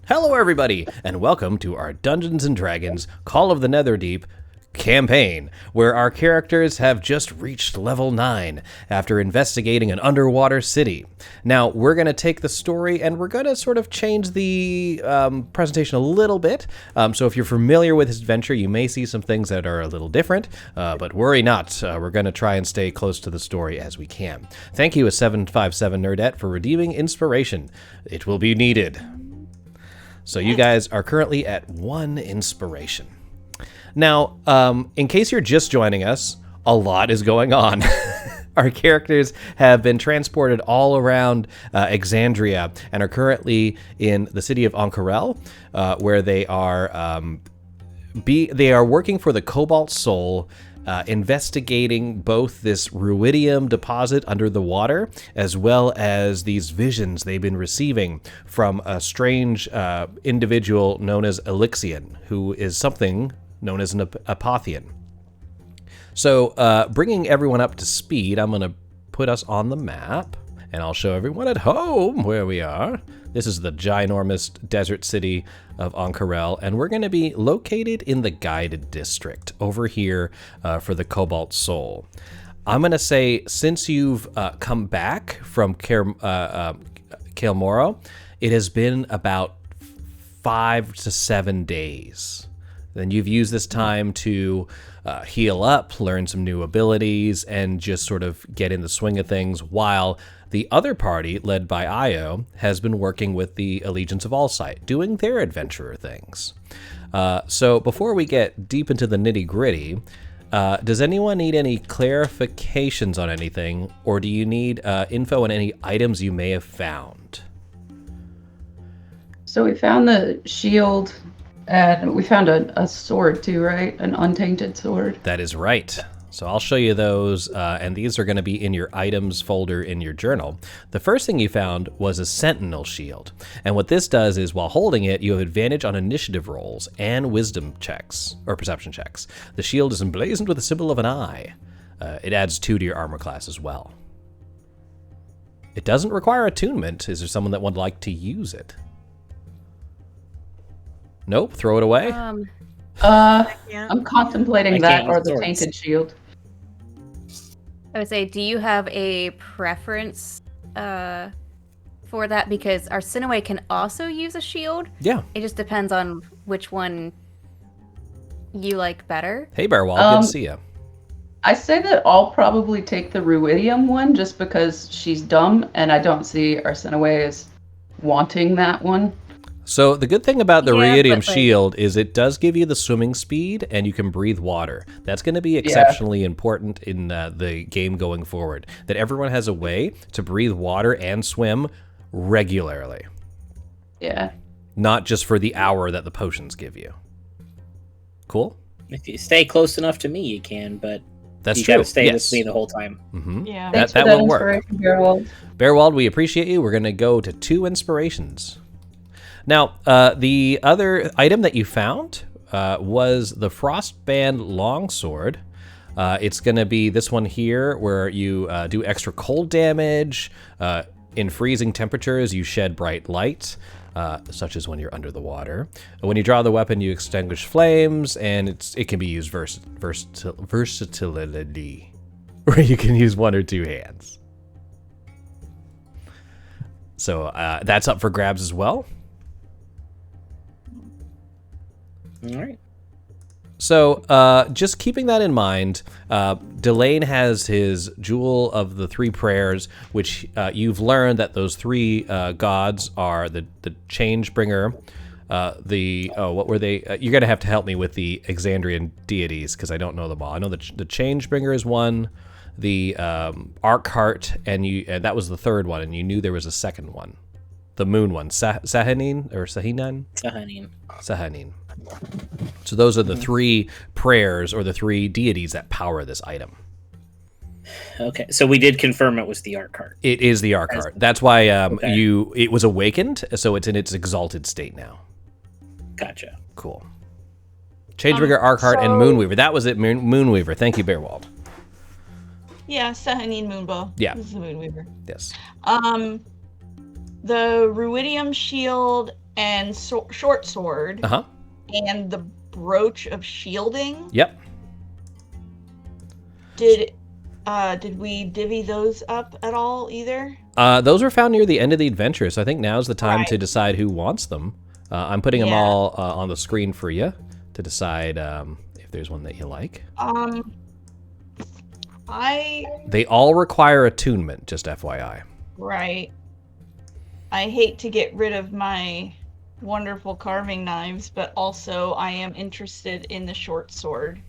Hello everybody, and welcome to our Dungeons & Dragons Call of the Netherdeep campaign, where our characters have just reached level 9 after investigating an underwater city. Now, we're going to take the story and we're going to sort of change the presentation a little bit. So if you're familiar with this adventure, you may see some things that are a little different, but worry not. We're going to try and stay close to the story as we can. Thank you, 757 Nerdette, for redeeming inspiration. It will be needed. So you guys are currently at 1 inspiration. Now, in case you're just joining us, a lot is going on. Our characters have been transported all around Exandria and are currently in the city of Ank'Harel, where they are working for the Cobalt Soul, investigating both this ruidium deposit under the water, as well as these visions they've been receiving from a strange individual known as Elixion, who is something known as an Apothian. So, bringing everyone up to speed, I'm going to put us on the map, and I'll show everyone at home where we are. This is the ginormous desert city of Ank'Harel, and we're going to be located in the Guided District over here for the Cobalt Soul. I'm going to say, since you've come back from Kael Moro, it has been about 5 to 7 days. Then you've used this time to heal up, learn some new abilities, and just sort of get in the swing of things, while the other party, led by Io, has been working with the Allegiance of Allsight, doing their adventurer things. So before we get deep into the nitty-gritty, does anyone need any clarifications on anything, or do you need info on any items you may have found? So we found the shield, and we found a sword too, right? An untainted sword. That is right. So I'll show you those, and these are going to be in your items folder in your journal. The first thing you found was a sentinel shield. And what this does is, while holding it, you have advantage on initiative rolls and wisdom checks, or perception checks. The shield is emblazoned with a symbol of an eye. It adds 2 to your armor class as well. It doesn't require attunement. Is there someone that would like to use it? Nope, throw it away? I'm contemplating that or the tainted shield. I would say, do you have a preference for that? Because Arsinoe can also use a shield. Yeah. It just depends on which one you like better. Hey, Bearwald, good to see you. I say that I'll probably take the ruidium one just because she's dumb, and I don't see Arsinoe as wanting that one. So the good thing about the ruidium shield is it does give you the swimming speed, and you can breathe water. That's going to be exceptionally important in the game going forward, that everyone has a way to breathe water and swim regularly. Yeah. Not just for the hour that the potions give you. Cool? If you stay close enough to me, you can, but that's you true. Gotta stay with me the whole time. Mm-hmm. Yeah. That will work. Bearwald, we appreciate you. We're going to go to 2 inspirations. Now, the other item that you found was the Frostband Longsword. It's going to be this one here, where you do extra cold damage. In freezing temperatures, you shed bright light, such as when you're under the water. When you draw the weapon, you extinguish flames, and it can be used versatility, where you can use 1 or 2 hands. So that's up for grabs as well. All right. So, just keeping that in mind, Delane has his Jewel of the 3 Prayers, which you've learned that those 3 gods are the Changebringer, what were they? You're going to have to help me with the Exandrian deities, because I don't know them all. I know the Changebringer is one, the Arkheart, and that was the 3rd one, and you knew there was a 2nd one. The moon one, Sahanin, or Sahinan? Sahanin. So those are the 3 prayers, or the 3 deities that power this item. Okay, so we did confirm it was the Arkheart. It is the Arkheart. That's why it was awakened, so it's in its exalted state now. Gotcha. Cool. Changebringer, Archeart, and Moonweaver. That was it, Moonweaver. Thank you, Bearwald. Yeah, Sehanine Moonbow. Yeah. This is the Moonweaver. Yes. The ruidium shield and short sword. Uh-huh. And the brooch of shielding. Yep. Did we divvy those up at all either? Those were found near the end of the adventure, so I think now's the time to Right. decide who wants them. I'm putting them all on the screen for you to decide if there's one that you like. They all require attunement, just FYI. Right. I hate to get rid of my wonderful carving knives, but also I am interested in the short sword.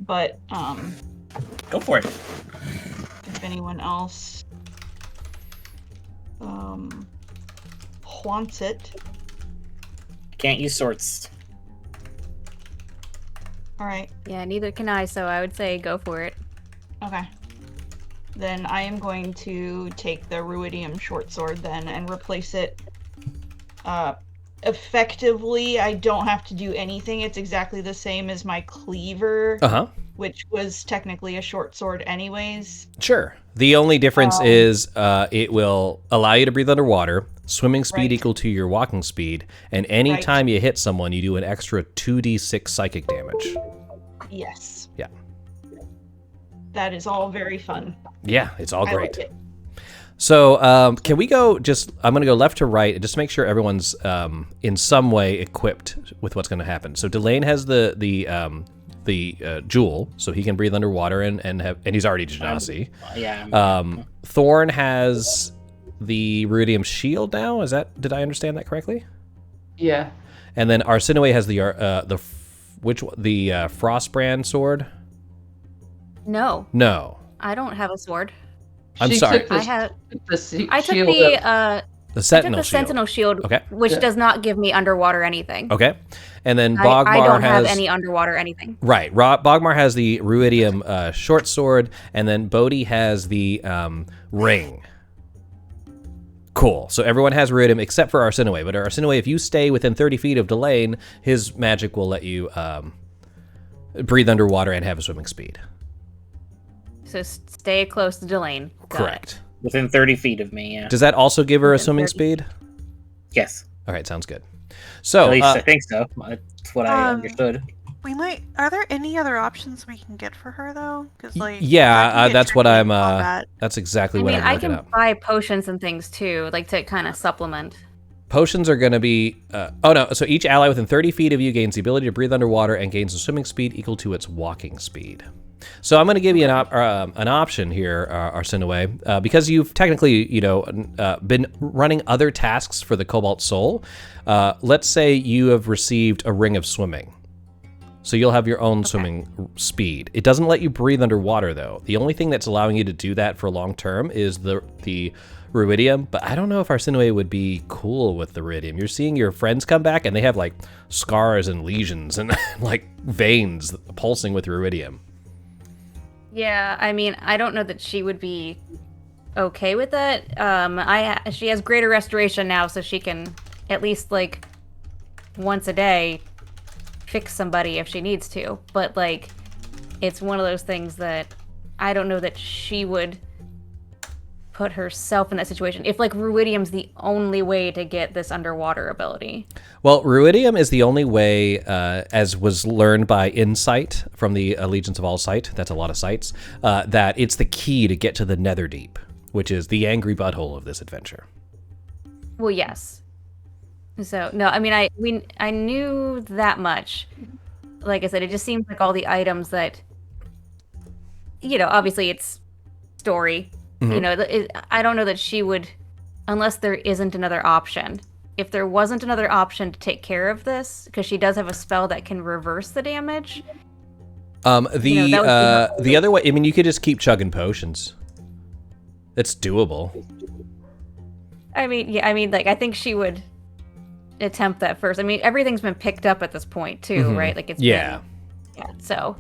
But Go for it. if anyone else wants it. Can't use swords. All right. Yeah, neither can I, so I would say go for it. Okay. Then I am going to take the ruidium short sword then and replace it. Effectively, I don't have to do anything. It's exactly the same as my cleaver, which was technically a short sword anyways. Sure. The only difference is it will allow you to breathe underwater, swimming speed equal to your walking speed, and any time you hit someone, you do an extra 2d6 psychic damage. Yes. Yeah. That is all very fun. Yeah, it's all great. I like it. So can we go I'm going to go left to right and just make sure everyone's in some way equipped with what's going to happen. So Delane has the jewel, so he can breathe underwater and he's already Genasi. Thorn has the ruidium shield now. Did I understand that correctly? Yeah. And then Arsinoe has the Frostbrand sword. No. No. I don't have a sword. I'm She sorry. took I took shield the Sentinel shield. Sentinel shield, Okay. which does not give me underwater anything. Okay. And then Bogmar I don't has have any underwater anything. Right. Bogmar has the ruidium short sword, and then Bodhi has the ring. Cool. So everyone has ruidium except for Arsinoe. But Arsinoe, if you stay within 30 feet of Delane, his magic will let you breathe underwater and have a swimming speed. So stay close to Delane. Got Correct. it. Within 30 feet of me, yeah. Does that also give her a swimming speed? Yes. All right, sounds good. So At least I think so. That's what I understood. We might. Are there any other options we can get for her though? Because that's what I'm. combat. That's exactly I what mean, I'm I looking can up. buy potions and things too, like to kind of supplement. Potions are going to be... So each ally within 30 feet of you gains the ability to breathe underwater and gains a swimming speed equal to its walking speed. So I'm going to give you an option here, Arsinoe, because you've technically, been running other tasks for the Cobalt Soul. Let's say you have received a ring of swimming. So you'll have your own swimming speed. It doesn't let you breathe underwater, though. The only thing that's allowing you to do that for long term is the ruidium, but I don't know if Arsinoe would be cool with the ruidium. You're seeing your friends come back, and they have, like, scars and lesions and, like, veins pulsing with ruidium. Yeah, I mean, I don't know that she would be okay with that. She has greater restoration now, so she can at least, like, once a day fix somebody if she needs to. But, like, it's one of those things that I don't know that she would put herself in that situation if, like, ruidium's the only way to get this underwater ability. Well, ruidium is the only way, as was learned by Insight from the Allegiance of All Sight, that's a lot of sites, that it's the key to get to the Netherdeep, which is the angry butthole of this adventure. Well, yes. So, no, I mean, I knew that much. Like I said, it just seems like all the items that, obviously it's story. Mm-hmm. I don't know that she would, unless there isn't another option. If there wasn't another option to take care of this, because she does have a spell that can reverse the damage. The other way, I mean, you could just keep chugging potions. It's doable. I think she would attempt that first. I mean, everything's been picked up at this point too, right? Like it's been, So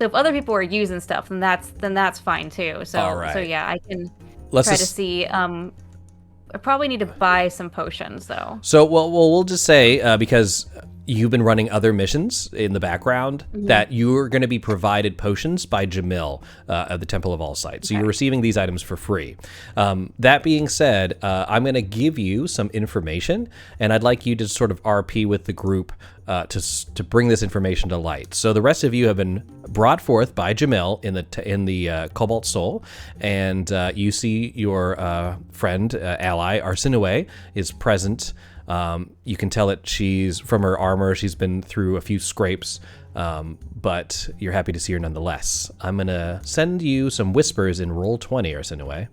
if other people are using stuff, then that's fine too. So all right. So yeah, I can Let's try to see. I probably need to buy some potions though. So we'll just say because you've been running other missions in the background that you're going to be provided potions by Jamil of the Temple of All Sight. So you're receiving these items for free. That being said, I'm going to give you some information, and I'd like you to sort of RP with the group to bring this information to light. So the rest of you have been brought forth by Jamil in the Cobalt Soul, and you see your friend, ally, Arsinue, is present. You can tell that she's, from her armor, she's been through a few scrapes, but you're happy to see her nonetheless. I'm going to send you some whispers in roll 20, Arsinue,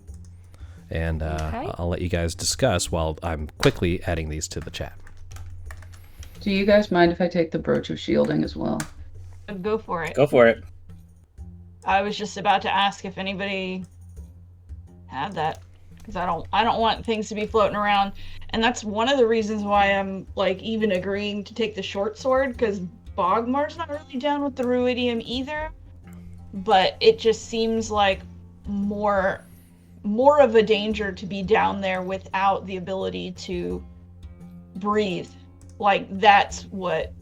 and I'll let you guys discuss while I'm quickly adding these to the chat. Do you guys mind if I take the brooch of shielding as well? Go for it. Go for it. I was just about to ask if anybody had that, because I don't want things to be floating around, and that's one of the reasons why I'm like even agreeing to take the short sword, because Bogmar's not really down with the ruidium either, but it just seems like more of a danger to be down there without the ability to breathe. Like, that's what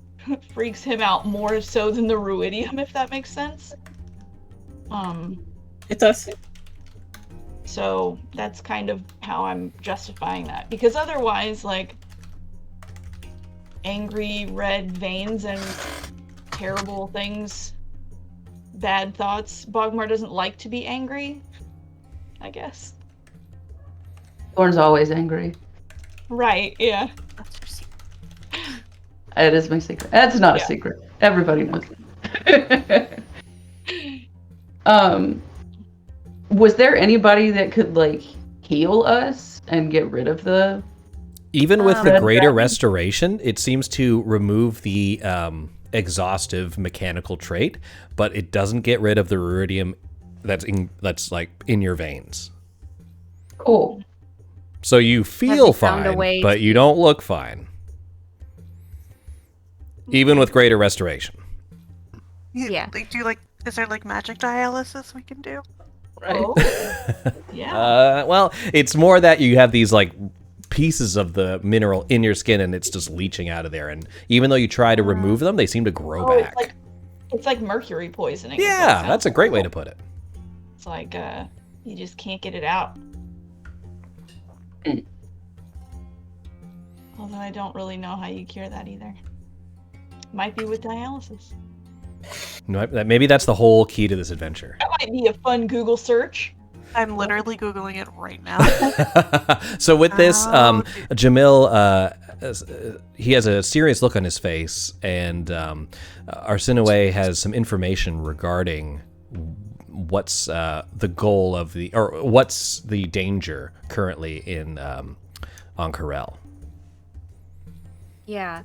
freaks him out more so than the ruidium, if that makes sense. It does. So that's kind of how I'm justifying that. Because otherwise, like, angry red veins and terrible things, bad thoughts. Bogmar doesn't like to be angry, I guess. Thorn's always angry. Right, yeah. That's your secret. It is my secret. That's not a secret. Everybody knows it. Was there anybody that could, like, heal us and get rid of the... Even with the Red greater Dragon? restoration, it seems to remove the exhaustive mechanical trait, but it doesn't get rid of the ruidium that's like in your veins. Cool. So you feel you found a fine, way but to- you don't look fine. Even with greater restoration. Yeah. Like, is there like magic dialysis we can do? Right? Oh. Yeah. Well, it's more that you have these like pieces of the mineral in your skin and it's just leaching out of there. And even though you try to remove them, they seem to grow back. It's like mercury poisoning. is what it Yeah, sounds that's a great way to put it. It's like you just can't get it out. Although I don't really know how you cure that either. Might be with dialysis. No, maybe that's the whole key to this adventure. That might be a fun Google search. I'm literally Googling it right now. So with this, Oh, Jamil, he has a serious look on his face, and Arsinue has some information regarding what's the goal of what's the danger currently in on Corel. Yeah.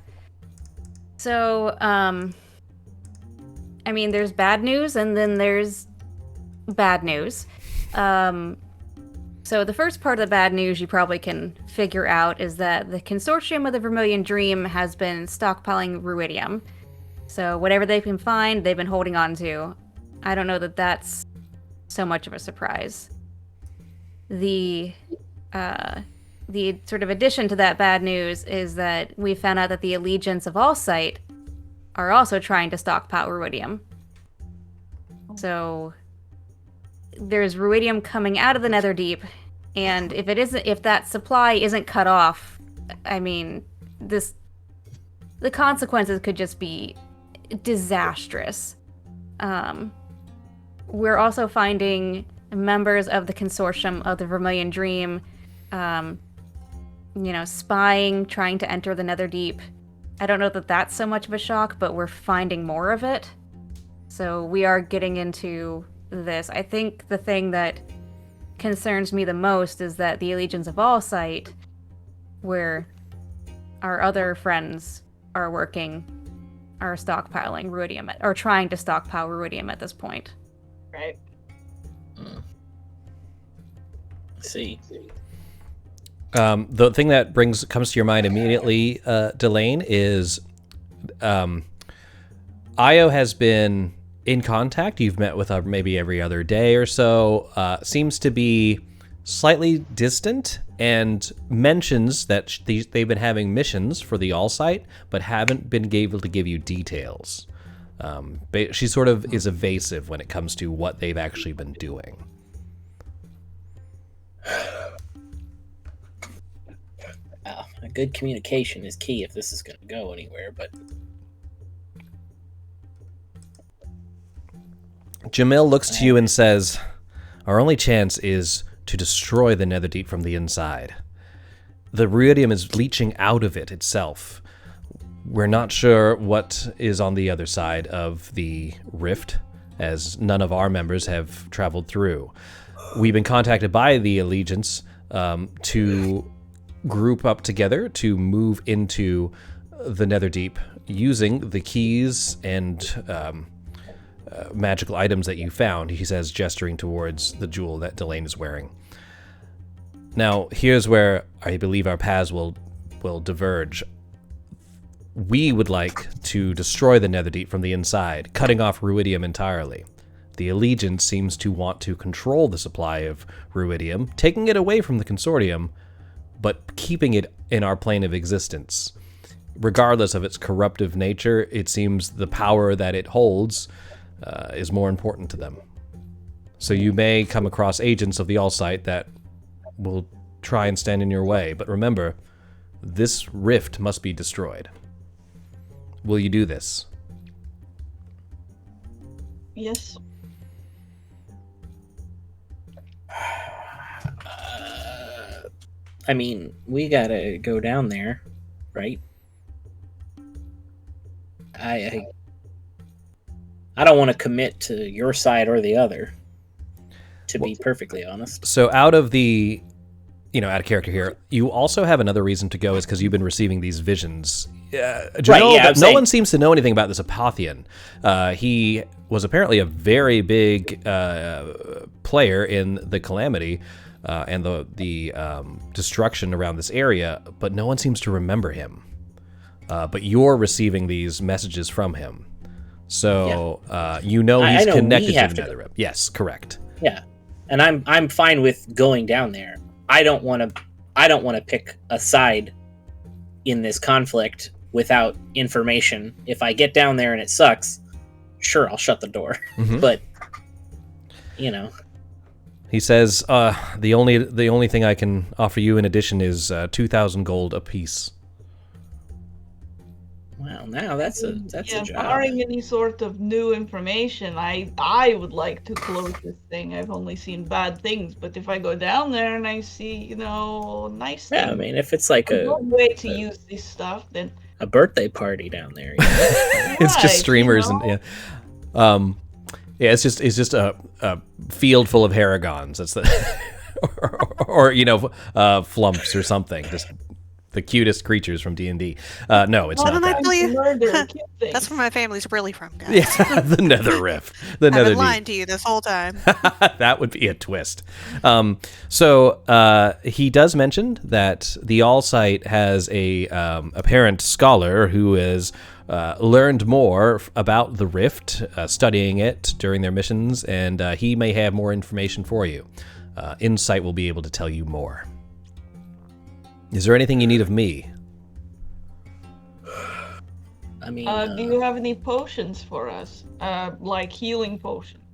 So, I mean, there's bad news and then there's bad news. So the first part of the bad news you probably can figure out is that the consortium of the Vermilion Dream has been stockpiling ruidium. So whatever they can find, they've been holding on to. I don't know that that's so much of a surprise. The sort of addition to that bad news is that we found out that the Allegiance of All Sight are also trying to stockpile ruidium. So there's ruidium coming out of the Netherdeep, and if that supply isn't cut off, I mean, the consequences could just be disastrous. We're also finding members of the consortium of the Vermilion Dream, spying, trying to enter the Netherdeep. I don't know that that's so much of a shock, but we're finding more of it. So we are getting into this. I think the thing that concerns me the most is that the Allegiance of All Sight, where our other friends are working, are stockpiling ruidium, or trying to stockpile ruidium at this point. Right. See. The thing that comes to your mind immediately, Delane, is Io has been in contact. You've met with her maybe every other day or so. Seems to be slightly distant and mentions that they've been having missions for the All Site, but haven't been able to give you details. She sort of is evasive when it comes to what they've actually been doing. Well, a good communication is key if this is going to go anywhere, but... Jamil looks to you and says, our only chance is to destroy the Netherdeep from the inside. The ruidium is leaching out of it itself. We're not sure what is on the other side of the rift, as none of our members have traveled through. We've been contacted by the Allegiance to group up together to move into the Netherdeep using the keys and magical items that you found, he says, gesturing towards the jewel that Delane is wearing. Now, here's where I believe our paths will diverge. We would like to destroy the Netherdeep from the inside, cutting off ruidium entirely. The Allegiance seems to want to control the supply of ruidium, taking it away from the Consortium, but keeping it in our plane of existence. Regardless of its corruptive nature, it seems the power that it holds is more important to them. So you may come across agents of the All-Site that will try and stand in your way, but remember, this rift must be destroyed. Will you do this? Yes. I mean, we gotta go down there, right? I don't want to commit to your side or the other, to be perfectly honest. So out of the, out of character here, you also have another reason to go is because you've been receiving these visions. No one seems to know anything about this Apothian. He was apparently a very big player in the Calamity and the destruction around this area, but no one seems to remember him. But you're receiving these messages from him. So he's connected to the Netherrealm. Yes, correct. Yeah, and I'm fine with going down there. I don't want to pick a side in this conflict without information. If I get down there and it sucks, sure, I'll shut the door. Mm-hmm. But he says the only thing I can offer you in addition is 2,000 gold apiece. Wow, now that's a job. Barring any sort of new information, I would like to close this thing. I've only seen bad things, but if I go down there and I see, nice things. Yeah, I mean, if it's like a way to use this stuff, then a birthday party down there. It's just streamers and it's just a field full of Haragons. That's the or flumps or something. Just the cutest creatures from D&D. No, it's not that. I tell you, that's where my family's really from, guys. Yeah, the Nether Rift. I've been lying to you this whole time. That would be a twist. So he does mention that the All-Site has a apparent scholar who has learned more about the Rift, studying it during their missions, and he may have more information for you. Insight will be able to tell you more. Is there anything you need of me? I mean, do you have any potions for us? Like healing potions?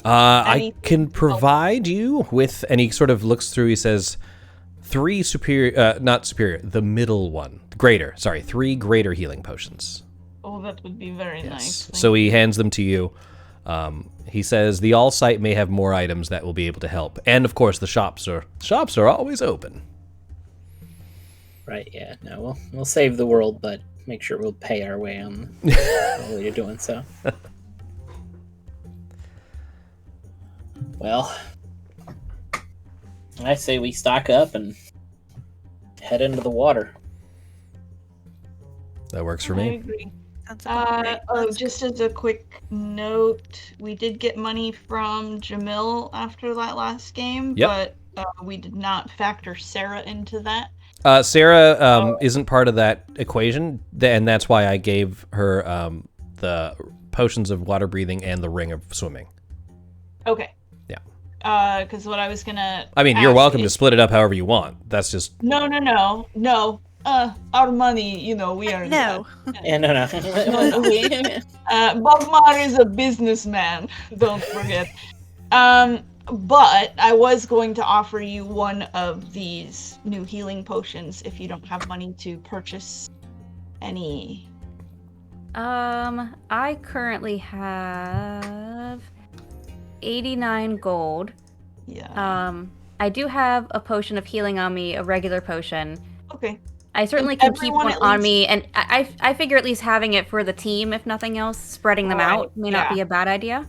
I can provide you with, and he sort of looks through, he says, 3 superior, not superior, the middle one, greater, sorry, 3 greater healing potions. Oh, that would be very nice. So he hands them to you. He says the All-Site may have more items that will be able to help. And of course the shops are always open. Right, yeah. No, we'll save the world, but make sure we'll pay our way on while you're doing so. Well, I say we stock up and head into the water. That works for I me. agree. That's just as a quick note, we did get money from Jamil after that last game, Yep. but we did not factor Sarah into that. Sarah isn't part of that equation, and that's why I gave her the potions of water breathing and the ring of swimming. Okay. Yeah. because what I was gonna. I mean, you're ask welcome to is- split it up however you want. That's just No. Our money, we are No. Yeah, no. Bob Marley is a businessman. Don't forget. But I was going to offer you one of these new healing potions if you don't have money to purchase any. I currently have 89 gold. Yeah. I do have a potion of healing on me, a regular potion. Okay. I certainly can keep Everyone one at on least- me, and I figure at least having it for the team, if nothing else, spreading them Right, out may not be a bad idea.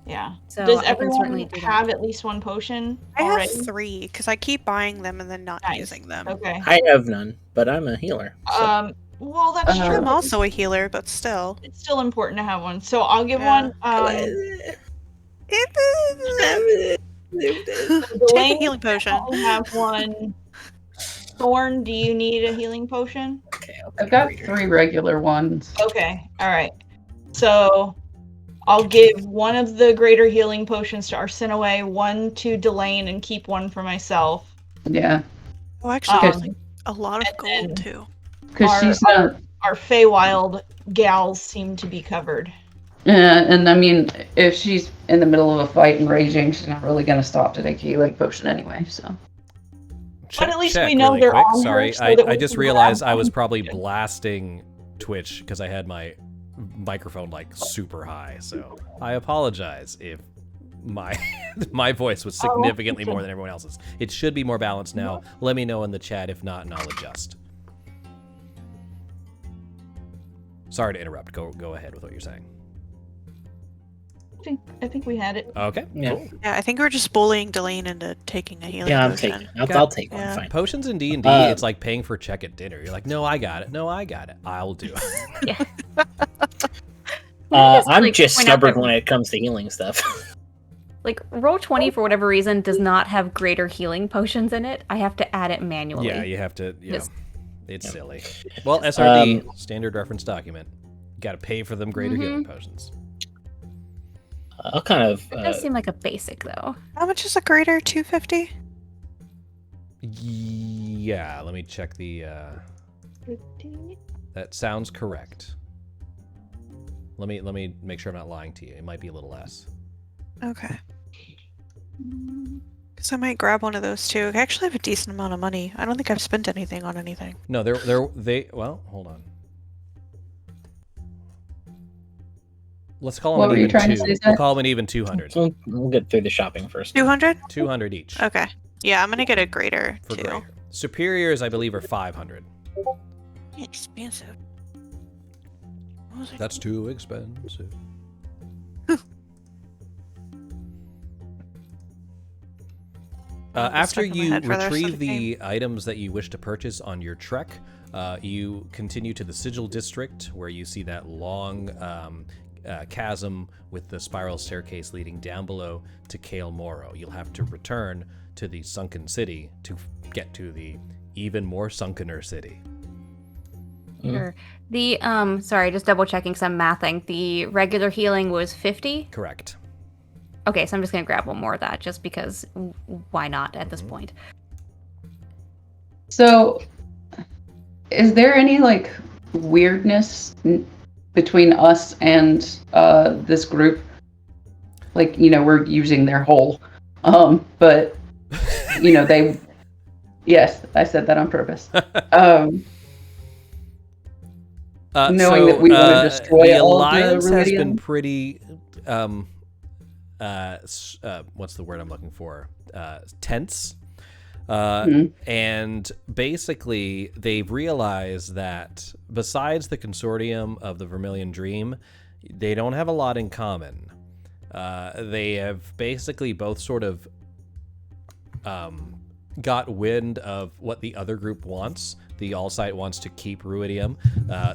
Yeah. So Does I can certainly everyone do that. have at least one potion I already? have 3 because I keep buying them and then not Nice. using them. Okay. I have none, but I'm a healer. So. Well, that's true. I'm also a healer, but still. It's still important to have one. So I'll give Yeah. one. Take a Dwayne, healing potion. I'll have one. Thorn, do you need a healing potion? Okay, I've got 3 regular ones. Okay, alright. So I'll give one of the greater healing potions to Arsenaway, one to Delane, and keep one for myself. Yeah, Oh, actually, Um, there's like a lot of and gold then- too. because Our- she's not. Our Feywild gals seem to be covered. And I mean, if she's in the middle of a fight and raging, she's not really going to stop to take a healing potion anyway. So But at least we know they're on her Sorry, so that we I just can realized grab I was them. probably blasting Twitch because I had my microphone like super high. So I apologize if my my voice was significantly more than everyone else's. It should be more balanced now. Let me know in the chat if not, and I'll adjust. Sorry to interrupt. Go ahead with what you're saying. I think we had it. Okay. Yeah. Cool. Yeah, I think we're just bullying Delane into taking a healing Yeah, I'm potion. taking. I'll take one. Yeah. Fine. Potions in D&D, it's like paying for a check at dinner. You're like, no, I got it. No, I got it. I'll do it. I'm like, just point out stubborn that- when it comes to healing stuff. Like, Roll20, for whatever reason, does not have greater healing potions in it. I have to add it manually. Yeah, you have to. Yeah, Yes. it's silly. Well, SRD, standard reference document. Got to pay for them greater healing potions. I'll kind of. It does seem like a basic, though. How much is a greater? 250? Yeah, let me check the. That sounds correct. Let me make sure I'm not lying to you. It might be a little less. Okay. Because I might grab one of those too. I actually have a decent amount of money. I don't think I've spent anything on anything. No, they. Well, hold on. Let's call them What an were you even trying to two. say, We'll Zach? call them an even 200. We'll get through the shopping first. 200? 200 each. Okay. Yeah, I'm gonna get a greater For too. greater. Superiors, I believe, are 500. Expensive. What was I- That's too expensive. I'm After stuck in my you head for the rest of retrieve the the items that you wish to purchase on your trek, you continue to the Sigil District, where you see that long chasm with the spiral staircase leading down below to Kael Moro. You'll have to return to the sunken city to get to the even more sunkener city. Sure. The, sorry, just double checking some mathing. The regular healing was 50? Correct. Okay, so I'm just gonna grab one more of that, just because why not at this point? So, is there any like weirdness between us and this group? Like, we're using their hole, but they. Yes, I said that on purpose. Knowing that we want to destroy the all alliance the has been ruidium? pretty what's the word I'm looking for? Tense. And basically they've realized that besides the consortium of the Vermilion Dream, they don't have a lot in common. They have basically both sort of got wind of what the other group wants. The Allsight wants to keep ruidium.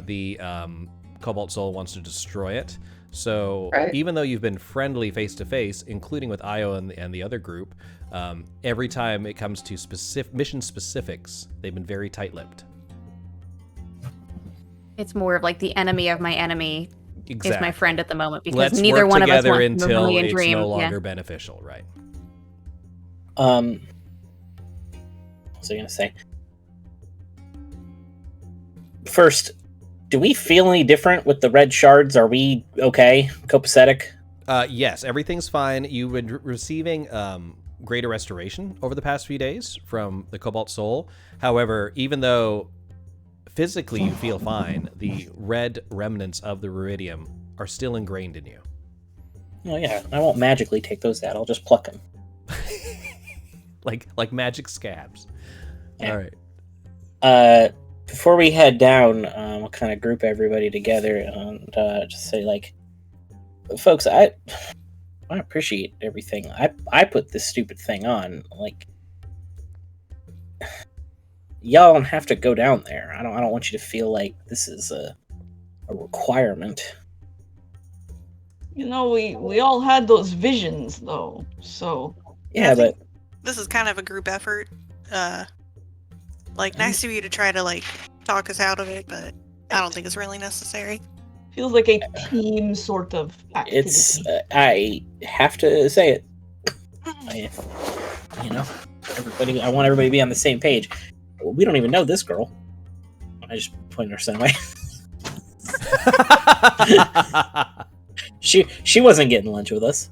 The Cobalt Soul wants to destroy it. So Right. even though you've been friendly face to face, including with Io and the other group, every time it comes to mission specifics, they've been very tight-lipped. It's more of like the enemy of my enemy Exactly. is my friend at the moment, because Let's neither work one of us together wants until Vermilion it's Dream. no Yeah. longer beneficial, right? What was I gonna say? First, do we feel any different with the red shards? Are we okay? Copacetic? Yes, everything's fine. You've been receiving greater restoration over the past few days from the Cobalt Soul. However, even though physically you feel fine, the red remnants of the ruidium are still ingrained in you. Oh yeah, I won't magically take those out. I'll just pluck them. like magic scabs. Yeah. All right. Before we head down, we'll kind of group everybody together and just say, like, folks, I appreciate everything. I put this stupid thing on. Like, y'all don't have to go down there. I don't want you to feel like this is a requirement. You know, we all had those visions, though. So Yeah, but This is kind of a group effort. Nice of you to try to, talk us out of it, but I don't think it's really necessary. feels like a team sort of activity. it's I have to say it. Everybody. I want everybody to be on the same page. We don't even know this girl. I just pointed her some way. She wasn't getting lunch with us.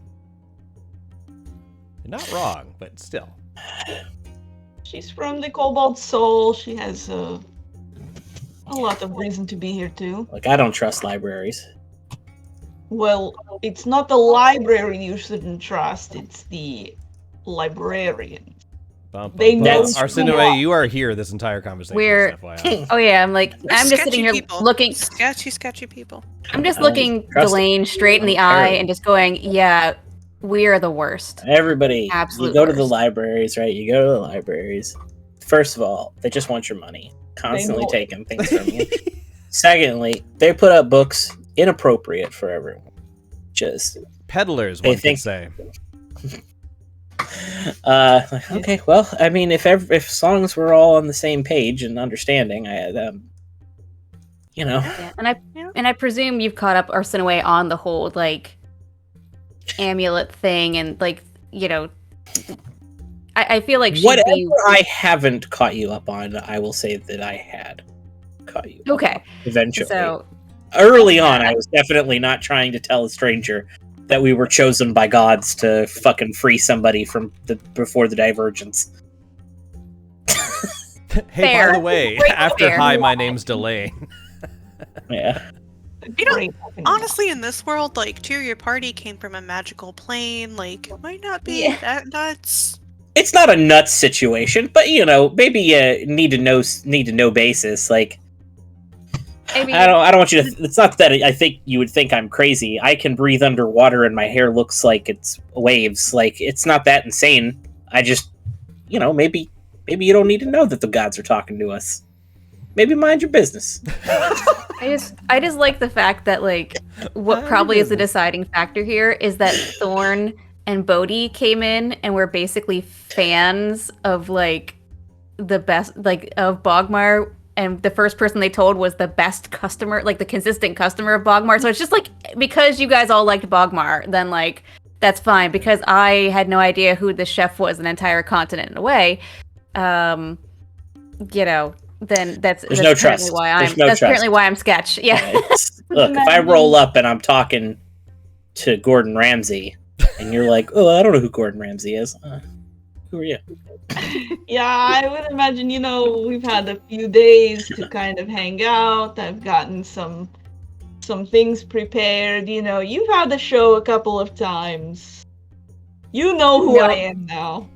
Not wrong, but still. She's from the Cobalt Soul. She has a lot of reason to be here too. Like, I don't trust libraries. Well, it's not the library you shouldn't trust. It's the librarian. They know who Arsinoe, you you are here this entire conversation. We're- just FYI. Oh yeah, I'm just Sketchy sitting here people. looking. Sketchy people. I'm just I don't looking trust Delane straight in the I'm eye terrible. and just going, "Yeah, we are the worst." Everybody, Absolute you go to the worst. libraries, right? You go to the libraries. First of all, they just want your money, constantly know it. taking things from you. Secondly, they put up books inappropriate for everyone. Just Peddlers, They one could think- say. okay, well, I mean, if songs were all on the same page and understanding, Yeah, and I presume you've caught up Arsinoe on the whole amulet thing, and I feel like she'd whatever be I haven't caught you up on, I will say that I had caught you. okay. Up on eventually. So Early on, I was definitely not trying to tell a stranger that we were chosen by gods to fucking free somebody from before the divergence. Hey, by Fair. the way, Great after fair. hi, my name's Delane. Yeah. You know, Great. Honestly, in this world, two of your party came from a magical plane. It might not be Yeah. that nuts. It's not a nuts situation, but maybe a need to know basis. Like, I mean, I don't want you to. It's not that I think you would think I'm crazy. I can breathe underwater, and my hair looks like it's waves. Like, it's not that insane. I just, maybe you don't need to know that the gods are talking to us. Maybe mind your business. I just like the fact that what probably is the deciding factor here is that Thorn and Bodhi came in and were basically fans of the best of Bogmar, and the first person they told was the best customer, the consistent customer of Bogmar. So it's just because you guys all liked Bogmar, then that's fine, because I had no idea who the chef was an entire continent away. Then that's There's no apparently trust. why There's I'm no that's trust. apparently why I'm sketch. Yeah. Look, if I roll up and I'm talking to Gordon Ramsay, and you're like, "Oh, I don't know who Gordon Ramsay is," who are you? Yeah, I would imagine, we've had a few days to kind of hang out. I've gotten some things prepared. You've had the show a couple of times. You know who No. I am now.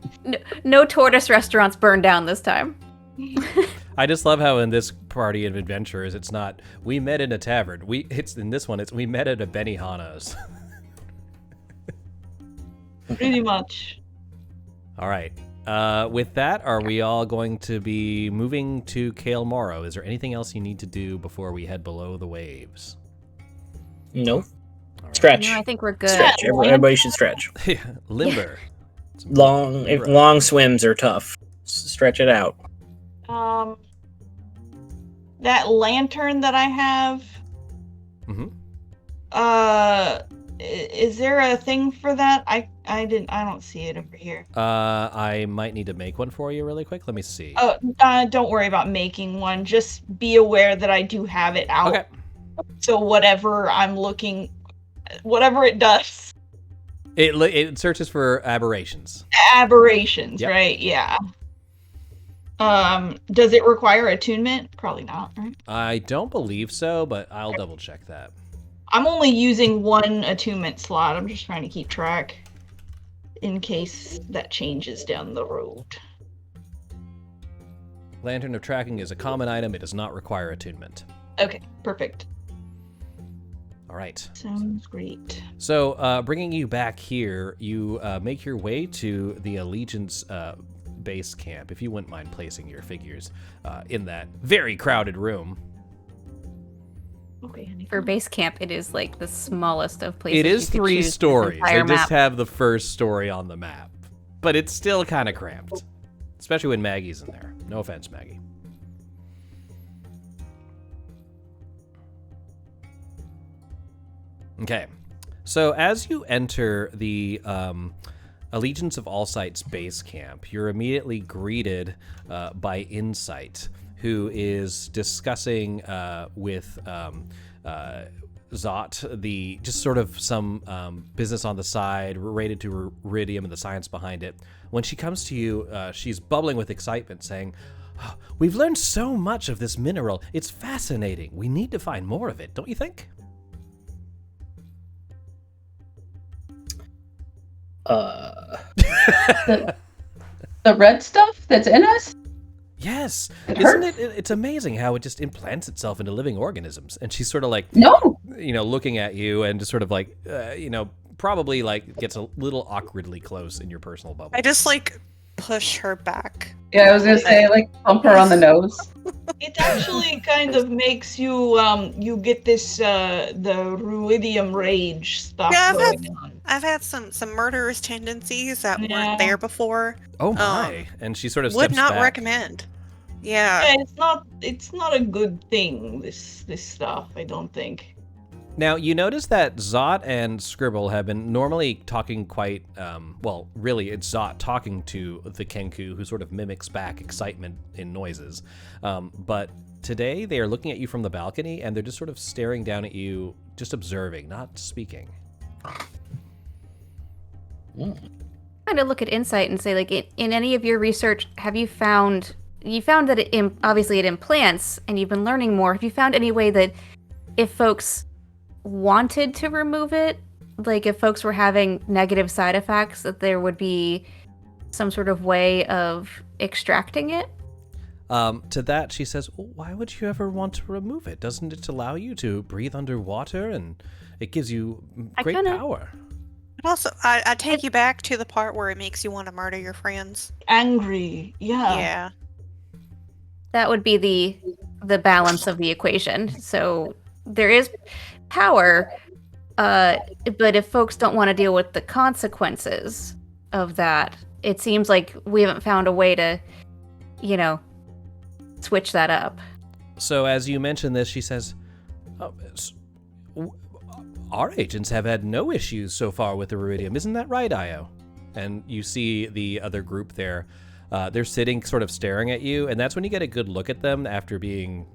No tortoise restaurants burned down this time. I just love how in this party of adventurers, it's not we met in a tavern. In this one, it's we met at a Benihana's. Pretty much. All right. With that, are we all going to be moving to Kale Morrow? Is there anything else you need to do before we head below the waves? No. All right. Stretch. No, I think we're good. Stretch. Everybody should stretch. Limber. Long swims are tough. Stretch it out. That lantern that I have, Mm-hmm. Is there a thing for that? I don't see it over here. I might need to make one for you really quick. Let me see. Oh, don't worry about making one. Just be aware that I do have it out. Okay. So whatever I'm looking, whatever it does. It searches for aberrations. Aberrations, Yep. right? Yeah. Does it require attunement? Probably not, right? I don't believe so, but I'll double check that. I'm only using one attunement slot. I'm just trying to keep track in case that changes down the road. Lantern of Tracking is a common item. It does not require attunement. Okay, perfect. All right. Sounds great. So, bringing you back here, you make your way to the Allegiance base camp. If you wouldn't mind placing your figures in that very crowded room. Okay, honey. For base camp, it is like the smallest of places. It is you could 3 choose this stories. They entire just map. have the first story on the map. But it's still kind of cramped. Especially when Maggie's in there. No offense, Maggie. Okay. So as you enter the Allegiance of All Sights base camp, you're immediately greeted by Insight, who is discussing with Zot the just sort of some business on the side related to ruidium and the science behind it. When she comes to you, she's bubbling with excitement, saying, "Oh, we've learned so much of this mineral. It's fascinating. We need to find more of it, don't you think?" The red stuff that's in us? Yes. It Isn't hurts. it? It's amazing how it just implants itself into living organisms. And she's sort of like, No. looking at you and just sort of like, probably like gets a little awkwardly close in your personal bubble. I just like push her back. Yeah, I was gonna say, like, bump her on the nose. It actually kind of makes you you get this the ruidium rage stuff Yeah, going on. I've had some murderous tendencies that Yeah. weren't there before. Oh my! And she sort of Would steps not back. recommend. Yeah. Yeah, it's not a good thing, this stuff, I don't think. Now, you notice that Zot and Scribble have been normally talking quite, really, it's Zot talking to the Kenku, who sort of mimics back excitement in noises. But today, they are looking at you from the balcony, and they're just sort of staring down at you, just observing, not speaking. Kind of look at Insight and say, like, in any of your research, have you found that it obviously it implants, and you've been learning more. Have you found any way that if folks wanted to remove it, like if folks were having negative side effects, that there would be some sort of way of extracting it? To that, she says, "Well, why would you ever want to remove it? Doesn't it allow you to breathe underwater, and it gives you great power?" But also, I take you back to the part where it makes you want to murder your friends. Angry, yeah. Yeah. That would be the balance of the equation. So there is power, but if folks don't want to deal with the consequences of that, it seems like we haven't found a way to, switch that up. So as you mention this, she says, our agents have had no issues so far with the ruidium. Isn't that right, Io? And you see the other group there. They're sitting sort of staring at you, and that's when you get a good look at them after being,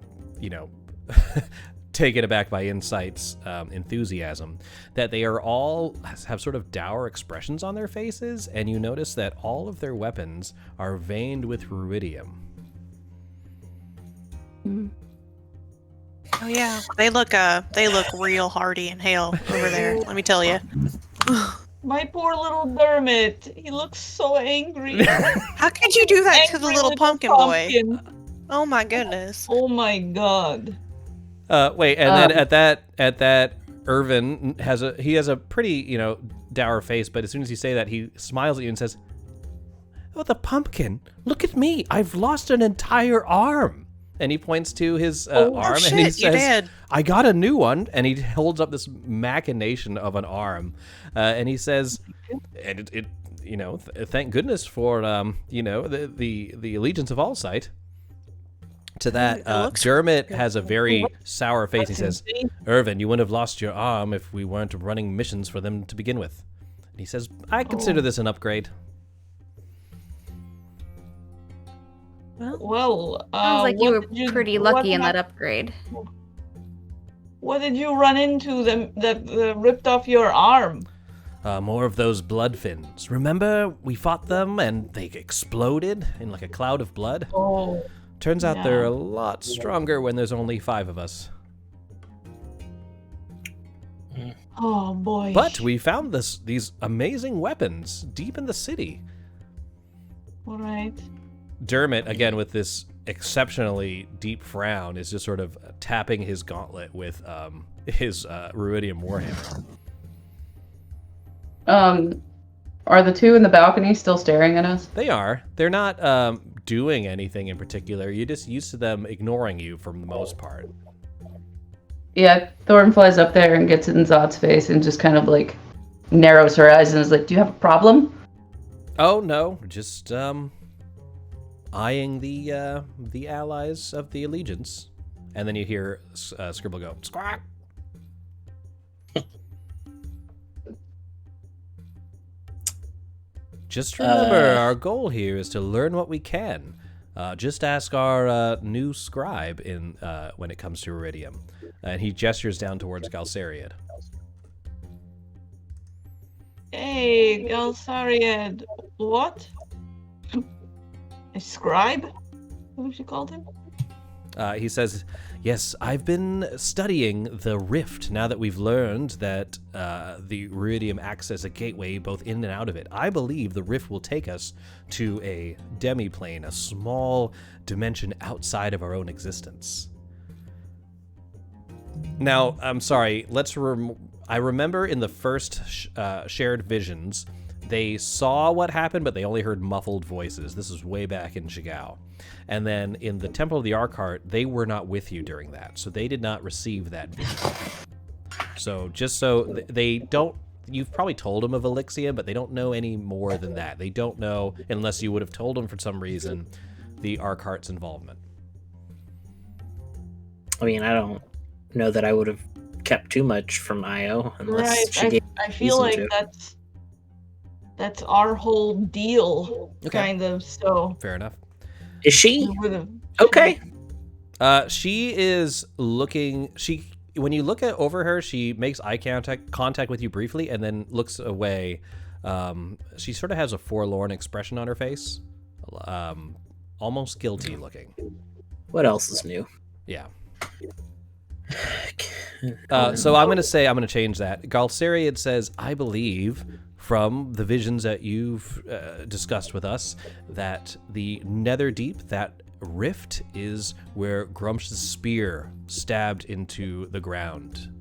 taken aback by Insight's enthusiasm, that they are all have sort of dour expressions on their faces, and you notice that all of their weapons are veined with ruidium. Oh yeah. They look real hardy and hale over there. Let me tell you. My poor little Dermot, he looks so angry. How could you do that to the Angry little pumpkin boy? pumpkin. Oh my goodness. Oh my god. Wait, and then at that, Irvin has a pretty, dour face, but as soon as you say that, he smiles at you and says, "Oh, the pumpkin! Look at me! I've lost an entire arm!" And he points to his arm, shit, and he you says, did. "I got a new one." And he holds up this machination of an arm, and he says, "And it thank goodness for the Allegiance of All Sight. To that, It looks Dermot good. has a very sour face. He That's says, insane. Irvin, you wouldn't have lost your arm if we weren't running missions for them to begin with. And he says, I consider this an upgrade. Well, Sounds like you what were did pretty what lucky in that hap- upgrade. What did you run into that ripped off your arm? More of those blood fins. Remember, we fought them and they exploded in like a cloud of blood? Oh, Turns out they're yeah. a lot stronger when there's only 5 of us. Oh boy. But we found these amazing weapons deep in the city. All right. Dermot, again with this exceptionally deep frown, is just sort of tapping his gauntlet with his ruidium warhammer. Are the two in the balcony still staring at us? They are. They're not doing anything in particular. You're just used to them ignoring you for the most part. Yeah, Thorn flies up there and gets in Zod's face and just kind of like narrows her eyes and is like, "Do you have a problem?" Oh no, just eyeing the allies of the Allegiance, and then you hear Scribble go squawk. Just remember, our goal here is to learn what we can. Just ask our new scribe in when it comes to Ruidium. And he gestures down towards Galsariad. Hey, Galsariad. What? A scribe? What you called him? He says, yes, I've been studying the rift now that we've learned that the Ruidium acts as a gateway both in and out of it. I believe the rift will take us to a demiplane, a small dimension outside of our own existence. Now, I'm sorry, I remember in the first shared visions, they saw what happened, but they only heard muffled voices. This is way back in Shigao. And then in the Temple of the Arkheart, they were not with you during that, so they did not receive that vision. So just so they don't, you've probably told them of Elixia, but they don't know any more than that. They don't know, unless you would have told them for some reason, the Arkheart's involvement. I mean, I don't know that I would have kept too much from Io unless Right. she gave I feel like reason to. that's our whole deal, Okay. kind of. So Fair enough. Is she we would've- okay? She is looking. When you look over her, she makes eye contact with you briefly, and then looks away. She sort of has a forlorn expression on her face, almost guilty looking. What else is new? Yeah. So I'm going to change that. Galsariad says, I believe from the visions that you've discussed with us that the Netherdeep, that rift, is where Grumsh's spear stabbed into the ground.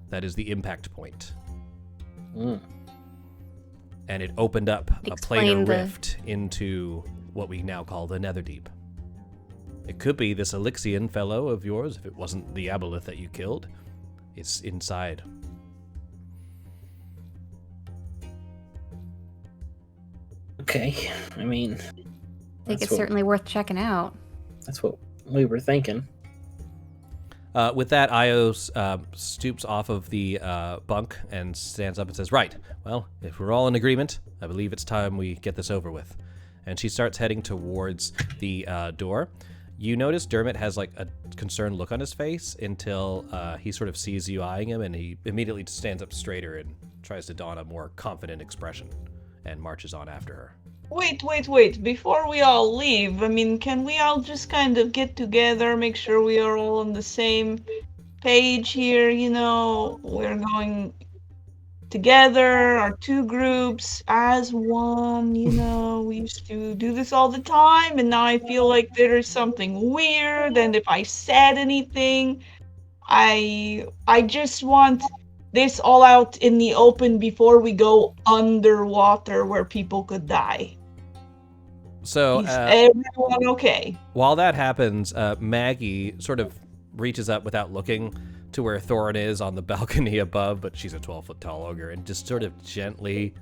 That is the impact point. Mm. And it opened up a Explain planar the- rift into what we now call the Netherdeep. It could be this Elixian fellow of yours, if it wasn't the aboleth that you killed. It's inside. Okay, I mean, I think That's it's what- certainly worth checking out. that's what we were thinking. With that, Io stoops off of the bunk and stands up and says, right, well, if we're all in agreement, I believe it's time we get this over with. And she starts heading towards the door. You notice Dermot has like a concerned look on his face until he sort of sees you eyeing him, and he immediately stands up straighter and tries to don a more confident expression and marches on after her. Wait. Before we all leave, I mean, can we all just kind of get together, make sure we are all on the same page here? You know, we're going together, our two groups as one, you know. We used to do this all the time, and now I feel like there is something weird, and if I said anything, I just want this all out in the open before we go underwater where people could die. So Is everyone okay? while that happens, Maggie sort of reaches up without looking to where Thorin is on the balcony above, but she's a 12-foot tall ogre, and just sort of gently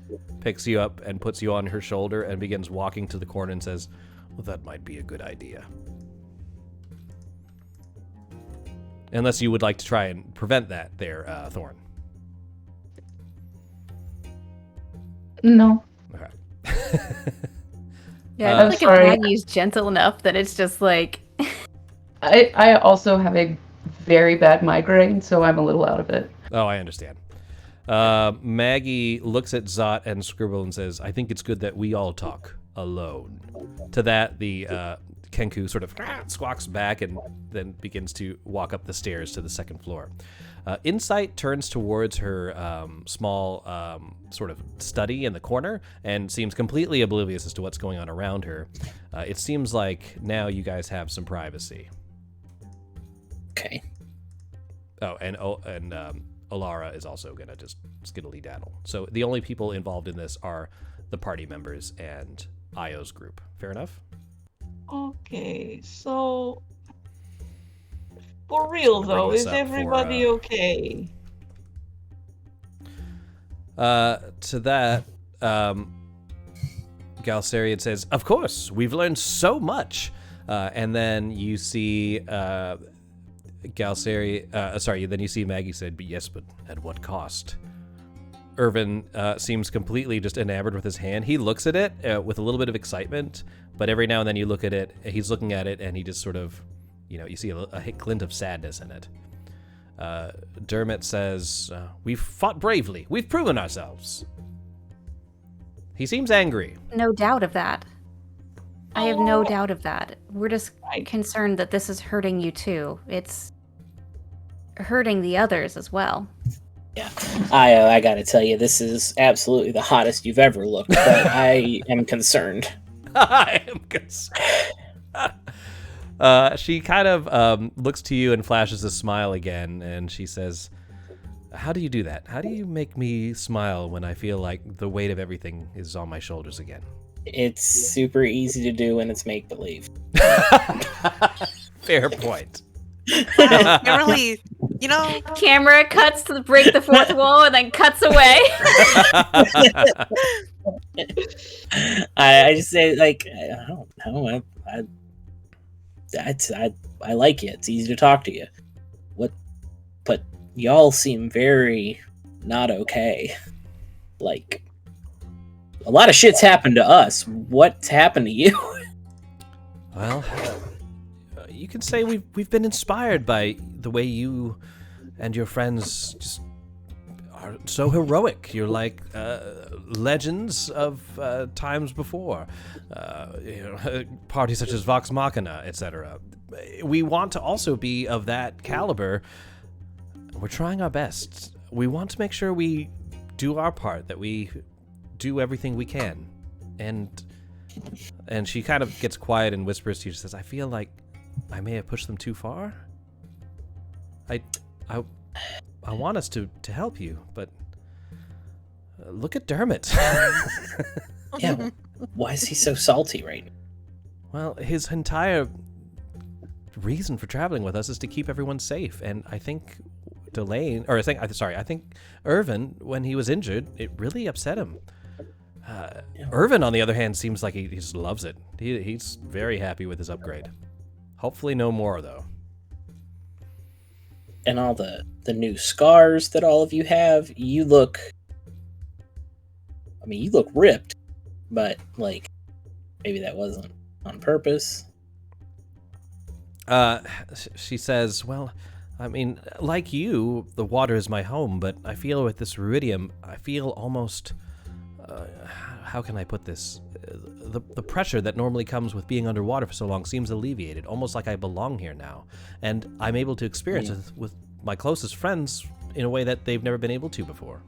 picks you up and puts you on her shoulder and begins walking to the corner and says, well, that might be a good idea. Unless you would like to try and prevent that there, Thorn. No. Okay. Yeah, I feel like sorry. if Maggie's gentle enough that it's just like... I also have a very bad migraine, so I'm a little out of it. Oh, I understand. Maggie looks at Zot and Scribble and says, I think it's good that we all talk alone. To that, the Kenku sort of squawks back and then begins to walk up the stairs to the second floor. Insight turns towards her small sort of study in the corner and seems completely oblivious as to what's going on around her. It seems like now you guys have some privacy. Okay. Oh, and Alara is also going to just skiddly daddle. So the only people involved in this are the party members and Io's group. Fair enough? Okay, so for real Bring though, this is up for, everybody okay? To that, Galcerian says, of course, we've learned so much. And then you see then you see Maggie said, but yes, but at what cost? Irvin seems completely just enamored with his hand. He looks at it with a little bit of excitement, but every now and then you look at it, he's looking at it, and he just sort of, you see a glint of sadness in it. Dermot says, we've fought bravely. We've proven ourselves. He seems angry. No doubt of that. I have no doubt of that. We're just concerned that this is hurting you too. It's hurting the others as well. Yeah, I gotta tell you, this is absolutely the hottest you've ever looked, but I am concerned. I am concerned. She kind of looks to you and flashes a smile again, and she says, how do you do that? How do you make me smile when I feel like the weight of everything is on my shoulders again? It's super easy to do when it's make-believe. Fair point. Wow, you're really, Camera cuts to break the fourth wall and then cuts away. I just say, like, I don't know. I like you. It's easy to talk to you. But y'all seem very not okay. Like, a lot of shit's happened to us. What's happened to you? Well, you could say we've been inspired by the way you and your friends just are so heroic. You're like legends of times before. Parties such as Vox Machina, etc. We want to also be of that caliber. We're trying our best. We want to make sure we do our part, that we do everything we can. And she kind of gets quiet and whispers to you, she says, I feel like I may have pushed them too far. I want us to help you, but look at Dermot. Yeah, why is he so salty right now? Well, his entire reason for traveling with us is to keep everyone safe, and I think I think Irvin, when he was injured, it really upset him. Irvin, on the other hand, seems like he just loves it. He's very happy with his upgrade. Hopefully no more, though. And all the new scars that all of you have, you look ripped, but, like, maybe that wasn't on purpose. She says, well, I mean, like you, the water is my home, but I feel with this ruidium, I feel almost... how can I put this? The pressure that normally comes with being underwater for so long seems alleviated, almost like I belong here now. And I'm able to experience it with my closest friends in a way that they've never been able to before.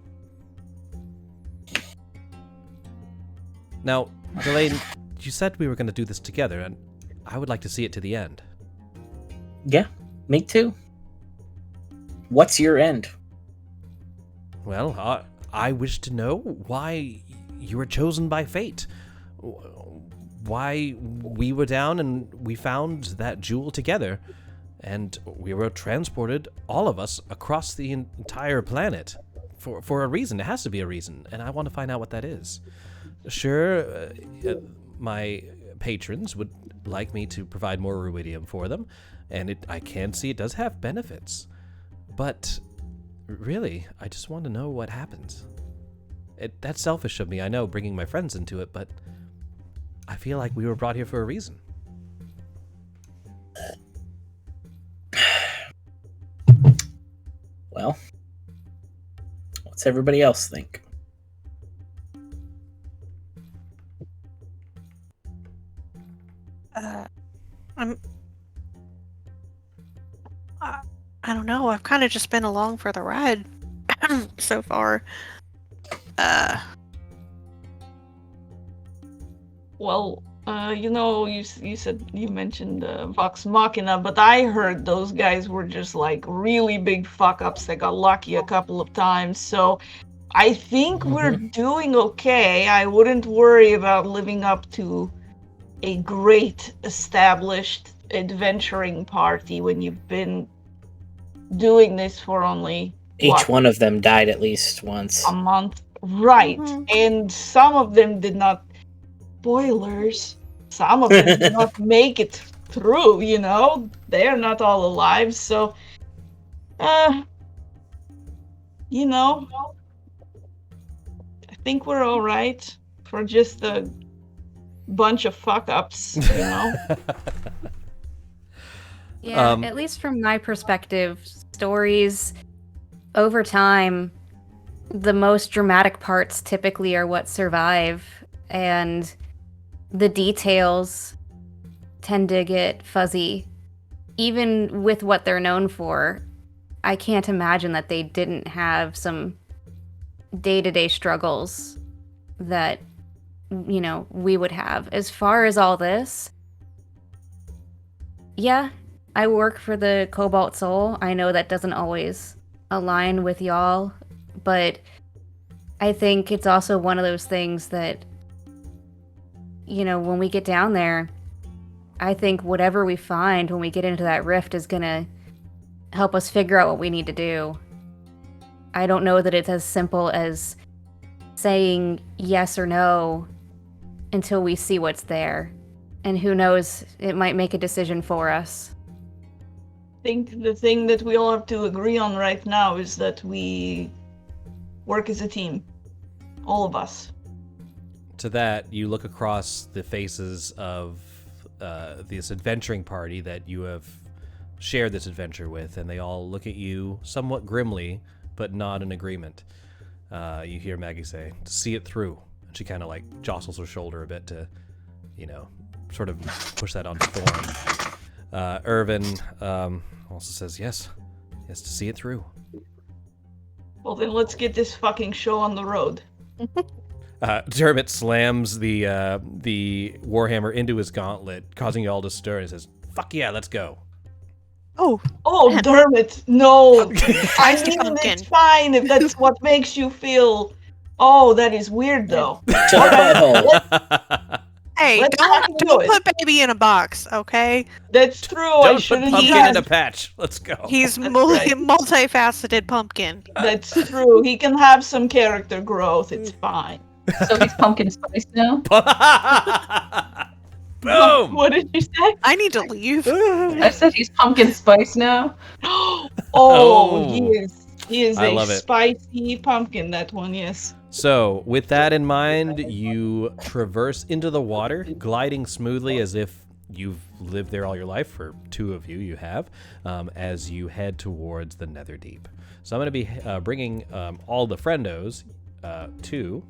Now, Delane, you said we were going to do this together, and I would like to see it to the end. Yeah, me too. What's your end? Well, I wish to know why you were chosen by fate. Why we were down and we found that jewel together, and we were transported, all of us, across the entire planet for a reason. It has to be a reason, and I want to find out what that is. Sure, my patrons would like me to provide more ruidium for them, and I can see it does have benefits. But really, I just want to know what happens. That's selfish of me, I know, bringing my friends into it, but I feel like we were brought here for a reason. Well, what's everybody else think? I don't know. I've kind of just been along for the ride so far. Well, you said you mentioned Vox Machina, but I heard those guys were just like really big fuck ups that got lucky a couple of times. So I think we're doing okay. I wouldn't worry about living up to a great established adventuring party when you've been doing this for only Each one of them died at least once. a month. Right. Mhm. And some of them did not, spoilers, some of them did not make it through, they're not all alive. So I think we're all right for just a bunch of fuck ups. Yeah, at least from my perspective, stories over time, the most dramatic parts typically are what survive, and the details tend to get fuzzy. Even with what they're known for, I can't imagine that they didn't have some day-to-day struggles that, we would have. As far as all this, yeah, I work for the Cobalt Soul. I know that doesn't always align with y'all, but I think it's also one of those things that, when we get down there, I think whatever we find when we get into that rift is gonna help us figure out what we need to do. I don't know that it's as simple as saying yes or no until we see what's there. And who knows, it might make a decision for us. I think the thing that we all have to agree on right now is that we work as a team. All of us. To that, you look across the faces of this adventuring party that you have shared this adventure with, and they all look at you somewhat grimly, but not in agreement. You hear Maggie say, "To see it through." And she kind of like jostles her shoulder a bit to, sort of push that on Thorn. Irvin also says, yes, to see it through. Well, then let's get this fucking show on the road. Dermot slams the warhammer into his gauntlet, causing you all to stir, and says, "Fuck yeah, let's go." Oh, Oh, Dermot, no. I Spicy mean, pumpkin. it's fine if that's what makes you feel. Oh, that is weird, though. To the butthole. Hey, Let's don't fucking do it. put baby in a box, okay? That's true. I Don't put shouldn't pumpkin have. in a patch. Let's go. He's That's right. multifaceted pumpkin. That's true. He can have some character growth. It's fine. So he's pumpkin spice now? Boom! What did you say? I need to leave. I said he's pumpkin spice now. Oh. He is. He is I a love it. spicy pumpkin. That one, yes. So, with that in mind, you traverse into the water, gliding smoothly as if you've lived there all your life. For two of you, you have, as you head towards the Netherdeep. So I'm going to be bringing all the friendos to...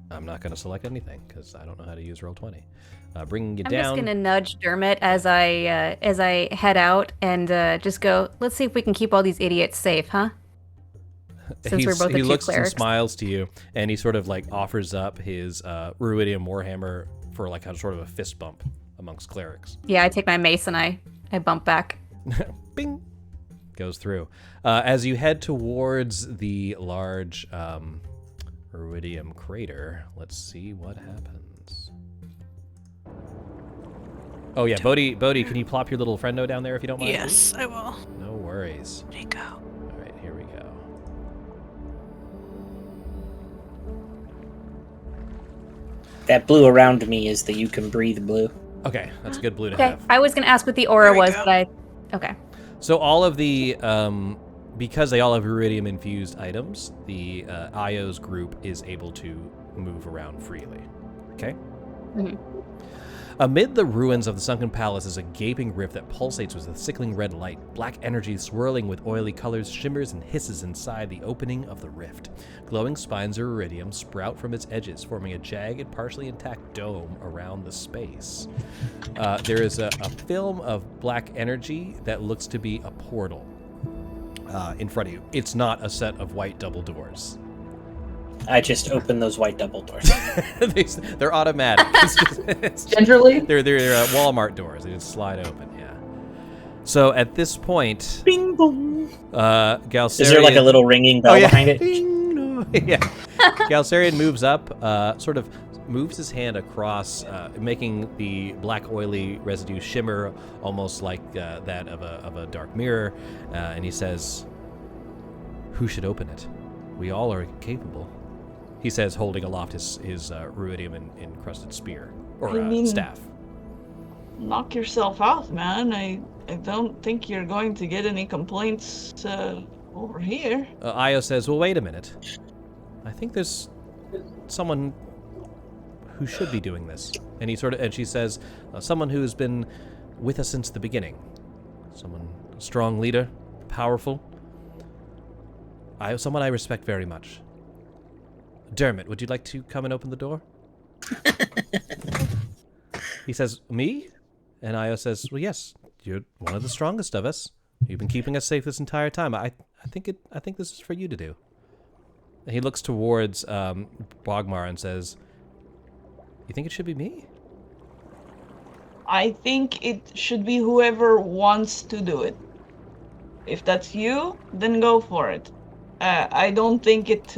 I'm not going to select anything, because I don't know how to use Roll20. Bringing you I'm down... just gonna nudge Dermot as I head out and just go, let's see if we can keep all these idiots safe, huh? Since we're both the he two looks clerics. and smiles to you, and he sort of like offers up his ruidium warhammer for like a sort of a fist bump amongst clerics. Yeah, I take my mace and I bump back. Bing! Goes through. As you head towards the large ruidium crater, let's see what happens. Oh yeah, Bodhi, can you plop your little friendo down there if you don't mind? Yes, I will. No worries. There you go. All right, here we go. That blue around me is the you can breathe blue. Okay, that's a good blue to Okay, have. I was gonna ask what the aura There we was, go. but okay. So all of the, because they all have ruidium infused items, the IO's group is able to move around freely. Okay? Mhm. Amid the ruins of the sunken palace is a gaping rift that pulsates with a sickling red light. Black energy swirling with oily colors shimmers and hisses inside the opening of the rift. Glowing spines of ruidium sprout from its edges, forming a jagged, partially intact dome around the space. There is a film of black energy that looks to be a portal in front of you. It's not a set of white double doors. I just opened those white double doors. They're automatic. Gingerly? They're Walmart doors. They just slide open. Yeah. So at this point, Bing boom. Galcerian... Is there like a little ringing bell behind it? Ding, no. Yeah. Galcerian moves up, sort of moves his hand across, making the black oily residue shimmer almost like that of a dark mirror, and he says, "Who should open it? We all are capable." He says, holding aloft his ruidium encrusted spear or I mean- staff. Knock yourself out, man. I don't think you're going to get any complaints over here. Io says, "Well, wait a minute. I think there's someone who should be doing this." And she says, "Someone who's been with us since the beginning. Someone, a strong leader, powerful. Someone I respect very much. Dermot, would you like to come and open the door?" He says, "Me?" And Io says, "Well, yes. You're one of the strongest of us. You've been keeping us safe this entire time. I think this is for you to do." And he looks towards Bogmar and says, "You think it should be me?" I think it should be whoever wants to do it. If that's you, then go for it. I don't think it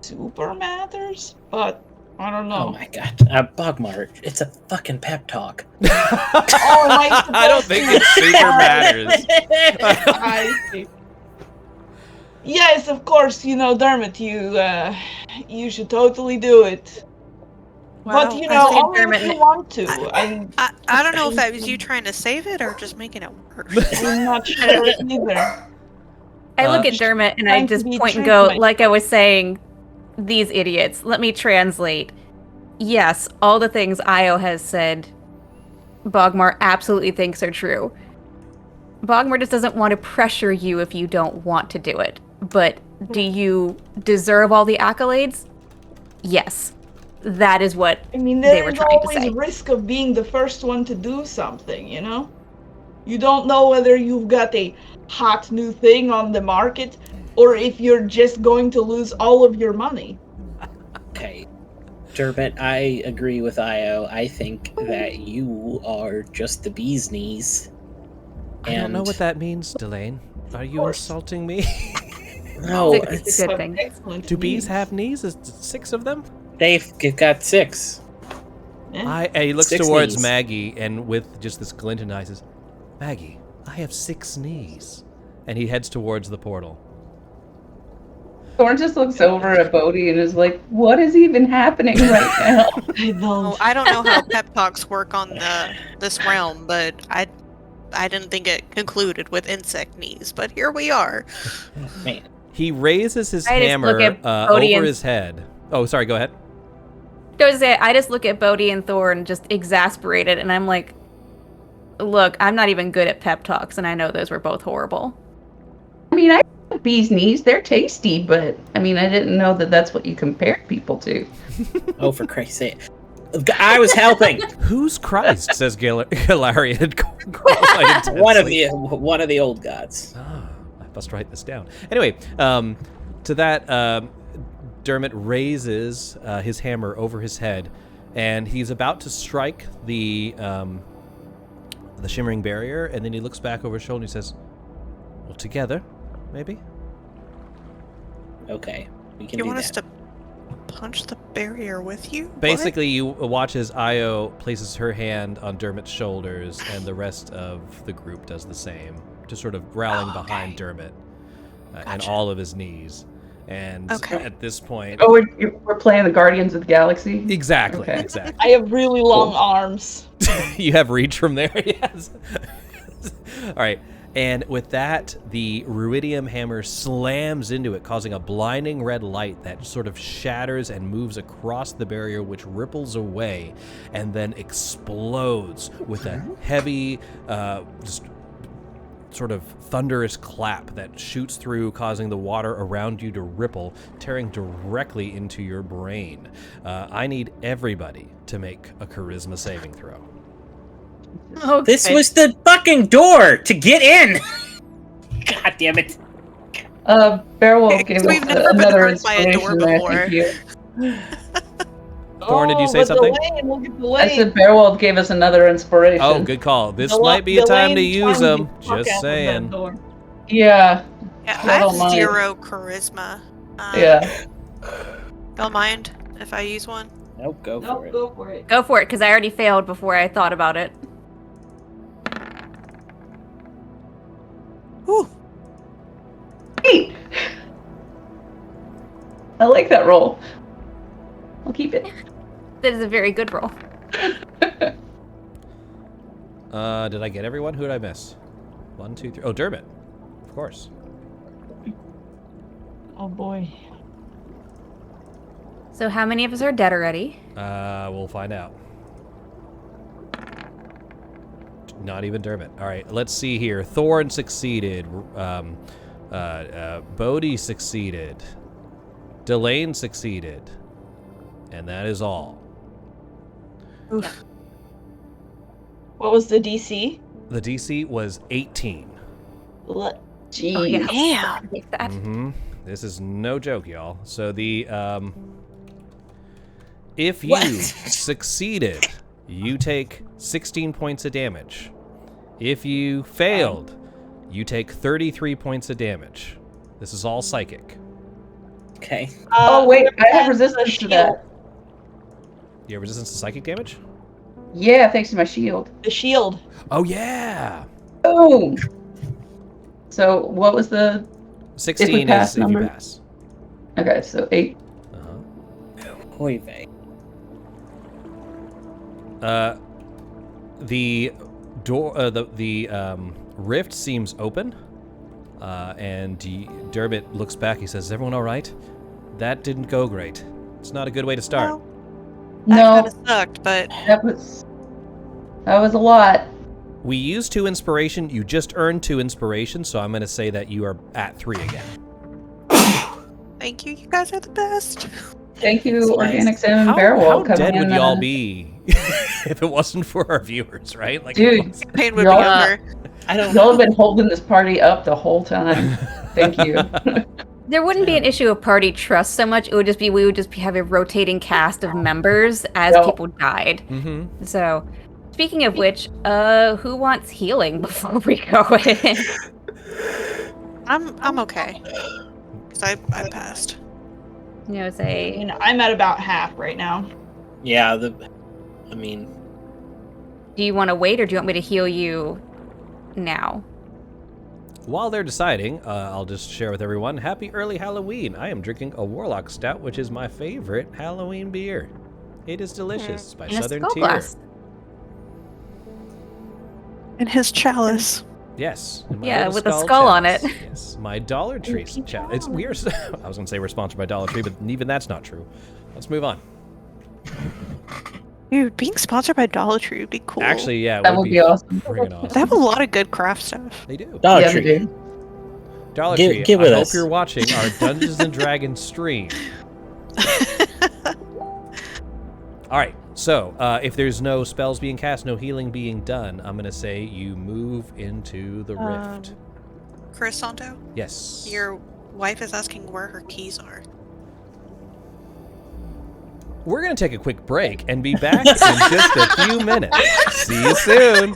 super matters, but I don't know. Oh my god. Bogmar, it's a fucking pep talk. Oh, am I I don't supposed think to- it super matters. I see. Yes, of course, Dermot, you should totally do it. But, Wow. I see only Dermot if you in- want to. I don't know if that was you trying to save it or just making it worse. I'm not sure either. I look at Dermot and I trying to just be point and true go, to like I was saying, these idiots. Let me translate. Yes, all the things Io has said, Bogmar absolutely thinks are true. Bogmar just doesn't want to pressure you if you don't want to do it. But do you deserve all the accolades? Yes. That is what I mean, they were there's trying to always say. risk of being the first one to do something, You don't know whether you've got a hot new thing on the market or if you're just going to lose all of your money. Okay. Dermot, I agree with Io. I think that you are just the bee's knees. I don't know And- what that means, Delane. Are you course. insulting me? No, It's a good thing. Excellent Do bees news. have knees? Is 6 of them? they've got 6. Eh? He looks 6 towards knees. Maggie and with just this glint in his eyes says, "Maggie, I have 6 knees." And he heads towards the portal. Thorn just looks over at Bodhi and is like, "What is even happening right now?" I don't. Oh, I don't know how pep talks work on this realm, but I didn't think it concluded with insect knees. But here we are. Man. He raises his I just hammer look at Bodhi over and- his head. Oh, sorry, go ahead. I just look at Bodhi and Thorn just exasperated, and I'm like, look, I'm not even good at pep talks, and I know those were both horrible. I mean, I like bees' knees. They're tasty, but I mean, I didn't know that that's what you compared people to. Oh, for Christ's sake. I was helping. Who's Christ? Says Galarian. One of the old gods. Ah, I must write this down. Anyway, to that, Dermot raises his hammer over his head, and he's about to strike the shimmering barrier, and then he looks back over his shoulder and he says, "Well, together, maybe?" Okay, we can You do want that. us to punch the barrier with you? What? Basically, you watch as Io places her hand on Dermot's shoulders, and the rest of the group does the same, just sort of growling behind Dermot and Gotcha. all of his knees. And Okay. at this point, Oh, we're playing the Guardians of the Galaxy? exactly, Okay. exactly. I have really long arms. You have reach from there, yes. All right. And with that, the ruidium hammer slams into it, causing a blinding red light that sort of shatters and moves across the barrier, which ripples away and then explodes with a heavy, just sort of thunderous clap that shoots through, causing the water around you to ripple, tearing directly into your brain. I need everybody to make a charisma saving throw. Okay. This was the fucking door to get in. God damn it. Beowulf gave We've us never been another hurt by a door inspiration there. before. Thank you. Thorn, did you say but something? Delane, look at I Delane. said Beowulf gave us another inspiration. Oh, good call. This Del- might be a time to Delane use charmed them. the fuck Just out of that saying. door. Yeah, Yeah, I I have don't mind. 0 charisma. yeah. Don't mind if I use one. Nope, go for Nope, it. go for it. Go for it, because I already failed before I thought about it. Whew. 8. I like that roll. I'll keep it. That is a very good roll. Did I get everyone? Who did I miss? 1, 2, 3. Oh, Dermot. Of course. Oh boy. So how many of us are dead already? We'll find out. Not even Dermot. All right, let's see here. Thorn succeeded. Bodhi succeeded. Delane succeeded. And that is all. Oof. What was the DC? The DC was 18. Jeez. Oh, yeah. Damn. Take that. Mm-hmm. This is no joke, y'all. So the if you succeeded, you take 16 points of damage. If you failed, you take 33 points of damage. This is all psychic. Okay. Oh, wait, I have and resistance to that. You have resistance to psychic damage? Yeah, thanks to my shield. The shield. Oh yeah. Boom. So what was the? 16 pass is if you number? pass. Okay, so 8. Oy vey. The door, the rift seems open, and Dermot looks back. He says, "Is everyone all right? That didn't go great. It's not a good way to start." Well, that No, kind of sucked, but that was a lot. We used 2 inspiration. You just earned 2 inspiration, so I'm going to say that you are at 3 again. thank you. You guys are the best. Thank you, That's nice. Organic Salmon How Beowulf, coming dead in. would y'all be if it wasn't for our viewers, right? Like, Dude, Pain would be Y'all- over. I don't Y'all have been holding this party up the whole time. Thank you. There wouldn't be an issue of party trust so much. It would just be we would just have a rotating cast of members as Yep. people died. Mm-hmm. So, speaking of which, who wants healing before we go in? I'm okay. Cause I passed. You know, I say mean, I'm at about half right now. Yeah, I mean, do you want to wait or do you want me to heal you now? While they're deciding, I'll just share with everyone, happy early Halloween. I am drinking a Warlock Stout, which is my favorite Halloween beer. It is delicious. It's by In a Southern skull Tier. glass. And his chalice. Yes. in my Yeah, little with a skull on chalice. it. Yes, my Dollar Tree chalice. It's weird. I was going to say we're sponsored by Dollar Tree, but even that's not true. Let's move on. Dude, being sponsored by Dollar Tree would be cool. Actually, yeah, That would be awesome. friggin' they awesome. have a lot of good craft stuff. They do. Dollar Yeah, they Tree. do. Dollar Get- Tree, get I with hope us. you're watching our Dungeons & Dragons stream. All right, so if there's no spells being cast, no healing being done, I'm going to say you move into the rift. Chris Santo, Yes. your wife is asking where her keys are. We're going to take a quick break and be back in just a few minutes. See you soon.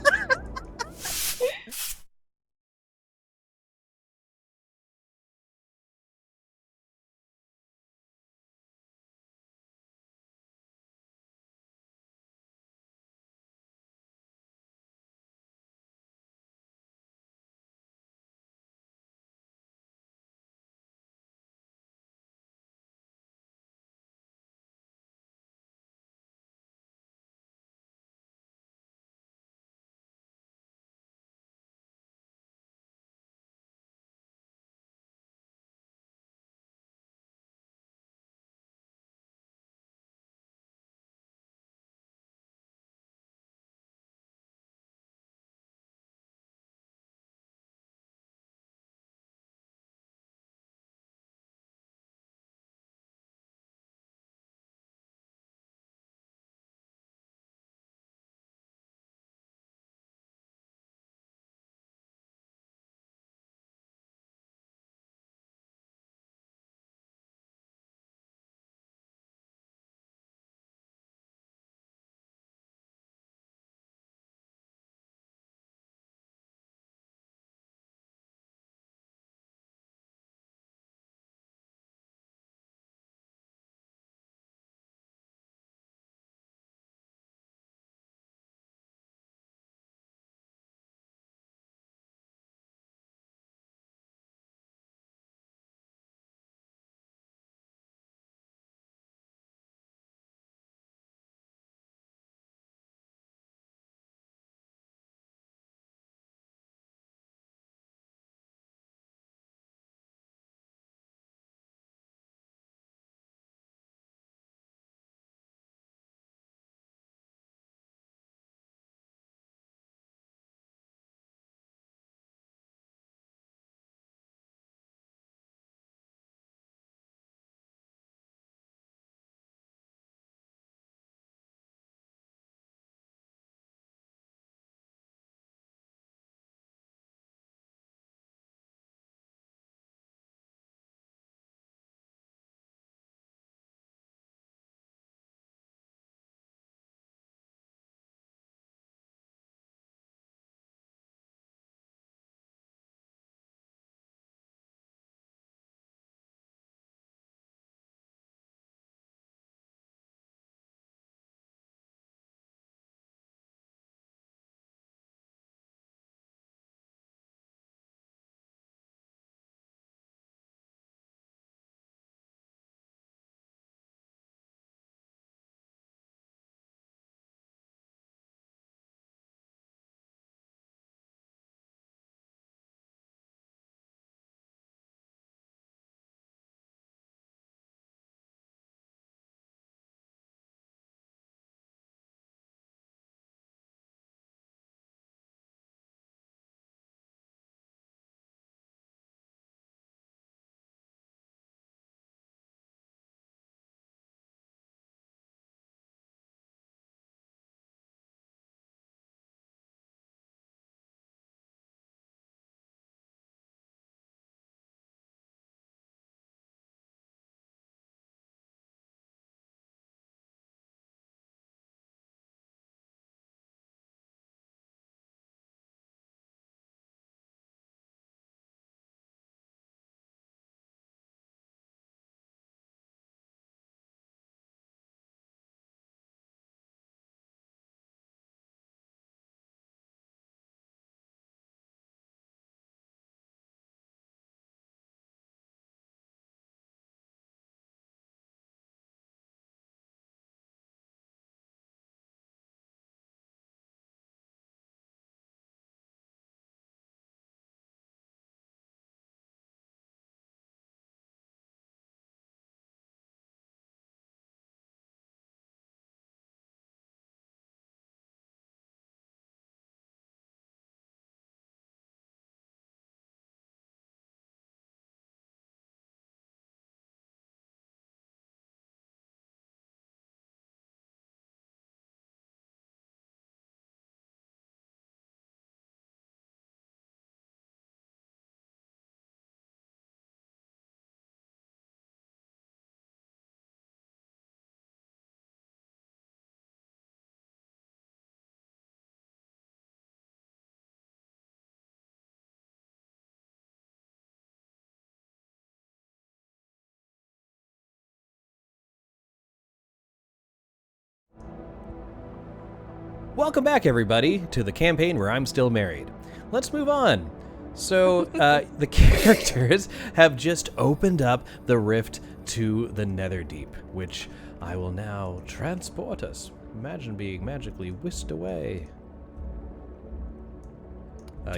Welcome back, everybody, to the campaign where I'm still married. Let's move on. So, the characters have just opened up the rift to the Netherdeep, which I will now transport us. Imagine being magically whisked away.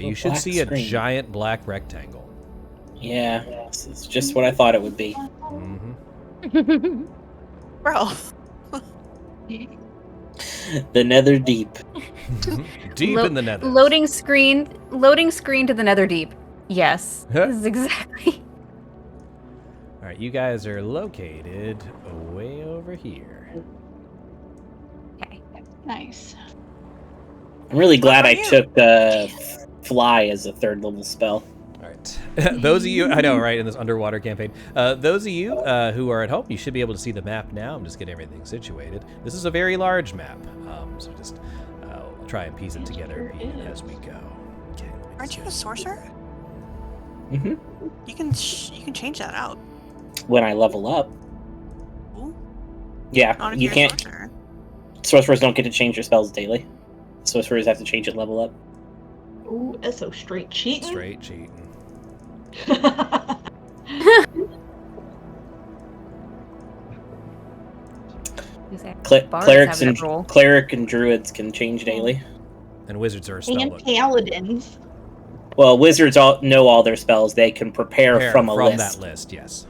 You should black see a screen. giant black rectangle. Yeah, it's just what I thought it would be. Mm-hmm. Bro. The Netherdeep. Deep in the Nether. Loading screen to the Netherdeep. Yes. Huh? This is exactly. All right, you guys are located way over here. Okay. Nice. I'm really glad Where I are you? took Fly as a 3rd level spell. All right. Those of you, I know, right, in this underwater campaign. Those of you who are at home, you should be able to see the map now. I'm just getting everything situated. This is a very large map, so just try and piece it together as we go. Okay, Aren't you a sorcerer? Mm-hmm. You can change that out. When I level up. Ooh, Yeah, not if you you're can't. a sorcerer. Sorcerers don't get to change their spells daily. Sorcerers have to change it level up. Ooh, that's so straight cheating. Straight cheating. Clerics and cleric and druids can change daily. And wizards are a And spellbook. paladins. Well, wizards all know all their spells. They can prepare from a list. that list, yes.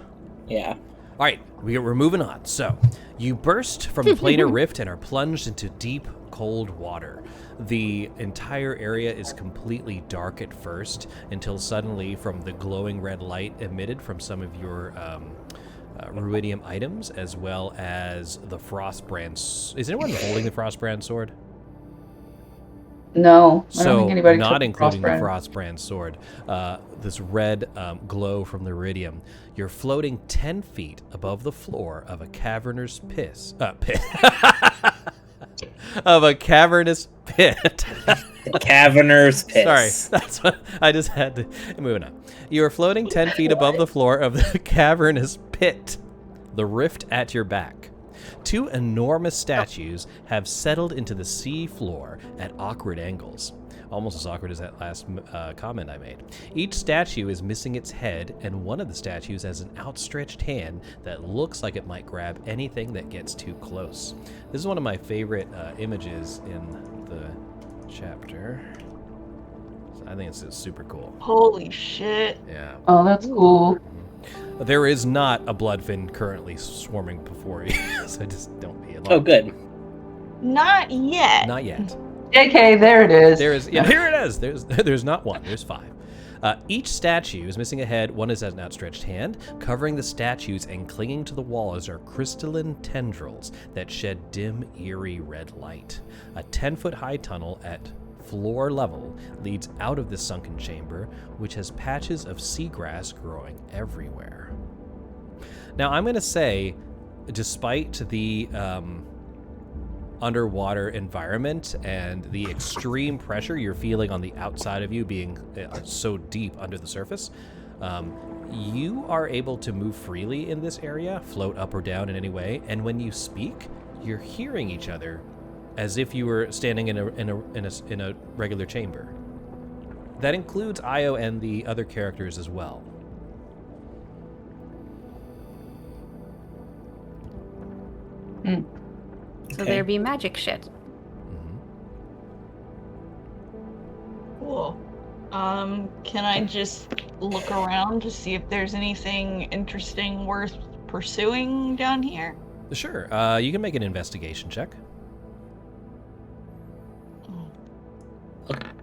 Yeah. All right, we're moving on. So, you burst from the planar rift and are plunged into deep, cold water. The entire area is completely dark at first until suddenly, from the glowing red light emitted from some of your ruidium items, as well as the Frostbrand. Is anyone holding the Frostbrand sword? No, I don't So, think anybody not took including the Frostbrand. Frostbrand sword, this red glow from the ruidium. You're floating 10 feet above the floor of a cavernous pit. Of a cavernous pit. Caverner's Piss. Sorry, that's what I just had to. Moving on. You are floating 10 feet above the floor of the cavernous pit, the rift at your back. 2 enormous statues have settled into the sea floor at awkward angles. Almost as awkward as that last comment I made. Each statue is missing its head, and one of the statues has an outstretched hand that looks like it might grab anything that gets too close. This is one of my favorite images in the chapter. I think it's super cool. Holy shit. Yeah. Oh, that's cool. There is not a bloodfin currently swarming before you, so just don't be alarmed. Oh, good. Not yet. Not yet. JK, there it is. There is. Yeah, here it is. There's not one. There's 5. Each statue is missing a head. One has an outstretched hand. Covering the statues and clinging to the walls are crystalline tendrils that shed dim, eerie red light. A 10-foot-high tunnel at floor level leads out of the sunken chamber, which has patches of seagrass growing everywhere. Now, I'm going to say, despite the underwater environment and the extreme pressure you're feeling on the outside of you being so deep under the surface, you are able to move freely in this area, float up or down in any way, and when you speak, you're hearing each other as if you were standing in a regular chamber. That includes Io and the other characters as well. So there be magic shit. Cool. Can I just look around to see if there's anything interesting worth pursuing down here? Sure. You can make an investigation check.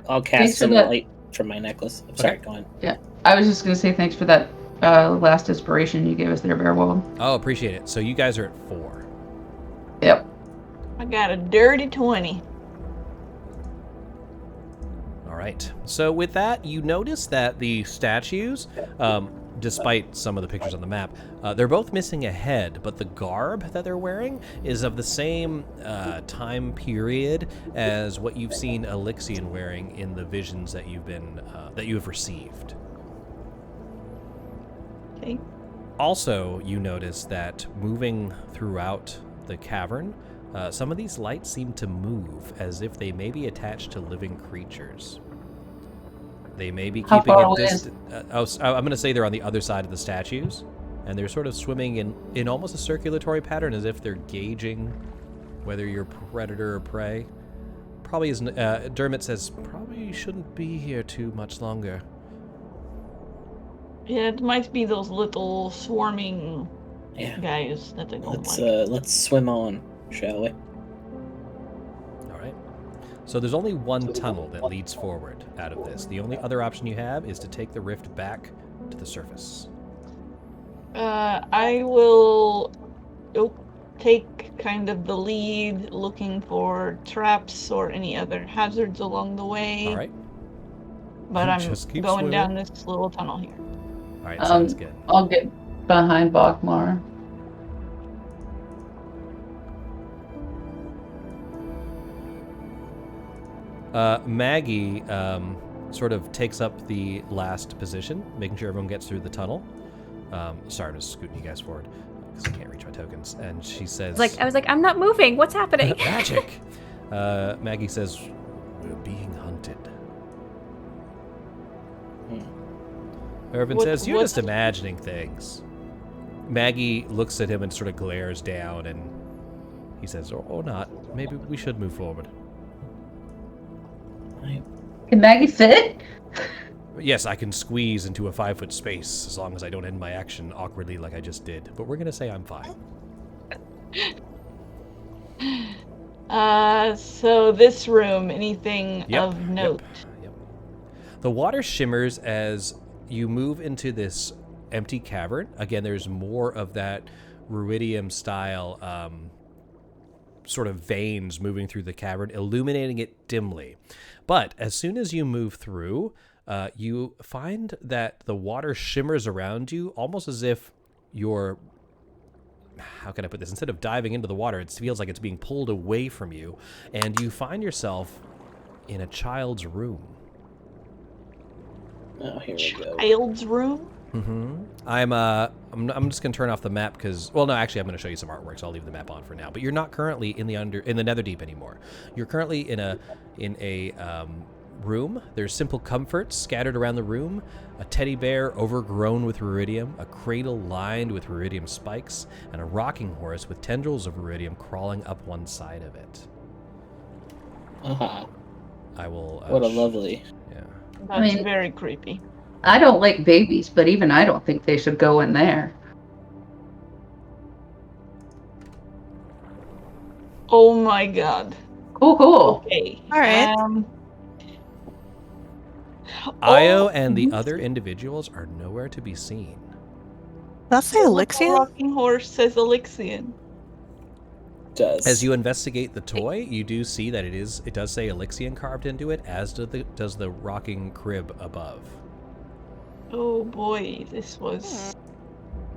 I'll Thanks cast for some that. light from my necklace. I'm sorry, go on. Yeah, I was just gonna say thanks for that last inspiration you gave us there, Bearwald. Oh, appreciate it. So you guys are at 4. Yep. I got a dirty 20. All right. So with that, you notice that the statues, despite some of the pictures on the map, they're both missing a head, but the garb that they're wearing is of the same time period as what you've seen Elixion wearing in the visions that you've been that you have received. Okay. Also, you notice that moving throughout the cavern, Some of these lights seem to move as if they may be attached to living creatures. They may be How keeping far a away distance. I'm going to say they're on the other side of the statues, and they're sort of swimming in almost a circulatory pattern as if they're gauging whether you're predator or prey. Probably isn't. Dermot says, probably shouldn't be here too much longer. Yeah, it might be those little swarming Yeah. guys that they don't like. Let's swim on, shall we? All right. So there's only one tunnel that leads forward out of this. The only other option you have is to take the rift back to the surface. I will take kind of the lead, looking for traps or any other hazards along the way. All right. But I'm Just keep going swimming. down this little tunnel here. All right. Sounds good. I'll get behind Bachmar. Maggie sort of takes up the last position, making sure everyone gets through the tunnel. Sorry, I'm just scooting you guys forward because I can't reach my tokens. And she says, I was like, I'm not moving. What's happening? magic. Maggie says, we're being hunted. Irvin says, you're just imagining things. Maggie looks at him and sort of glares down, and he says, or not. Maybe we should move forward. Can Maggie fit? Yes, I can squeeze into a 5-foot space as long as I don't end my action awkwardly like I just did. But we're going to say I'm fine. So this room, anything of note? Yep. The water shimmers as you move into this empty cavern. Again, there's more of that ruidium style sort of veins moving through the cavern, illuminating it dimly. But as soon as you move through, you find that the water shimmers around you almost as if you're, how can I put this? Instead of diving into the water, it feels like it's being pulled away from you, and you find yourself in a child's room. Oh, here we go. Child's room? Mm-hmm. I'm just gonna turn off the map because, well, no, actually, I'm gonna show you some artwork, so I'll leave the map on for now. But you're not currently in the Netherdeep anymore. You're currently in a room. There's simple comforts scattered around the room: a teddy bear overgrown with ruidium, a cradle lined with ruidium spikes, and a rocking horse with tendrils of ruidium crawling up one side of it. Uh-huh. I will. What a lovely. Yeah. That's very creepy. I don't like babies, but even I don't think they should go in there. Oh my god. Cool. Okay. All right. Io and the other individuals are nowhere to be seen. That's the The Elixian? rocking horse says Elixian. Does. As you investigate the toy, you do see that it does say Elixian carved into it, as does the rocking crib above. Oh boy, this was.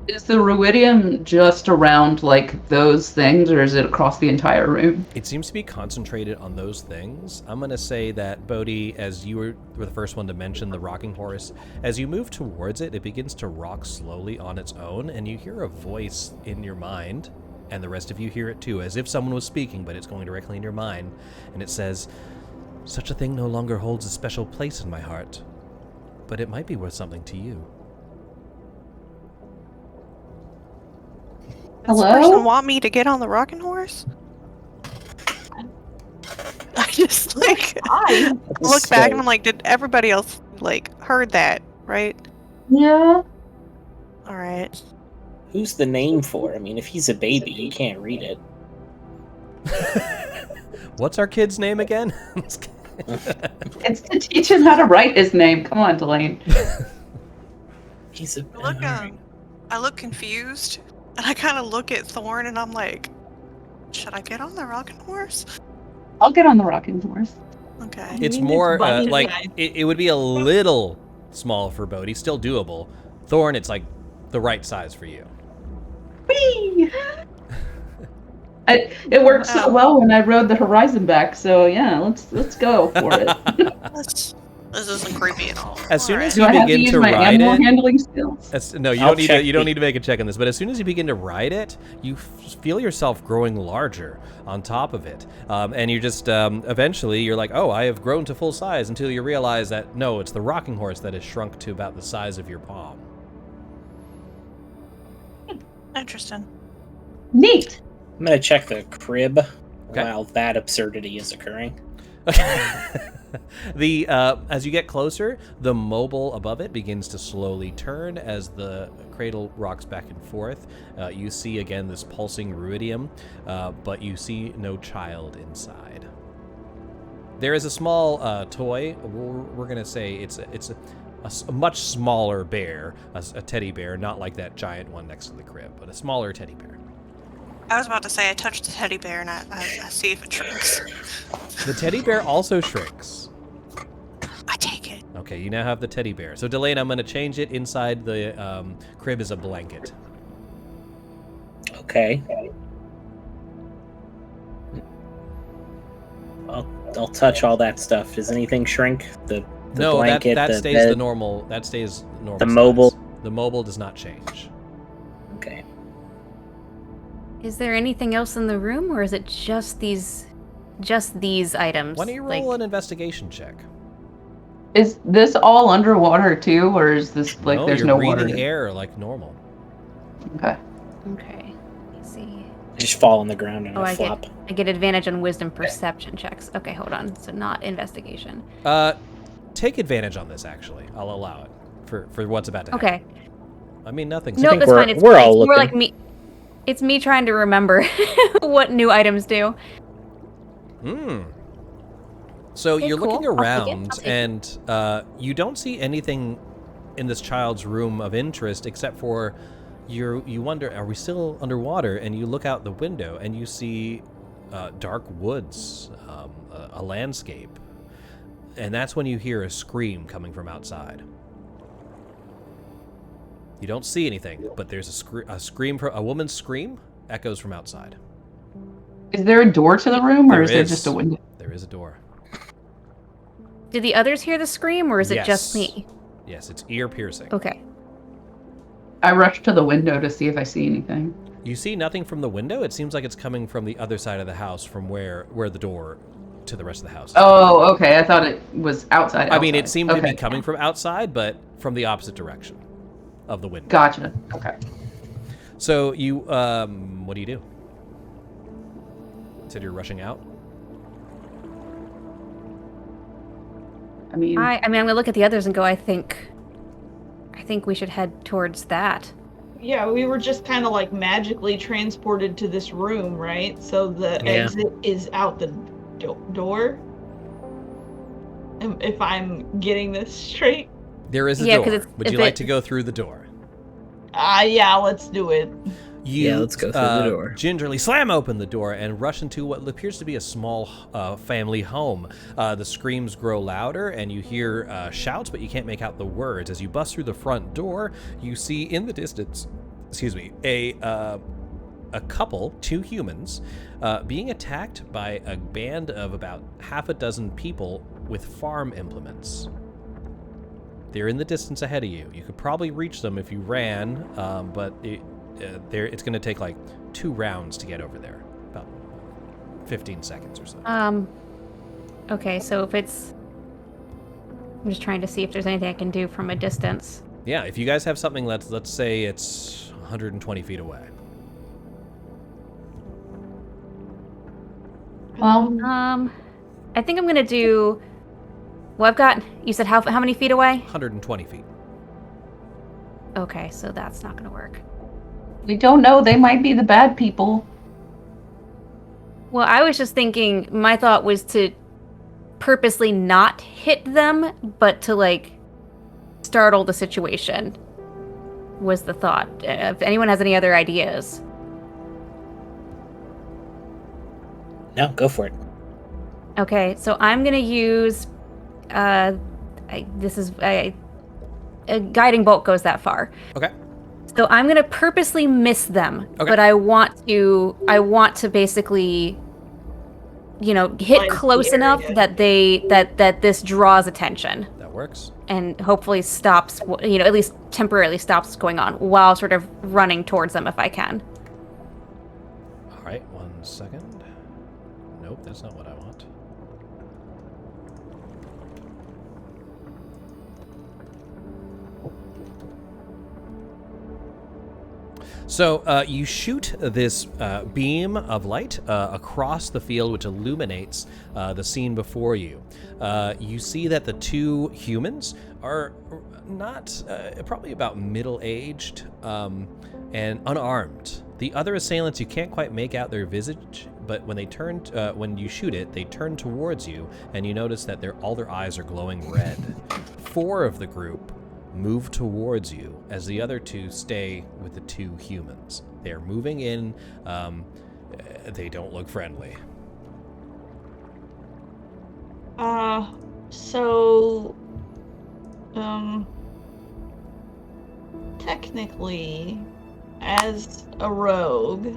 Is the ruidium just around like those things, or is it across the entire room? It seems to be concentrated on those things. I'm going to say that, Bodhi, as you were the first one to mention the rocking horse, as you move towards it, it begins to rock slowly on its own, and you hear a voice in your mind, and the rest of you hear it too, as if someone was speaking, but it's going directly in your mind, and it says, "Such a thing no longer holds a special place in my heart, but it might be worth something to you." Does the Hello? person want me to get on the rocking horse? I just Hi. look back and I'm like, did everybody else heard that, right? Yeah. All right. Who's the name for? I mean, if he's a baby, you can't read it. What's our kid's name again? It's to teach him how to write his name. Come on, Delane. He's a I look confused, and I kind of look at Thorn, and I'm like, should I get on the rocking horse? I'll get on the rocking horse. Okay. It's mean, more it's bunny like size. it would be a little small for Bodhi, still doable. Thorn, it's like the right size for you. Whee! It worked so well when I rode the Horizon back. So yeah, let's go for it. This isn't creepy at all. As soon as Do you I have to begin use to my ride animal it, handling skills? no, you I'll don't need to. check You don't the- need to make a check on this. But as soon as you begin to ride it, you feel yourself growing larger on top of it, and you just eventually you're like, oh, I have grown to full size. Until you realize that no, it's the rocking horse that has shrunk to about the size of your palm. Interesting. Neat. I'm gonna check the crib Okay. while that absurdity is occurring. The as you get closer, the mobile above it begins to slowly turn as the cradle rocks back and forth. You see again this pulsing ruidium, but you see no child inside. There is a small toy. We're gonna say it's a much smaller bear, a teddy bear, not like that giant one next to the crib, but a smaller teddy bear. I was about to say I touched the teddy bear and I see if it shrinks. The teddy bear also shrinks. I take it. Okay, you now have the teddy bear. So, Delane, I'm going to change it. Inside the crib is a blanket. Okay. I'll touch all that stuff. Does anything shrink? The No, blanket, that the stays bed? the normal. That stays normal. The size. mobile? The mobile does not change. Okay. Is there anything else in the room, or is it just these items? Why don't you roll an investigation check? Is this all underwater too, or is this like there's you're no breathing water? air like normal. Okay. Okay. Let's see. I just fall on the ground and Oh, I I flop. get advantage on wisdom perception checks. Okay, hold on. So not investigation. Take advantage on this. Actually, I'll allow it for what's about to happen. Okay. I mean, nothing's. No, think that's we're- fine. we're all it's more looking. like me. It's me trying to remember what new items do. So Okay, you're looking cool. I'll take it. around, I'll take it. and you don't see anything in this child's room of interest except for you wonder, are we still underwater? And you look out the window and you see dark woods, a landscape, and that's when you hear a scream coming from outside. You don't see anything, but there's a scream, a woman's scream echoes from outside. Is there a door to the room, or There is there is. just a window? There is a door. Do the others hear the scream, or is it Yes. just me? Yes, it's ear piercing. Okay. I rush to the window to see if I see anything. You see nothing from the window. It seems like it's coming from the other side of the house, from where the door to the rest of the house is. Oh, okay. I thought it was outside. I mean, it outside. seemed to Okay. be coming from outside, but from the opposite direction of the window. Gotcha. Okay. So you, what do you do? You said you're rushing out? I mean, I mean, I'm gonna look at the others and go. I think we should head towards that. Yeah, we were just kind of like magically transported to this room, right? So the Yeah. exit is out the door. If I'm getting this straight. There is a Yeah, 'cause door. it's- Would you if like it- to go through the door? Yeah, let's do it. You, Yeah, let's go through the door. Gingerly slam open the door and rush into what appears to be a small family home. The screams grow louder, and you hear shouts, but you can't make out the words. As you bust through the front door, you see in the distance, a couple, two humans, being attacked by a band of about half a dozen people with farm implements. They're in the distance ahead of you. You could probably reach them if you ran, but it's going to take like 2 rounds to get over there. About 15 seconds or so. Okay, so if it's, I'm just trying to see if there's anything I can do from a distance. Yeah, if you guys have something, let's say it's 120 feet away. I think I'm gonna do. Well, I've got. You said how many feet away? 120 feet. Okay, so that's not gonna work. we don't know. They might be the bad people. Well, I was just thinking. My thought was to purposely not hit them, but to like startle the situation. Was the thought? If anyone has any other ideas. No, go for it. Okay, so I'm gonna use. A guiding bolt goes that far. Okay. So I'm gonna purposely miss them, Okay. but I want to basically, hit Find close the enough area. that this draws attention. That works. and hopefully stops, at least temporarily stops what's going on while sort of running towards them if I can. All right, 1 second. Nope, that's not what I want. So you shoot this beam of light across the field, which illuminates the scene before you. You see that the two humans are not probably about middle-aged and unarmed. The other assailants, you can't quite make out their visage, but when they turn, when you shoot it, they turn towards you, and you notice that all their eyes are glowing red. 4 of the group move towards you as the other 2 stay with the 2 humans. They are moving in. They don't look friendly. So, technically, as a rogue,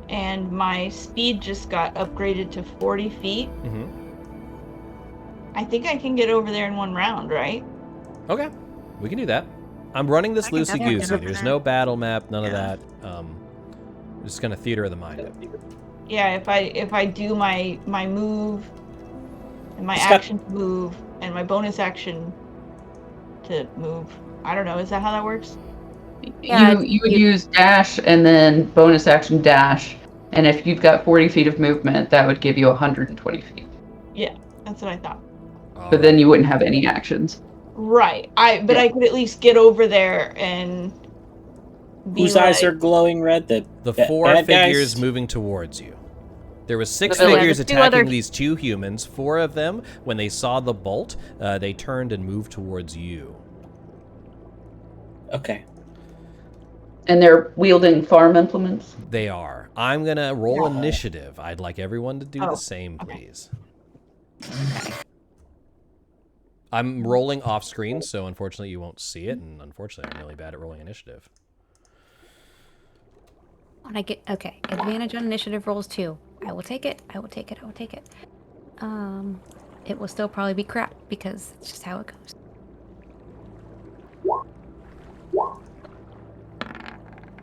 and my speed just got upgraded to 40 feet, Mm-hmm. I think I can get over there in 1 round, right? Okay, we can do that. I'm running this I can definitely loosey-goosey. get over There's there. no battle map, none of Yeah. that. Just kind of theater of the mind. Yeah, if I do my move, and my Just got- action to move, and my bonus action to move. I don't know, is that how that works? Yeah, You would use dash and then bonus action dash, and if you've got 40 feet of movement, that would give you 120 feet. Yeah, that's what I thought. But then you wouldn't have any actions. Right. But I could at least get over there and be Whose eyes like- are glowing red? The The 4 bad figures guys? moving towards you. There was 6 The figures the 2 attacking other- these 2 humans. 4 of them, when they saw the bolt, they turned and moved towards you. Okay. And they're wielding farm implements. They are. I'm going to roll initiative. I'd like everyone to do the Oh, same, please. I'm rolling off screen, so unfortunately you won't see it, and unfortunately I'm really bad at rolling initiative. When I get advantage on initiative rolls 2. I will take it. I will take it. I will take it. It will still probably be crap because it's just how it goes.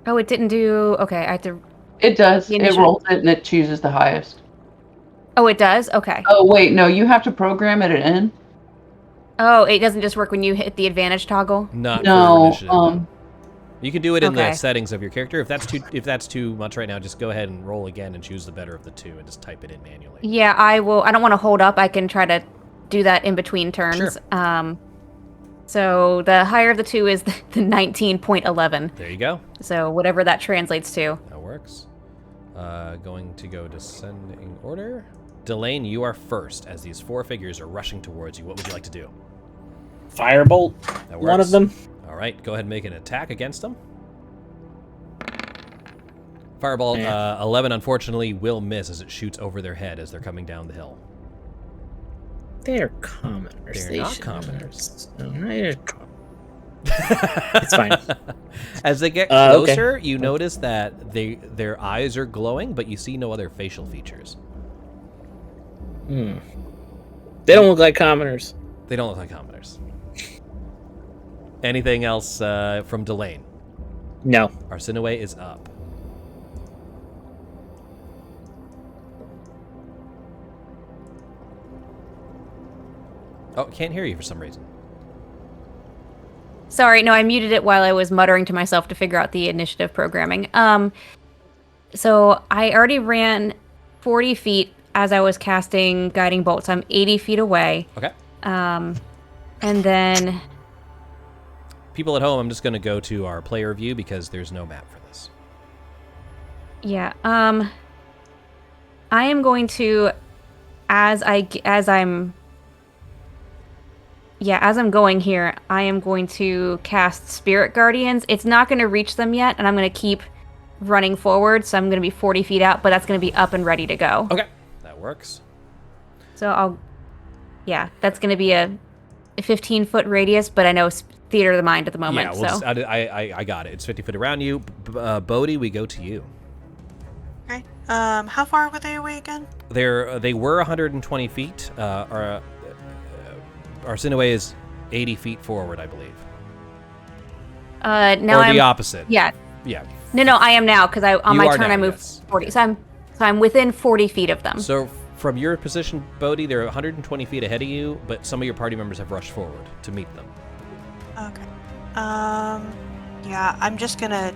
Oh, it didn't do. Okay, I have to. It does. The It initiative- rolls it and it chooses the highest. Oh, it does. Okay. Oh, wait, no, you have to program it in. Oh, it doesn't just work when you hit the advantage toggle. Not for No, initiative. no. You can do it in the Okay. settings of your character. If that's too much right now, just go ahead and roll again and choose the better of the 2 and just type it in manually. Yeah, I will. I don't want to hold up. I can try to do that in between turns. Sure. So the higher of the 2 is the 19.11. There you go. So whatever that translates to. That works. Going to go descending order. Delane, you are first as these 4 figures are rushing towards you. What would you like to do? Firebolt. That One of works. them. All right, go ahead and make an attack against them. Fireball Yeah. 11 unfortunately will miss as it shoots over their head as they're coming down the hill. They're commoners. They're They not should- commoners. They're It's fine. As they get Okay. closer, you notice that their eyes are glowing, but you see no other facial features. They don't look like commoners. They don't look like commoners. Anything else from Delane? No. Arsinoe is up. Oh, can't hear you for some reason. Sorry, no, I muted it while I was muttering to myself to figure out the initiative programming. So I already ran 40 feet as I was casting guiding bolts. I'm 80 feet away. Okay. And then People at home, I'm just going to go to our player view because there's no map for this. yeah, I am going to as I'm going here, I am going to cast Spirit Guardians. It's not going to reach them yet, and I'm going to keep running forward, so I'm going to be 40 feet out, but that's going to be up and ready to go. Okay. That works. So that's going to be a 15-foot radius, but I know it's theater of the mind at the moment. Yeah, we'll so just, I got it. It's 50 foot around you. Bodhi, we go to you. Okay. How far were they away again? They were 120 feet. Arsinoe is 80 feet forward, I believe. Now or I'm the opposite. Yeah. Yeah. No, I am now because on You my are turn now, I moved yes. 40. So I'm within 40 feet of them. So from your position, Bodhi, they're 120 feet ahead of you, but some of your party members have rushed forward to meet them. Okay. Yeah, I'm just gonna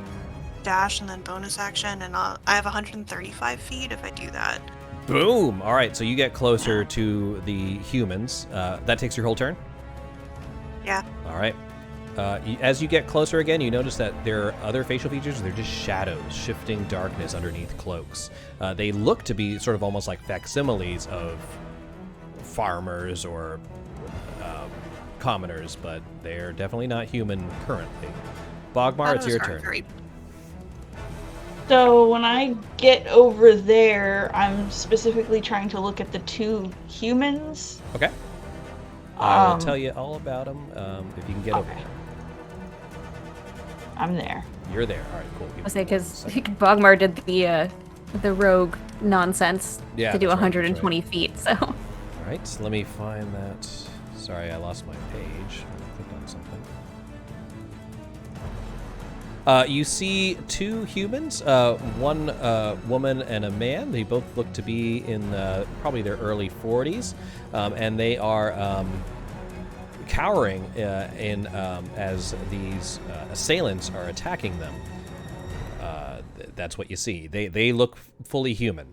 dash and then bonus action, and I have 135 feet if I do that. Boom! All right, so you get closer to the humans. That takes your whole turn? Yeah. All right. As you get closer again, you notice that there are other facial features. They're just shadows, shifting darkness underneath cloaks. They look to be sort of almost like facsimiles of farmers or commoners, but they're definitely not human currently. Bogmar, it's your turn. So when I get over there, I'm specifically trying to look at the 2 humans. Okay. I will tell you all about them if you can get over Okay. there. I'm there. You're there. All right, cool. I say because Bogmar did the rogue nonsense Yeah, to do that's right, that's 120 feet. So All right, so let me find that. Sorry, I lost my page. I clicked on something. You see 2 humans, one woman and a man. They both look to be in probably their early 40s, and they are cowering as these assailants are attacking them. That's what you see. They look fully human.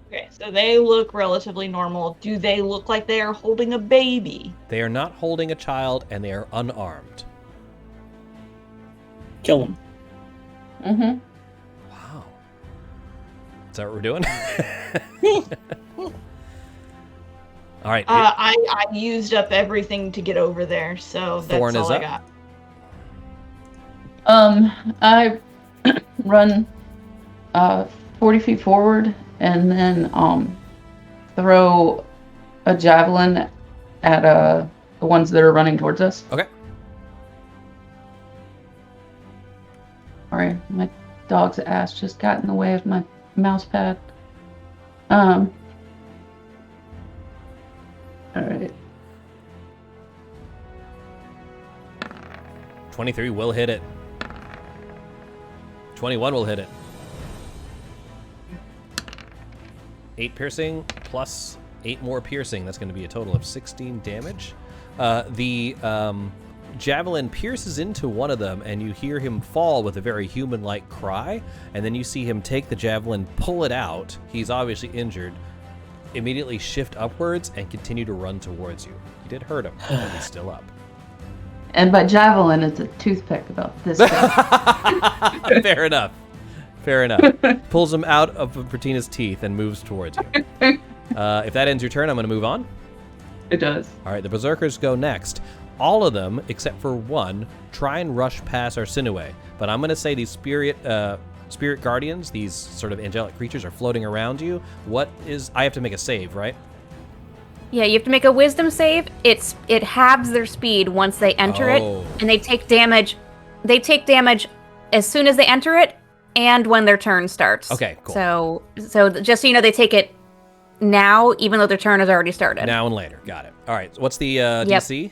Okay, so they look relatively normal. Do they look like they are holding a baby? They are not holding a child, and they are unarmed. Kill them. Mm-hmm. Wow. Is that what we're doing? All right. I used up everything to get over there, so that's Thorn all is I up. got. I run 40 feet forward and then throw a javelin at the ones that are running towards us. Okay. Sorry, my dog's ass just got in the way of my mouse pad. All right. 23 will hit it. 21 will hit it. 8 piercing plus 8 more piercing. That's going to be a total of 16 damage. The javelin pierces into one of them, and you hear him fall with a very human-like cry, and then you see him take the javelin, pull it out. He's obviously injured. Immediately shift upwards and continue to run towards you. You did hurt him, but he's still up. And by javelin, it's a toothpick about this big. Fair enough. Fair enough. Pulls him out of Bertina's teeth and moves towards you. If that ends your turn, I'm going to move on. It does. All right, the Berserkers go next. All of them, except for one, try and rush past Arsinue. But I'm going to say these spirit guardians, these sort of angelic creatures, are floating around you. I have to make a save, right? yeah, you have to make a wisdom save. It halves their speed once they enter it, and they take damage. They take damage as soon as they enter it, and when their turn starts. Okay, cool. So just so you know, they take it now, even though their turn has already started. Now and later. Got it. All right, so what's the DC?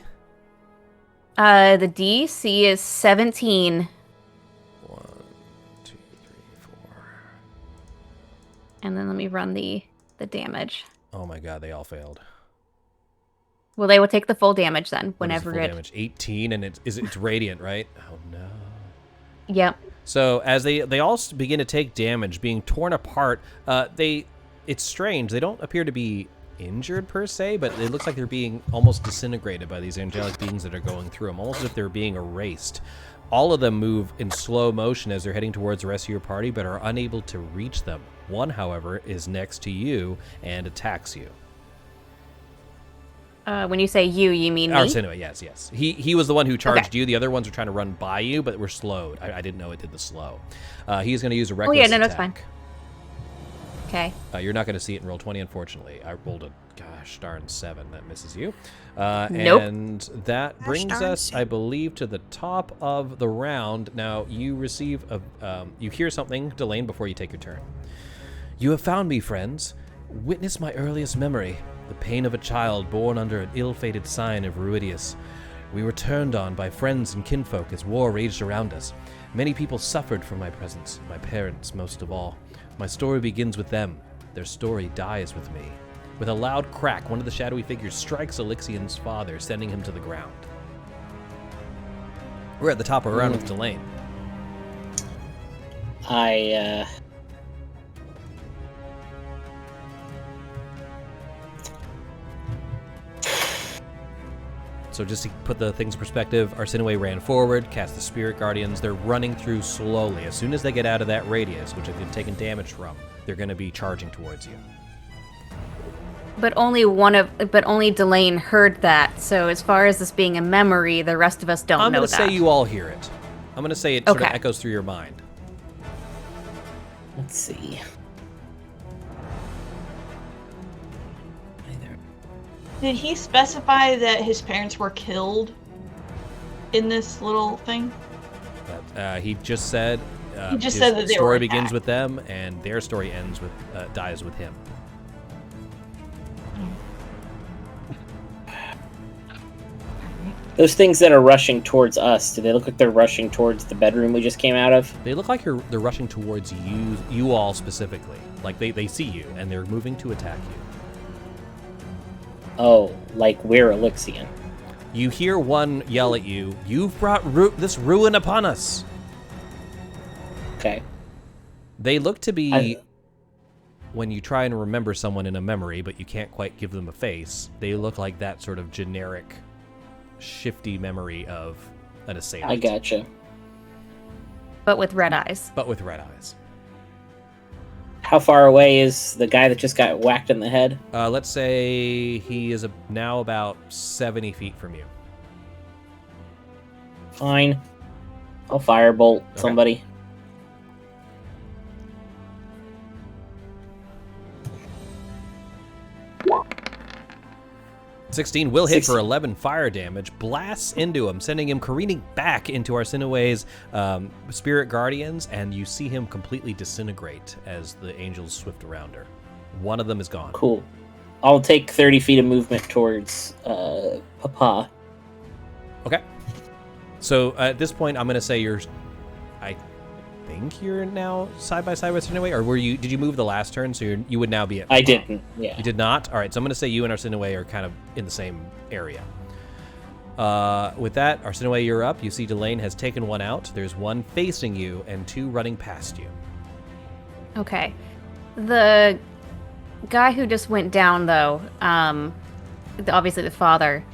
The DC is 17. 1, 2, 3, 4. And then let me run the damage. Oh my god, they all failed. Well, they will take the full damage then, What is the whenever full it. damage? 18, and it's radiant, right? Oh no. Yep. So as they all begin to take damage, being torn apart, it's strange. They don't appear to be injured per se, but it looks like they're being almost disintegrated by these angelic beings that are going through them, almost as if they're being erased. All of them move in slow motion as they're heading towards the rest of your party, but are unable to reach them. One, however, is next to you and attacks you. When you say you mean me? Arsinue, yes. He was the one who charged you. The other ones were trying to run by you, but were slowed. I didn't know it did the slow. He's going to use a reckless attack. That's fine. Okay. You're not going to see it in roll 20, unfortunately. I rolled a gosh darn 7. That misses you. Nope. And that brings us, I believe, to the top of the round. Now, you receive you hear something, Delane, before you take your turn. You have found me, friends. Witness my earliest memory, the pain of a child born under an ill-fated sign of Ruidius. We were turned on by friends and kinfolk as war raged around us. Many people suffered from my presence, my parents most of all. My story begins with them. Their story dies with me. With a loud crack, one of the shadowy figures strikes Elixian's father, sending him to the ground. We're at the top of a round with Delane. So just to put the things in perspective, Arsinoe ran forward, cast the Spirit Guardians. They're running through slowly. As soon as they get out of that radius, which they've taken damage from, they're going to be charging towards you. But only Delane heard that. So as far as this being a memory, the rest of us don't know that. I'm going to say you all hear it. I'm going to say it sort of Okay. echoes through your mind. Let's see. Did he specify that his parents were killed in this little thing? He just said. He just his said that they story were begins attacked. with them, and their story ends with dies with him. Those things that are rushing towards us, do they look like they're rushing towards the bedroom we just came out of? They look like they're rushing towards you all specifically. Like they see you, and they're moving to attack you. Oh, like we're Elixian. You hear one yell at you, "You've brought this ruin upon us!" Okay. They look to be, when you try and remember someone in a memory, but you can't quite give them a face, they look like that sort of generic, shifty memory of an assailant. I gotcha. But with red eyes. But with red eyes. How far away is the guy that just got whacked in the head? Let's say he is now about 70 feet from you. Fine. I'll firebolt somebody. 16 will hit for 11 fire damage, blasts into him, sending him careening back into Arsinoe's Spirit Guardians, and you see him completely disintegrate as the angels swift around her. One of them is gone. Cool. I'll take 30 feet of movement towards Papa. Okay. So at this point, I'm going to say I think you're now side by side with Arsinoe, or did you move the last turn, so you would now be at... I didn't, yeah. You did not? All right, so I'm going to say you and Arsinoe are kind of in the same area. With that, Arsinoe, you're up. You see Delane has taken one out. There's one facing you and two running past you. Okay. The guy who just went down, though, obviously the father,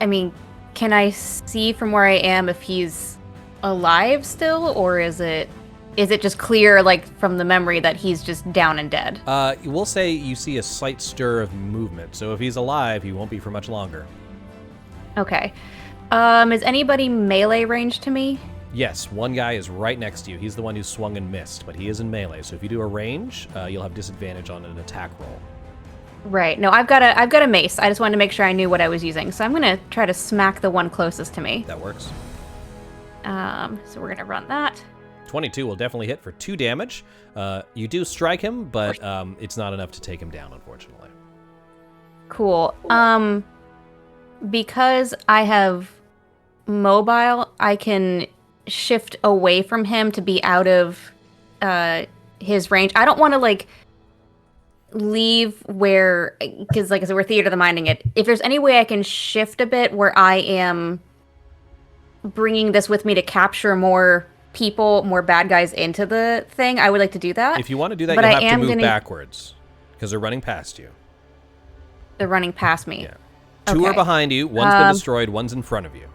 I mean, can I see from where I am if he's alive still, or is it just clear, like, from the memory that he's just down and dead? We'll say you see a slight stir of movement, so if he's alive, he won't be for much longer. Okay. Is anybody melee range to me? Yes, one guy is right next to you. He's the one who swung and missed, but he is in melee, so if you do a range, you'll have disadvantage on an attack roll. Right. No, I've got a mace. I just wanted to make sure I knew what I was using, so I'm gonna try to smack the one closest to me. That works. So we're gonna run that. 22 will definitely hit for 2 damage. You do strike him, but it's not enough to take him down, unfortunately. Cool. Because I have mobile, I can shift away from him to be out of his range. I don't want to, like, leave where, because, like I said, we're theater of the minding it. If there's any way I can shift a bit where I am bringing this with me to capture more people, more bad guys into the thing, I would like to do that. If you want to do that, But you'll I have to am move gonna- backwards, because they're running past you. They're running past me. Yeah. Two are Okay. behind you, one's been destroyed, one's in front of you.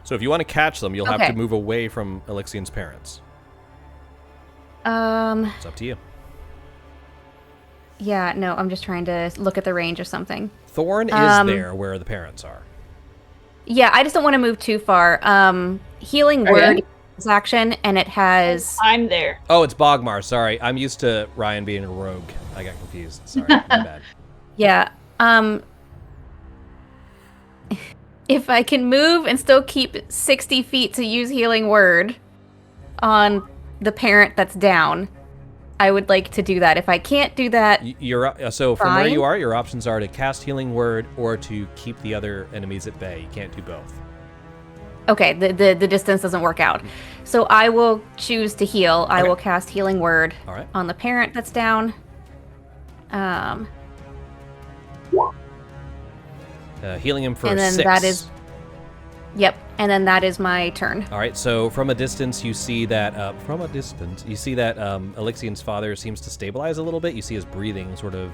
So if you want to catch them, you'll have Okay. to move away from Elixian's parents. Um, It's up to you. yeah, no, I'm just trying to look at the range of something. Thorn is there where the parents are. Yeah, I just don't want to move too far. Healing Okay. word is action, and it has. I'm there. Oh, it's Bogmar. Sorry. I'm used to Ryan being a rogue. I got confused. Sorry. My bad. Yeah. If I can move and still keep 60 feet to use healing word on the parent that's down, I would like to do that. If I can't do that, So from where Fine. you are, your options are to cast Healing Word or to keep the other enemies at bay. You can't do both. okay, the distance doesn't work out. So I will choose to heal. I Okay. will cast Healing Word All right. on the parent that's down. Healing him for And then 6. that is- Yep, and then that is my turn. All right, so from a distance, you see that Elixion's father seems to stabilize a little bit. You see his breathing sort of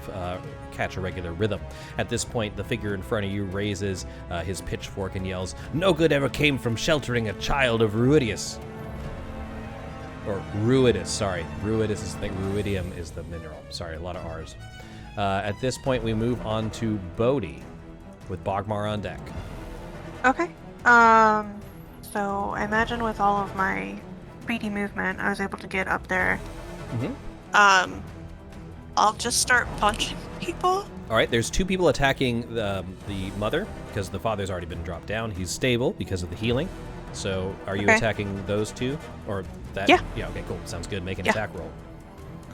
catch a regular rhythm. At this point, the figure in front of you raises his pitchfork and yells, "No good ever came from sheltering a child of Ruidius." Or Ruidus, sorry. Ruidus is the ruidium is the mineral. Sorry, a lot of R's. At this point, we move on to Bodhi with Bogmar on deck. Okay. So I imagine with all of my speedy movement, I was able to get up there. Mm-hmm. I'll just start punching people. All right, there's 2 people attacking the mother because the father's already been dropped down. He's stable because of the healing. So are you Okay. attacking those 2? Or that? Yeah. Yeah, okay, cool. Sounds good. Make an Yeah. attack roll.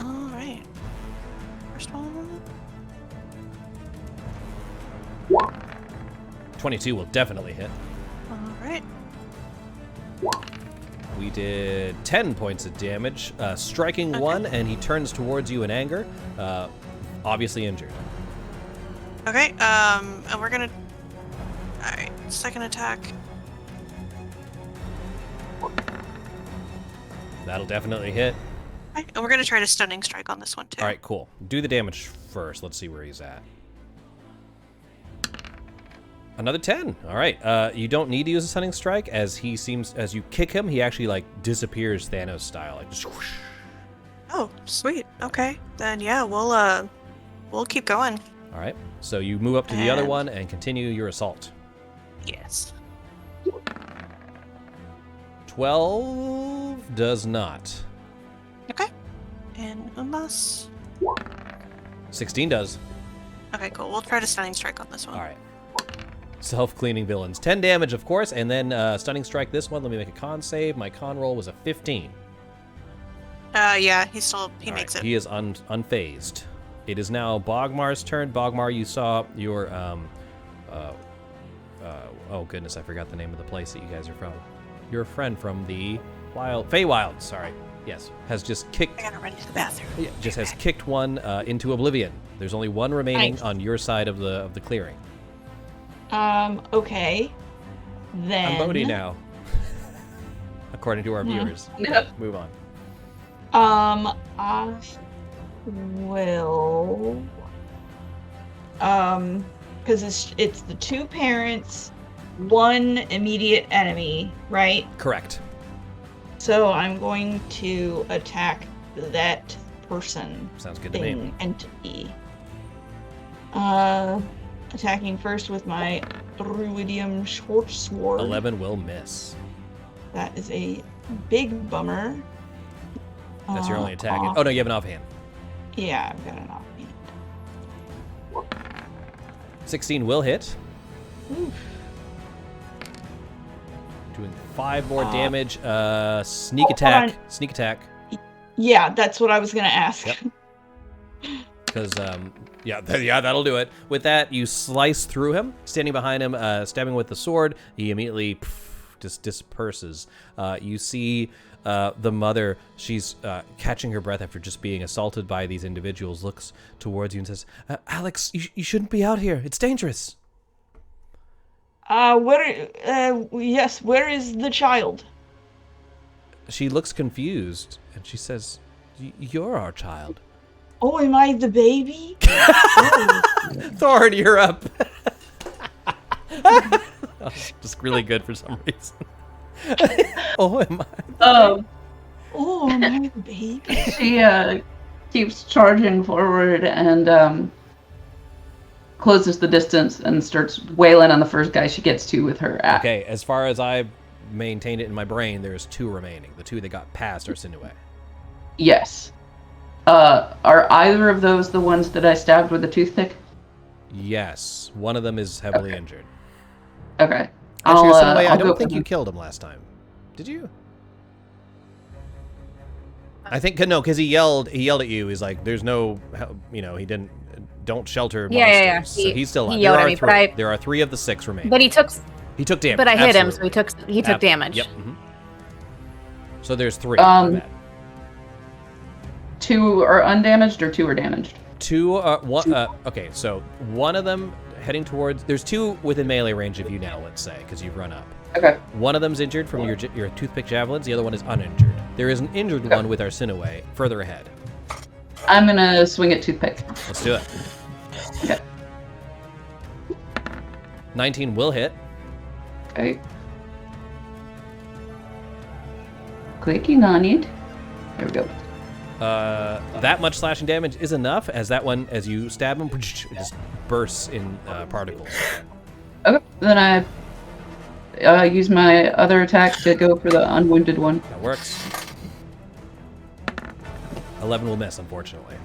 All right. First one. 22 will definitely hit. All right. We did 10 points of damage, striking Okay. one, and he turns towards you in anger, obviously injured. Okay. And we're gonna. All right. Second attack. That'll definitely hit. Okay, and we're gonna try to stunning strike on this one too. All right, cool. Do the damage first. Let's see where he's at. Another 10. All right. You don't need to use a stunning strike, as you kick him, he actually like disappears Thanos style, like just whoosh. Oh, sweet. Okay. Then yeah, we'll keep going. All right. So you move up to the other And- one and continue your assault. Yes. 12 does not. Okay. And Umas. 16 does. Okay, cool. We'll try to stunning strike on this one. All right. Self-cleaning villains. 10 damage, of course, and then stunning strike this one. Let me make a con save. My con roll was a 15. Yeah, he All makes right, it. He is unfazed. It is now Bogmar's turn. Bogmar, you saw your oh goodness, I forgot the name of the place that you guys are from. Your friend from the Feywild, sorry. Yes, has just kicked. I gotta run to the bathroom. Yeah, just has kicked one into oblivion. There's only one remaining Nice. on your side of the clearing. Okay. Then. I'm Bodhi now, according to our viewers. Yep. Move on. I will. Because it's the 2 parents, 1 immediate enemy, right? Correct. So I'm going to attack that person, Sounds good to me. thing, entity. Attacking first with my ruidium short sword. 11 will miss. That is a big bummer. That's your only attack. Off- Oh no, you have an offhand. Yeah, I've got an offhand. 16 will hit. Oof. Doing 5 more damage. Sneak hold attack. on. Sneak attack. Yeah, that's what I was gonna ask. Yep. Because, yeah, that'll do it. With that, you slice through him, standing behind him, stabbing with the sword. He immediately just disperses. You see the mother, she's catching her breath after just being assaulted by these individuals, looks towards you and says, Alex, you shouldn't be out here. It's dangerous. Yes, where is the child? She looks confused, and she says, you're our child. Oh, am I the baby? Thorn, you're up. Just really good for some reason. Oh, am I? Oh, Oh, am I the baby? she keeps charging forward and closes the distance and starts wailing on the first guy she gets to with her axe. Okay, as far as I've maintained it in my brain, there's 2 remaining. The 2 that got past are Sinuwe. Yes. Are either of those the ones that I stabbed with a toothpick? Yes, one of them is heavily injured. Okay. Actually, Sinuwe, I I'll go don't think for you him. killed him last time. Did you? I think no, because he yelled at you. He's like, "There's no, he didn't. Don't shelter monsters." Yeah. So he's still alive. He yelled at me, but There are 3 of the 6 remaining. But he took damage. But I hit him, absolutely. so he took damage. Yep. So there's 3. My bad. 2 are undamaged or 2 are damaged? 2 one. Okay, so one of them heading towards. There's 2 within melee range of you now. Let's say because you've run up. Okay. One of them's injured from your toothpick javelins. The other one is uninjured. There is an injured one with Arsinoe further ahead. I'm gonna swing at toothpick. Let's do it. Okay. 19 will hit. Okay. Clicking on it. There we go. That much slashing damage is enough, as that one, as you stab him, it just bursts in particles. Okay. Then I use my other attack to go for the unwounded one. That works. 11 will miss, unfortunately.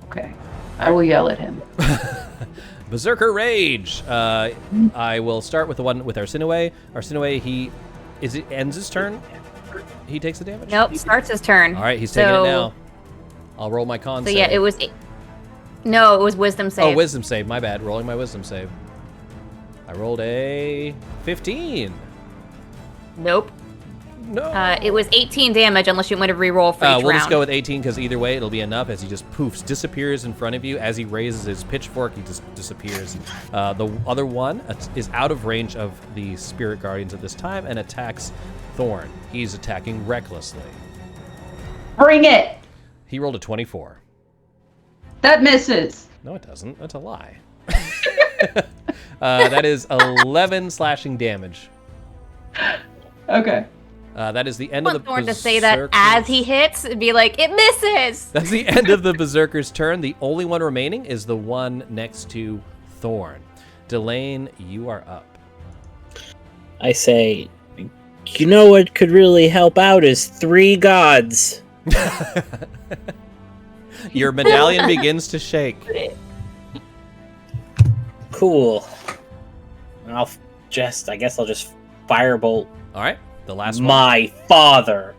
Okay. I will yell at him. Berserker Rage! I will start with the one with Arsinoe. Arsinoe, ends his turn? He takes the damage? Nope, starts his turn. All right, he's taking it now. I'll roll my con So save. yeah, it was wisdom save. Oh, wisdom save, my bad. Rolling my wisdom save. I rolled a 15. Nope. No. It was 18 damage unless you want to re-roll for each We'll round. just go with 18 because either way it'll be enough as he just poofs, disappears in front of you. As he raises his pitchfork, he just disappears. The other one is out of range of the Spirit Guardians at this time and attacks Thorn. He's attacking recklessly. Bring it! He rolled a 24. That misses. No, it doesn't. That's a lie. That is 11 slashing damage. Okay. That is the end I of want the Thorn to say that Berserker's- as he hits and be like, it misses! That's the end of the Berserker's turn. The only one remaining is the one next to Thorn. Delane, you are up. I say, you know what could really help out is 3 gods. Your medallion begins to shake. Cool. I guess I'll just firebolt All right, the last one. my father.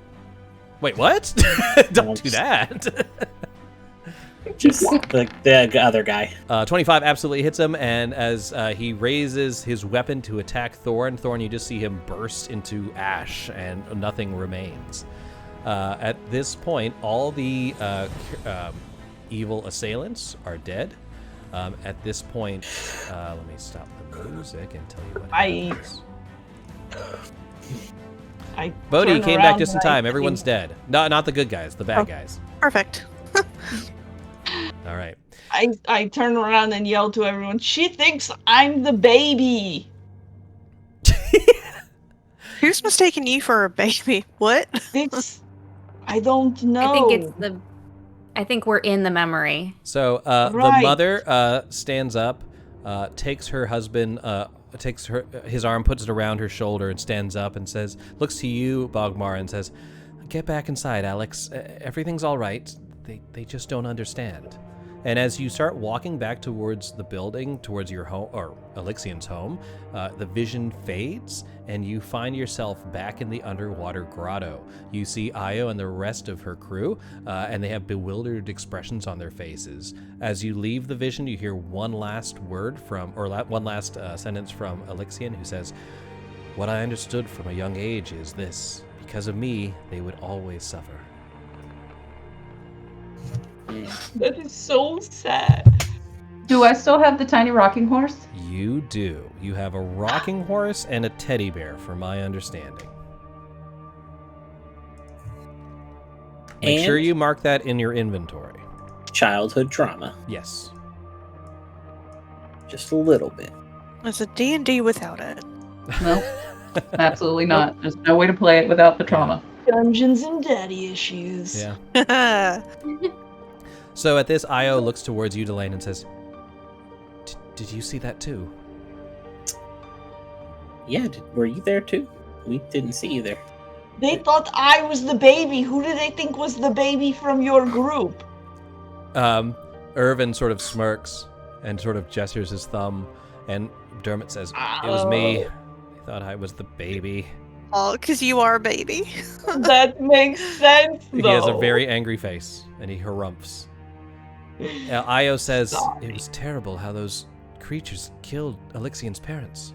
Wait, what? Don't do that. Just the other guy. 25 absolutely hits him, and as he raises his weapon to attack Thorn, you just see him burst into ash, and nothing remains. At this point, all the evil assailants are dead. At this point, let me stop the music and tell you what happens. Bodhi, you came back just in time. Everyone's dead. No, not the good guys, the bad guys. Perfect. All right. I turn around and yell to everyone, she thinks I'm the baby. Who's mistaken you for a baby? What? I don't know. I think we're in the memory. So the Right. mother stands up, takes her husband, takes his arm, puts it around her shoulder, and stands up and says, looks to you, Bogmar, and says, "Get back inside, Alex. Everything's all right. They just don't understand." And as you start walking back towards the building, towards your home, or Elixian's home, the vision fades, and you find yourself back in the underwater grotto. You see Io and the rest of her crew, and they have bewildered expressions on their faces. As you leave the vision, you hear one last word one last sentence from Elixian, who says, "What I understood from a young age is this: because of me, they would always suffer." That is so sad. Do I still have the tiny rocking horse? You do. You have a rocking horse and a teddy bear, from my understanding. Make And sure you mark that in your inventory. childhood trauma. Yes. Just a little bit. It's a D&D without it. No, absolutely not. There's no way to play it without the trauma. Dungeons and daddy issues. Yeah. So at this, Io looks towards you, Delane, and says, Did you see that too? Yeah, were you there too? We didn't see you there. They thought I was the baby. Who did they think was the baby from your group? Irvin sort of smirks and sort of gestures his thumb, and Dermot says, "It was me. They thought I was the baby." Oh, because you are a baby. That makes sense, though. He has a very angry face, and he harumphs. Io says, Sorry. it was terrible how those creatures killed Alexian's parents.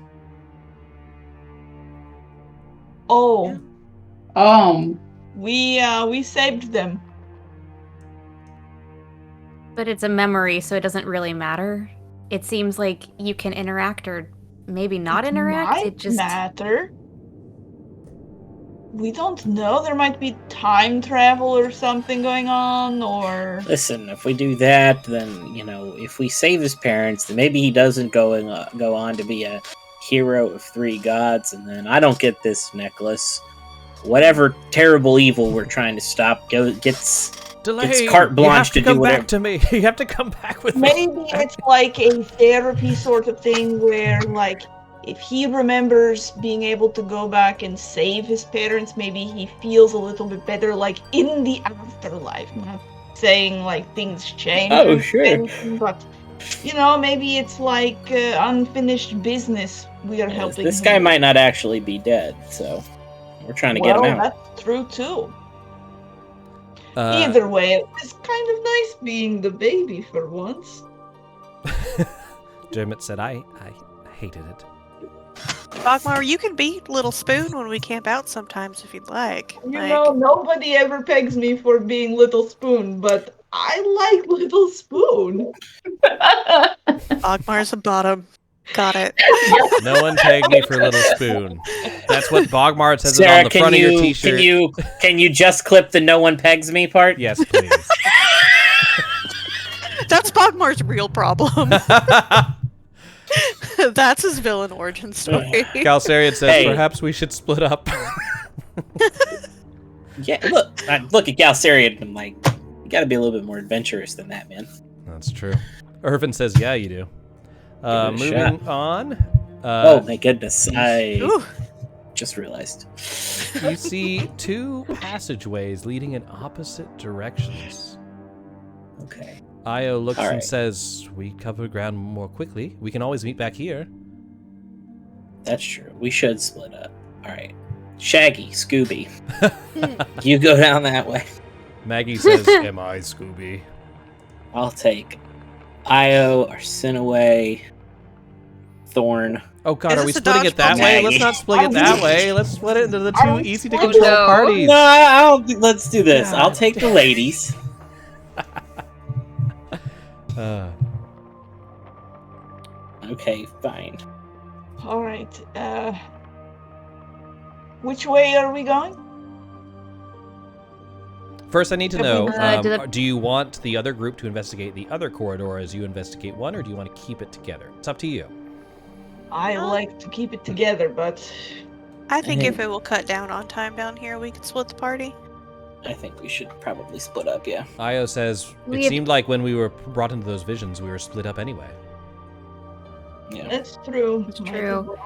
Oh, Um, we saved them. But it's a memory, so it doesn't really matter. It seems like you can interact or maybe not It interact. might It just matter. We don't know. There might be time travel or something going on, or Listen, if we do that, then if we save his parents, then maybe he doesn't go on to be a hero of 3 gods, and then I don't get this necklace. Whatever terrible evil we're trying to stop gets Delay! carte blanche to you have to do come whatever. back to me. You have to come back with me. maybe it's like a therapy sort of thing where, like, if he remembers being able to go back and save his parents, maybe he feels a little bit better, like, in the afterlife. I'm not saying, like, things change. Oh, or sure. anything, but, maybe it's like unfinished business we are helping This him guy with. might not actually be dead, so we're trying to get him out. That's true, too. Uh, Either way, it was kind of nice being the baby for once. Dermot said, I hated it. Bogmar, you can be Little Spoon when we camp out sometimes if you'd like. Nobody ever pegs me for being Little Spoon, but I like Little Spoon. Bogmar's a bottom. Got it. No one pegged me for Little Spoon. That's what Bogmart says Sarah, on the front of your t-shirt. Can you just clip the "no one pegs me" part? Yes, please. That's Bogmar's real problem. That's his villain origin story. Galsarian says, Hey. perhaps we should split up. Yeah, look at Galsarian. I'm like, you got to be a little bit more adventurous than that, man. That's true. Irvin says, yeah, you do. Give it a Moving on. Oh my goodness, I Ooh. just realized. You see 2 passageways leading in opposite directions. Okay. Io looks All and right. says, we cover ground more quickly. We can always meet back here. That's true. We should split up. All right. Shaggy, Scooby, you go down that way. Maggie says, am I Scooby? I'll take Io, Arsenaway, Thorn. Oh god, Is are we this a splitting it that dodgeball way? game? Let's not split it that way. Let's split it into the 2 I'm easy to splitting- control No. parties. No, I don't think. Let's do this. God I'll take the ladies. Okay, fine. All right. Which way are we going? First, I need to know, to the- do you want the other group to investigate the other corridor as you investigate one, or do you want to keep it together? It's up to you. I like to keep it together, but I think Hey. if it will cut down on time down here, we can split the party. I think we should probably split up. Yeah. Io says, We it had- seemed like when we were brought into those visions, we were split up anyway. Yeah. that's true. It's true.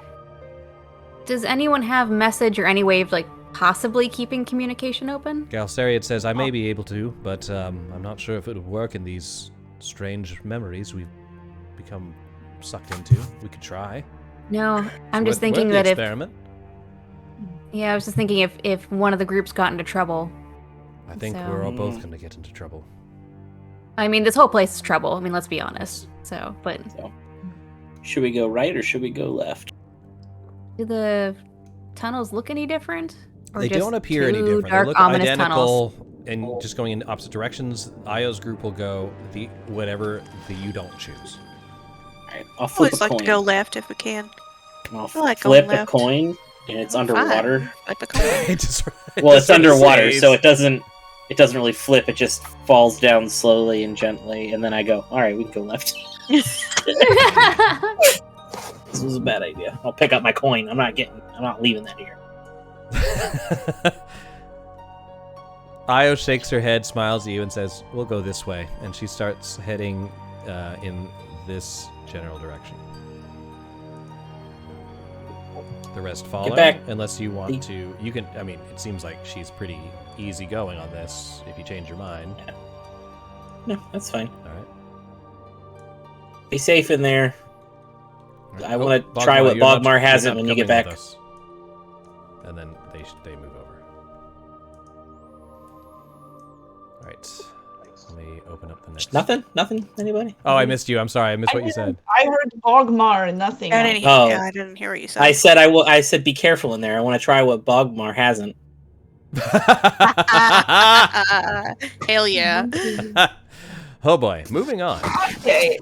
Does anyone have message or any way of possibly keeping communication open? Galsariad says, I may be able to, but I'm not sure if it would work in these strange memories we've become sucked into. We could try. No, I'm just Worth thinking the that if experiment. I was just thinking if one of the groups got into trouble. I think So- we're all both going to get into trouble. I mean, this whole place is trouble. I mean, let's be honest. So, but So, should we go right or should we go left? do the tunnels look any different? Or They just don't appear any 2 different. Dark, They look ominous tunnels? identical and just going in opposite directions. Io's group will go whatever you don't choose. All right. I'll flip Always a like coin. to go left if we can. I'll I like flip going a left. coin, and it's I'm fine. underwater. Like the coin. It just- Well, it's just underwater, says- so it doesn't really flip. It just falls down slowly and gently, and then I go, all right, we can go left. This was a bad idea. I'll pick up my coin. I'm not leaving that here. Io shakes her head, smiles at you, and says, we'll go this way. And she starts heading in this general direction. The rest follow, back. unless you want to. You can, I mean, it seems like she's pretty easy going on this if you change your mind. No, that's fine. All right. Be safe in there. All right. I wanna Bogmar, try what you're not- Bogmar you're hasn't not when you get coming back. with us. And then they move over. All right. Let me open up the next. Nothing. Anybody? Oh, I missed you. I'm sorry. I missed what you said. I heard Bogmar and nothing I else. didn't hear. Oh. Yeah, I didn't hear what you said. I said I said be careful in there. I want to try what Bogmar hasn't. Hell yeah. Oh boy. Moving on. Okay.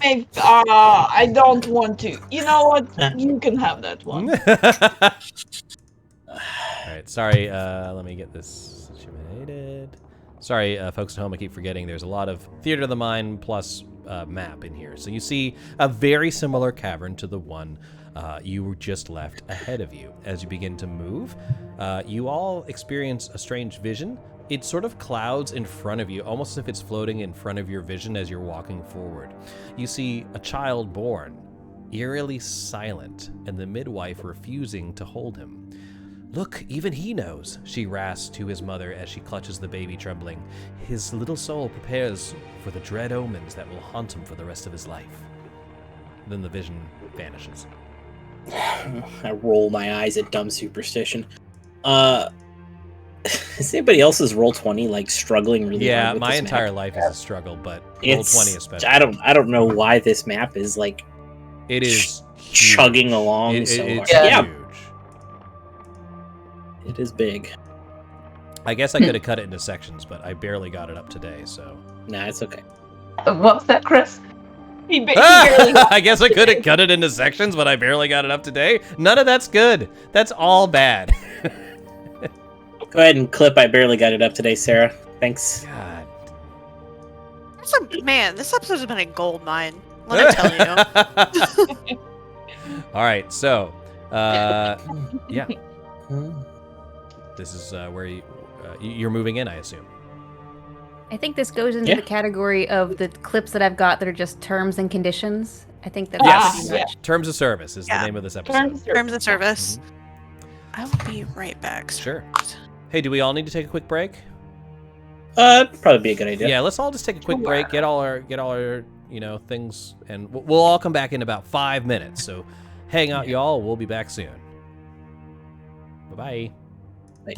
I don't want to. You know what? You can have that one. All right. Sorry. Let me get this situated. Sorry, folks at home. I keep forgetting. There's a lot of theater of the mind plus map in here. So you see a very similar cavern to the one you just left ahead of you. As you begin to move, you all experience a strange vision. It sort of clouds in front of you, almost as if it's floating in front of your vision as you're walking forward. You see a child born, eerily silent, and the midwife refusing to hold him. "Look, even he knows," she rasps to his mother as she clutches the baby trembling. "His little soul prepares for the dread omens that will haunt him for the rest of his life." Then the vision vanishes. I roll my eyes at dumb superstition. Is anybody else's roll 20 like struggling really hard Yeah, with my this entire map? life is a struggle, but It's roll 20 especially. I don't know why this map is like It is chugging huge. along so It's hard. Yeah, huge. it is big. I guess I could have cut it into sections, but I barely got it up today, so. Nah, it's okay. What was that, Chris? He barely got I guess I could have cut it into sections, but I barely got it up today. None of that's good. That's all bad. Go ahead and clip. I barely got it up today, Sarah. Thanks. God. Man, this episode has been a gold mine. Let me tell you. All right, so, yeah. This is where you're moving in, I assume. I think this goes into Yeah. the category of the clips that I've got that are just terms and conditions. I think that's Yes. pretty much. Terms of service is the Yeah. name of this episode. Terms of service. I will be right back. Sure. Hey, do we all need to take a quick break? Probably be a good idea. Yeah, let's all just take a quick break, get all our things, and we'll all come back in about 5 minutes. So hang out, y'all. We'll be back soon. Bye-bye. Bye.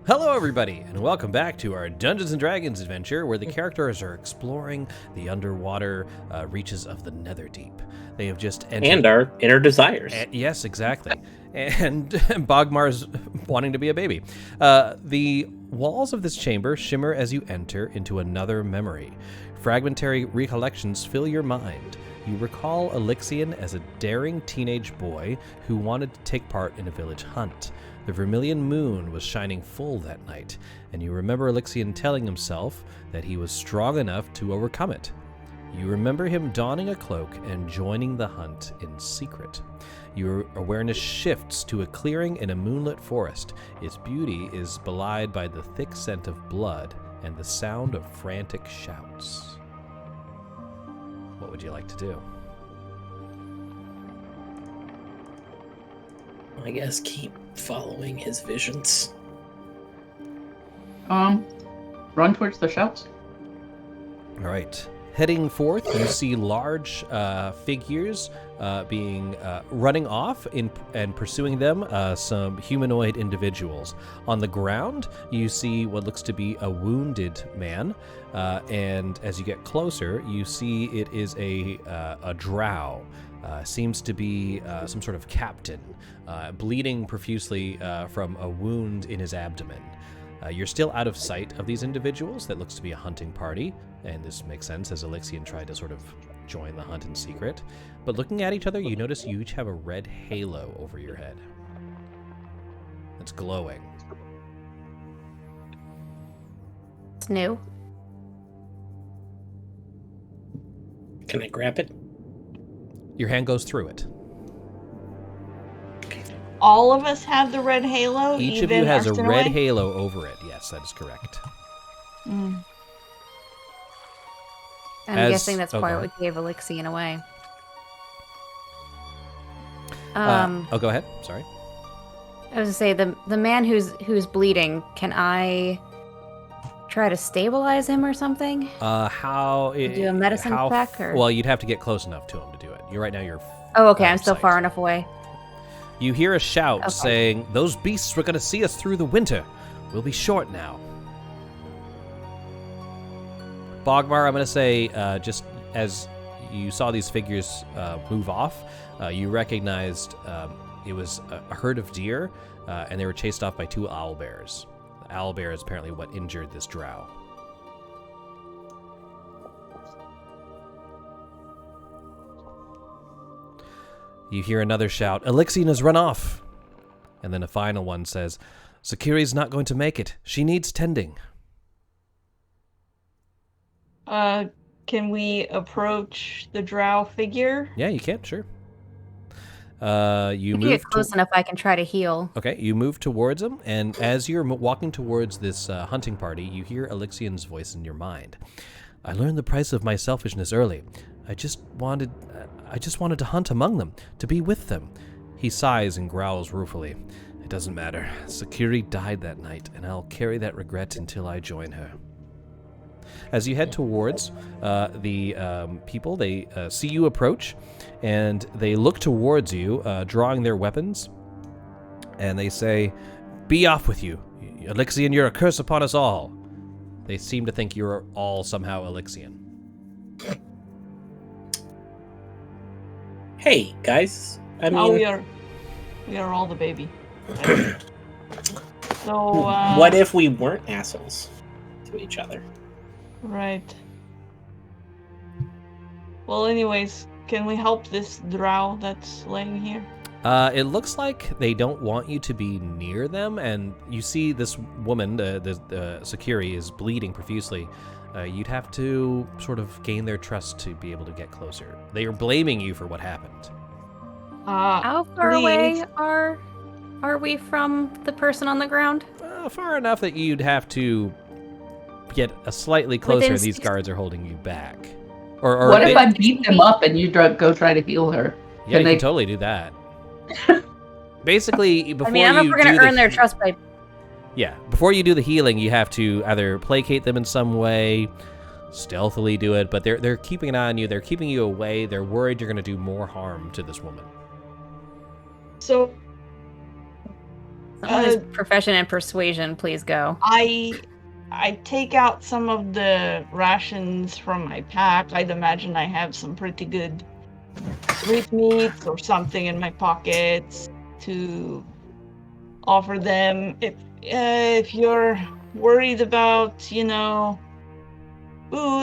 Hello, everybody, and welcome back to our Dungeons & Dragons adventure, where the characters are exploring the underwater reaches of the Netherdeep. They have just entered... And our inner desires. yes, exactly. And Bogmar's wanting to be a baby. The walls of this chamber shimmer as you enter into another memory. Fragmentary recollections fill your mind. You recall Elixion as a daring teenage boy who wanted to take part in a village hunt. The vermilion moon was shining full that night, and you remember Elixion telling himself that he was strong enough to overcome it. You remember him donning a cloak and joining the hunt in secret. Your awareness shifts to a clearing in a moonlit forest. Its beauty is belied by the thick scent of blood and the sound of frantic shouts. What would you like to do? I guess keep following his visions. Run towards the shouts. All right. Heading forth, you see large figures being running off and pursuing them, some humanoid individuals. On the ground, you see what looks to be a wounded man, and as you get closer, you see it is a drow. Seems to be some sort of captain, bleeding profusely from a wound in his abdomen. You're still out of sight of these individuals. That looks to be a hunting party, and this makes sense as Elixion tried to sort of join the hunt in secret. But looking at each other, you notice you each have a red halo over your head. It's glowing. It's new. Can I grab it? Your hand goes through it. All of us have the red halo. Each of you has a red halo over it. Yes, that is correct. Mm. I'm guessing that's probably what gave Elixion away. Go ahead. Sorry. I was gonna say the man who's bleeding. Can I try to stabilize him or something? How do a medicine check? Or? Well, you'd have to get close enough to him to do it. Right now you're. Oh, okay. I'm still far enough away. You hear a shout saying, "Those beasts were going to see us through the winter. We'll be short now." Bogmar, I'm going to say, just as you saw these figures move off, you recognized it was a herd of deer, and they were chased off by 2 owlbears. The owlbear is apparently what injured this drow. You hear another shout, "Elixion has run off!" And then a final one says, "Sakiri's not going to make it. She needs tending." Can we approach the drow figure? Yeah, you can, sure. You if you get close enough, I can try to heal. Okay, you move towards him, and as you're walking towards this hunting party, you hear Elixion's voice in your mind. "I learned the price of my selfishness early. I just wanted to hunt among them, to be with them." He sighs and growls ruefully. "It doesn't matter. Sakiri died that night, and I'll carry that regret until I join her." As you head towards the people, they see you approach, and they look towards you, drawing their weapons, and they say, "Be off with you. Elixion, you're a curse upon us all." They seem to think you're all somehow Elixion. Hey, guys. I Oh, mean, we are all the baby. So, what if we weren't assholes to each other? Right. Well, anyways, can we help this drow that's laying here? It looks like they don't want you to be near them, and you see this woman, the Sakiri, is bleeding profusely. You'd have to sort of gain their trust to be able to get closer. They are blaming you for what happened. How far away are we from the person on the ground? Far enough that you'd have to get a slightly closer, and these guards are holding you back. Or what if I beat them up and you go try to heal her? Yeah, you can totally do that. Basically, before I mean, I don't know if we're going to earn their trust by... Yeah, before you do the healing, you have to either placate them in some way, stealthily do it, but they're keeping an eye on you, they're keeping you away, they're worried you're going to do more harm to this woman. So, Someone who's proficient in persuasion, please go. I take out some of the rations from my pack. I'd imagine I have some pretty good sweetmeats or something in my pockets to offer them. If you're worried about, food,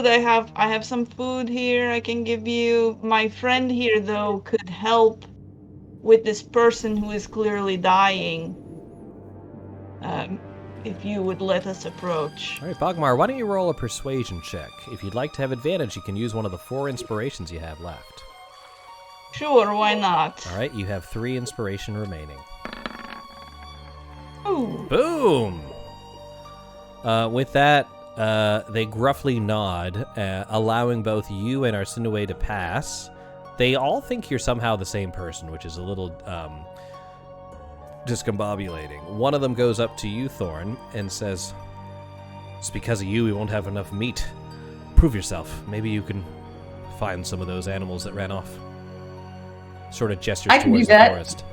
I have some food here I can give you. My friend here, though, could help with this person who is clearly dying. If you would let us approach. All right, Bogmar, why don't you roll a persuasion check? If you'd like to have advantage, you can use one of the 4 inspirations you have left. Sure, why not? All right, you have 3 inspiration remaining. Ooh. Boom! With that, they gruffly nod, allowing both you and Arsinoe to pass. They all think you're somehow the same person, which is a little discombobulating. One of them goes up to you, Thorn, and says, "It's because of you we won't have enough meat. Prove yourself. Maybe you can find some of those animals that ran off." Sort of gestures I can towards do the that. forest.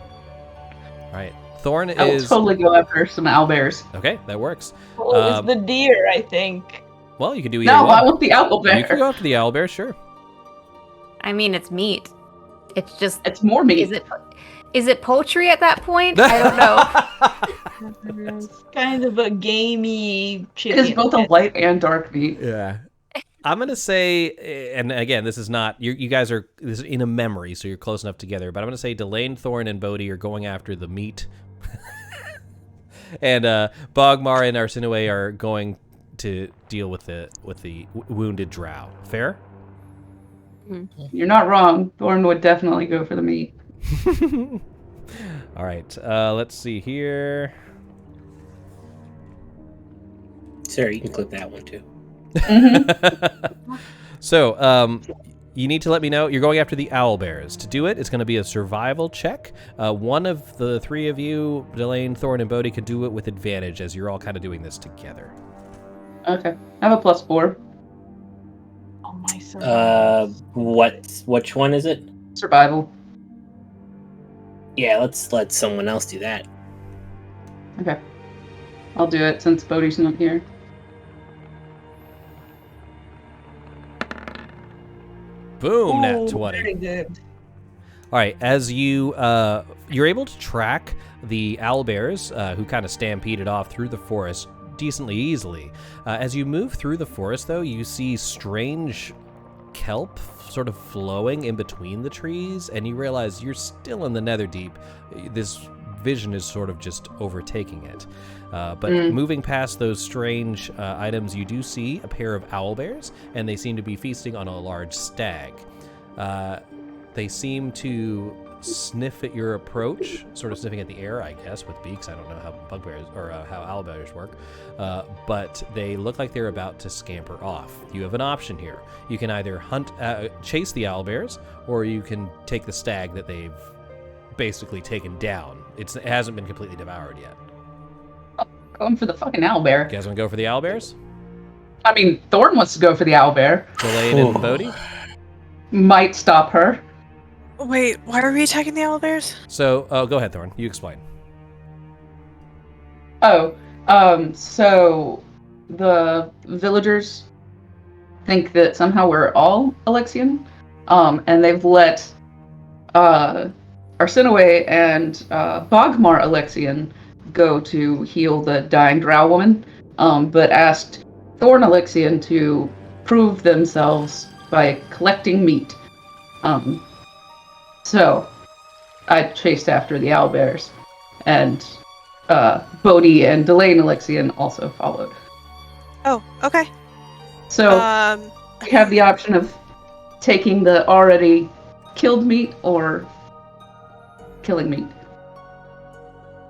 All right. Thorn I will is... totally go after some owlbears. Okay, that works. Well, it's the deer, I think. Well, you can do either No, one. I want the You can owlbear. go after the owlbear, sure. I mean, it's meat. It's just. It's more meat. Is it poultry at that point? I don't know. It's kind of a gamey It chicken. is both a light and dark meat. Yeah. I'm going to say, and again, this is not, you guys are this is in a memory, so you're close enough together, but I'm going to say Delane, Thorn, and Bodhi are going after the meat. And Bogmar and Arsinoe are going to deal with the wounded drow. Fair? You're not wrong. Thorn would definitely go for the meat. All right. Let's see here. Sarah, you can clip that one too. So, you need to let me know. You're going after the owlbears. To do it, it's going to be a survival check. One of the 3 of you, Delane, Thorn, and Bodhi, could do it with advantage as you're all kind of doing this together. Okay. I have a +4. Oh my survival. Which one is it? Survival. Yeah, let's let someone else do that. Okay. I'll do it since Bodhi's not here. Boom, nat Ooh, 20. very good. All right, as you're able to track the owlbears who kind of stampeded off through the forest decently easily. As you move through the forest, though, you see strange kelp sort of flowing in between the trees, and you realize you're still in the Netherdeep. This vision is sort of just overtaking it. But moving past those strange items, you do see a pair of owlbears, and they seem to be feasting on a large stag. They seem to sniff at your approach, sort of sniffing at the air, I guess, with beaks. I don't know how bugbears or how owlbears work, but they look like they're about to scamper off. You have an option here. You can either chase the owlbears, or you can take the stag that they've basically taken down. It hasn't been completely devoured yet. Going for the fucking owlbear. You guys want to go for the owlbears? I mean, Thorn wants to go for the owlbear. Delane and Bodhi? Might stop her. Wait, why are we attacking the owlbears? So, go ahead, Thorn. You explain. So the villagers think that somehow we're all Alexian, and they've let Arsinoe and Bogmar Alexian go to heal the dying drow woman, but asked Thorn Alexian to prove themselves by collecting meat. So I chased after the owlbears, and Bodhi and Delane Alexian also followed. Oh, okay. So we have the option of taking the already killed meat or killing meat.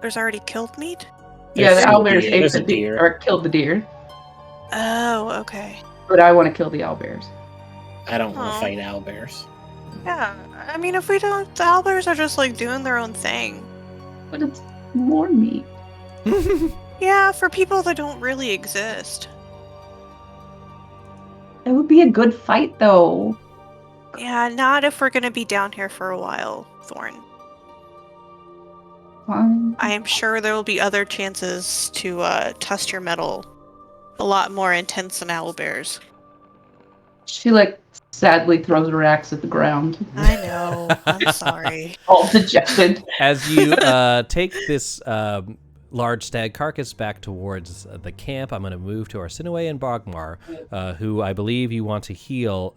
There's already killed meat? Yeah, the There's a owlbears deer. ate There's the a deer, deer. or killed the deer, Oh, okay. but I want to kill the owlbears. I don't want Aw. to fight owlbears. Yeah, I mean, if we don't, the owlbears are just like doing their own thing. But it's more meat. Yeah, for people that don't really exist. It would be a good fight, though. Yeah, not if we're gonna be down here for a while, Thorn. Fine. I am sure there will be other chances to test your metal a lot more intense than owlbears. She like sadly throws her axe at the ground, I know. I'm sorry. all dejected. As you take this large stag carcass back towards the camp, I'm going to move to Arsinoe and Bogmar, who I believe you want to heal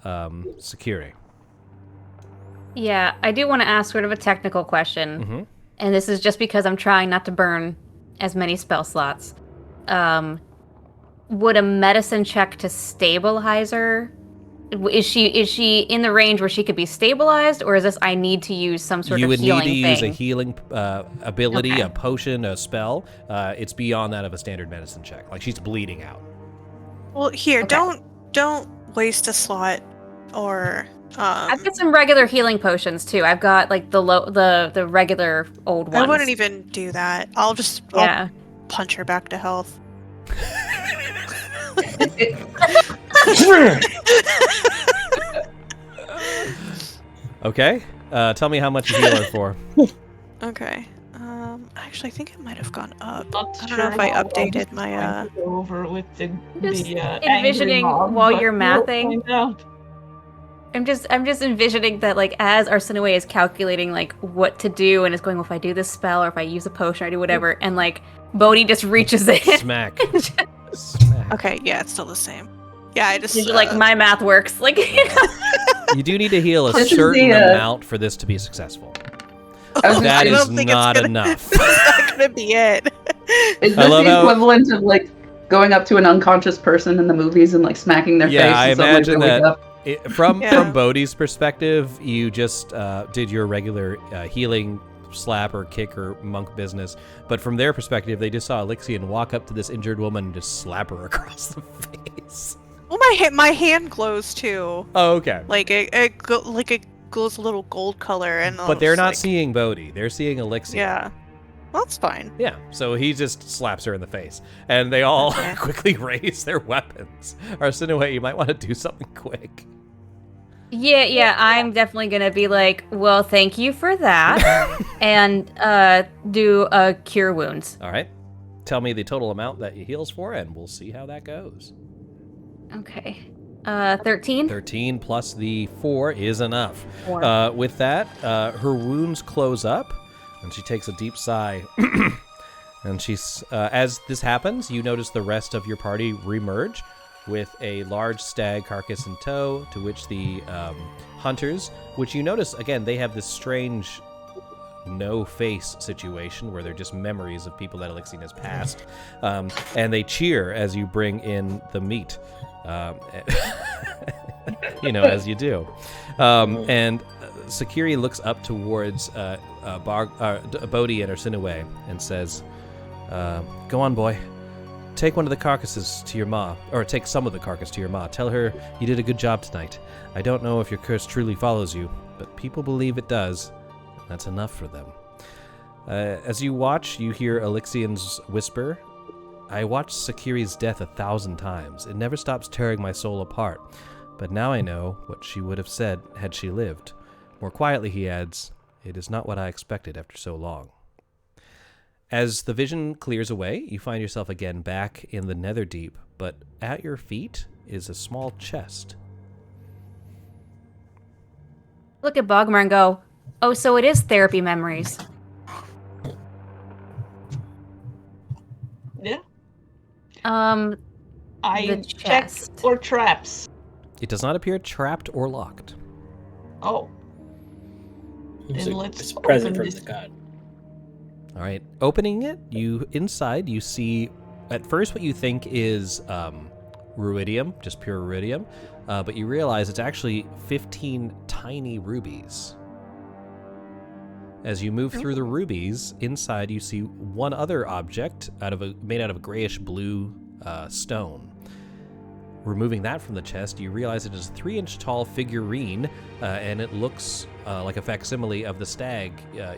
security. Yeah, I do want to ask sort of a technical question. Mm-hmm. And this is just because I'm trying not to burn as many spell slots. Would a medicine check to stabilize her? Is she in the range where she could be stabilized, or is this I need to use some sort You of would healing need to use a thing? healing ability, Okay. a potion, a spell. It's beyond that of a standard medicine check. Like, she's bleeding out. Well, here, Okay. don't waste a slot, or I've got some regular healing potions too. I've got like the regular old ones. I wouldn't even do that. I'll punch her back to health. Okay. Tell me how much you heal her for. Okay. Actually, I think it might have gone up. Not I don't sure know if I how updated I'm my trying to go over with the Just angry envisioning mob, while but you're we'll mathing. find out. I'm just envisioning that like as Arsinoe is calculating like what to do and is going, well, if I do this spell or if I use a potion or I do whatever, and like Bodhi just reaches in. Smack. Smack. Okay, yeah, it's still the same. Yeah, I just She's like my math works. Like You do need to heal a This is certain the, amount for this to be successful. I was That I is don't think it's not gonna- enough. That's not gonna be it. Is I this love the how- equivalent of like going up to an unconscious person in the movies and like smacking their Yeah, face? I and suddenly imagine they wake that. up? From Yeah. Bodhi's perspective, you just did your regular healing slap or kick or monk business. But from their perspective, they just saw Elixion walk up to this injured woman and just slap her across the face. Well, my hand glows too. Oh, okay. Like it glows a little gold color, and But they're it's not like, seeing Bodhi. They're seeing Elixion. Yeah, well, that's fine. Yeah, so he just slaps her in the face. And they all Okay. quickly raise their weapons. Arsinoe, you might want to do something quick. yeah, I'm definitely gonna be like, well, thank you for that, and do a cure wounds. All right. Tell me the total amount that you heals for, and we'll see how that goes. Okay, 13. 13 plus the 4 is enough. 4. With that, her wounds close up, and she takes a deep sigh. And she's, as this happens, you notice the rest of your party remerge with a large stag carcass in tow, to which the hunters, which you notice, again, they have this strange no-face situation where they're just memories of people that Elixion has passed. And they cheer as you bring in the meat. You know, as you do. And Sakiri looks up towards Bodhi and Arsinoe and says, go on, boy. Take one of the carcasses to your ma, or take some of the carcass to your ma. Tell her you did a good job tonight. I don't know if your curse truly follows you, but people believe it does. That's enough for them. As you watch, you hear Elixion's whisper, I watched Sakiri's death 1,000 times. It never stops tearing my soul apart. But now I know what she would have said had she lived. More quietly, he adds, it is not what I expected after so long. As the vision clears away, you find yourself again back in the Netherdeep, but at your feet is a small chest. Look at Bogmar and go, oh, so it is therapy memories. Yeah. The I checked chest. for traps. It does not appear trapped or locked. Oh. It's Then a, let's it's a present open from this. the god. All right, opening it, inside you see at first what you think is ruidium, just pure ruidium, but you realize it's actually 15 tiny rubies. As you move through the rubies, inside you see one other object made out of a grayish blue stone. Removing that from the chest, you realize it is a 3-inch tall figurine, and it looks like a facsimile of the stag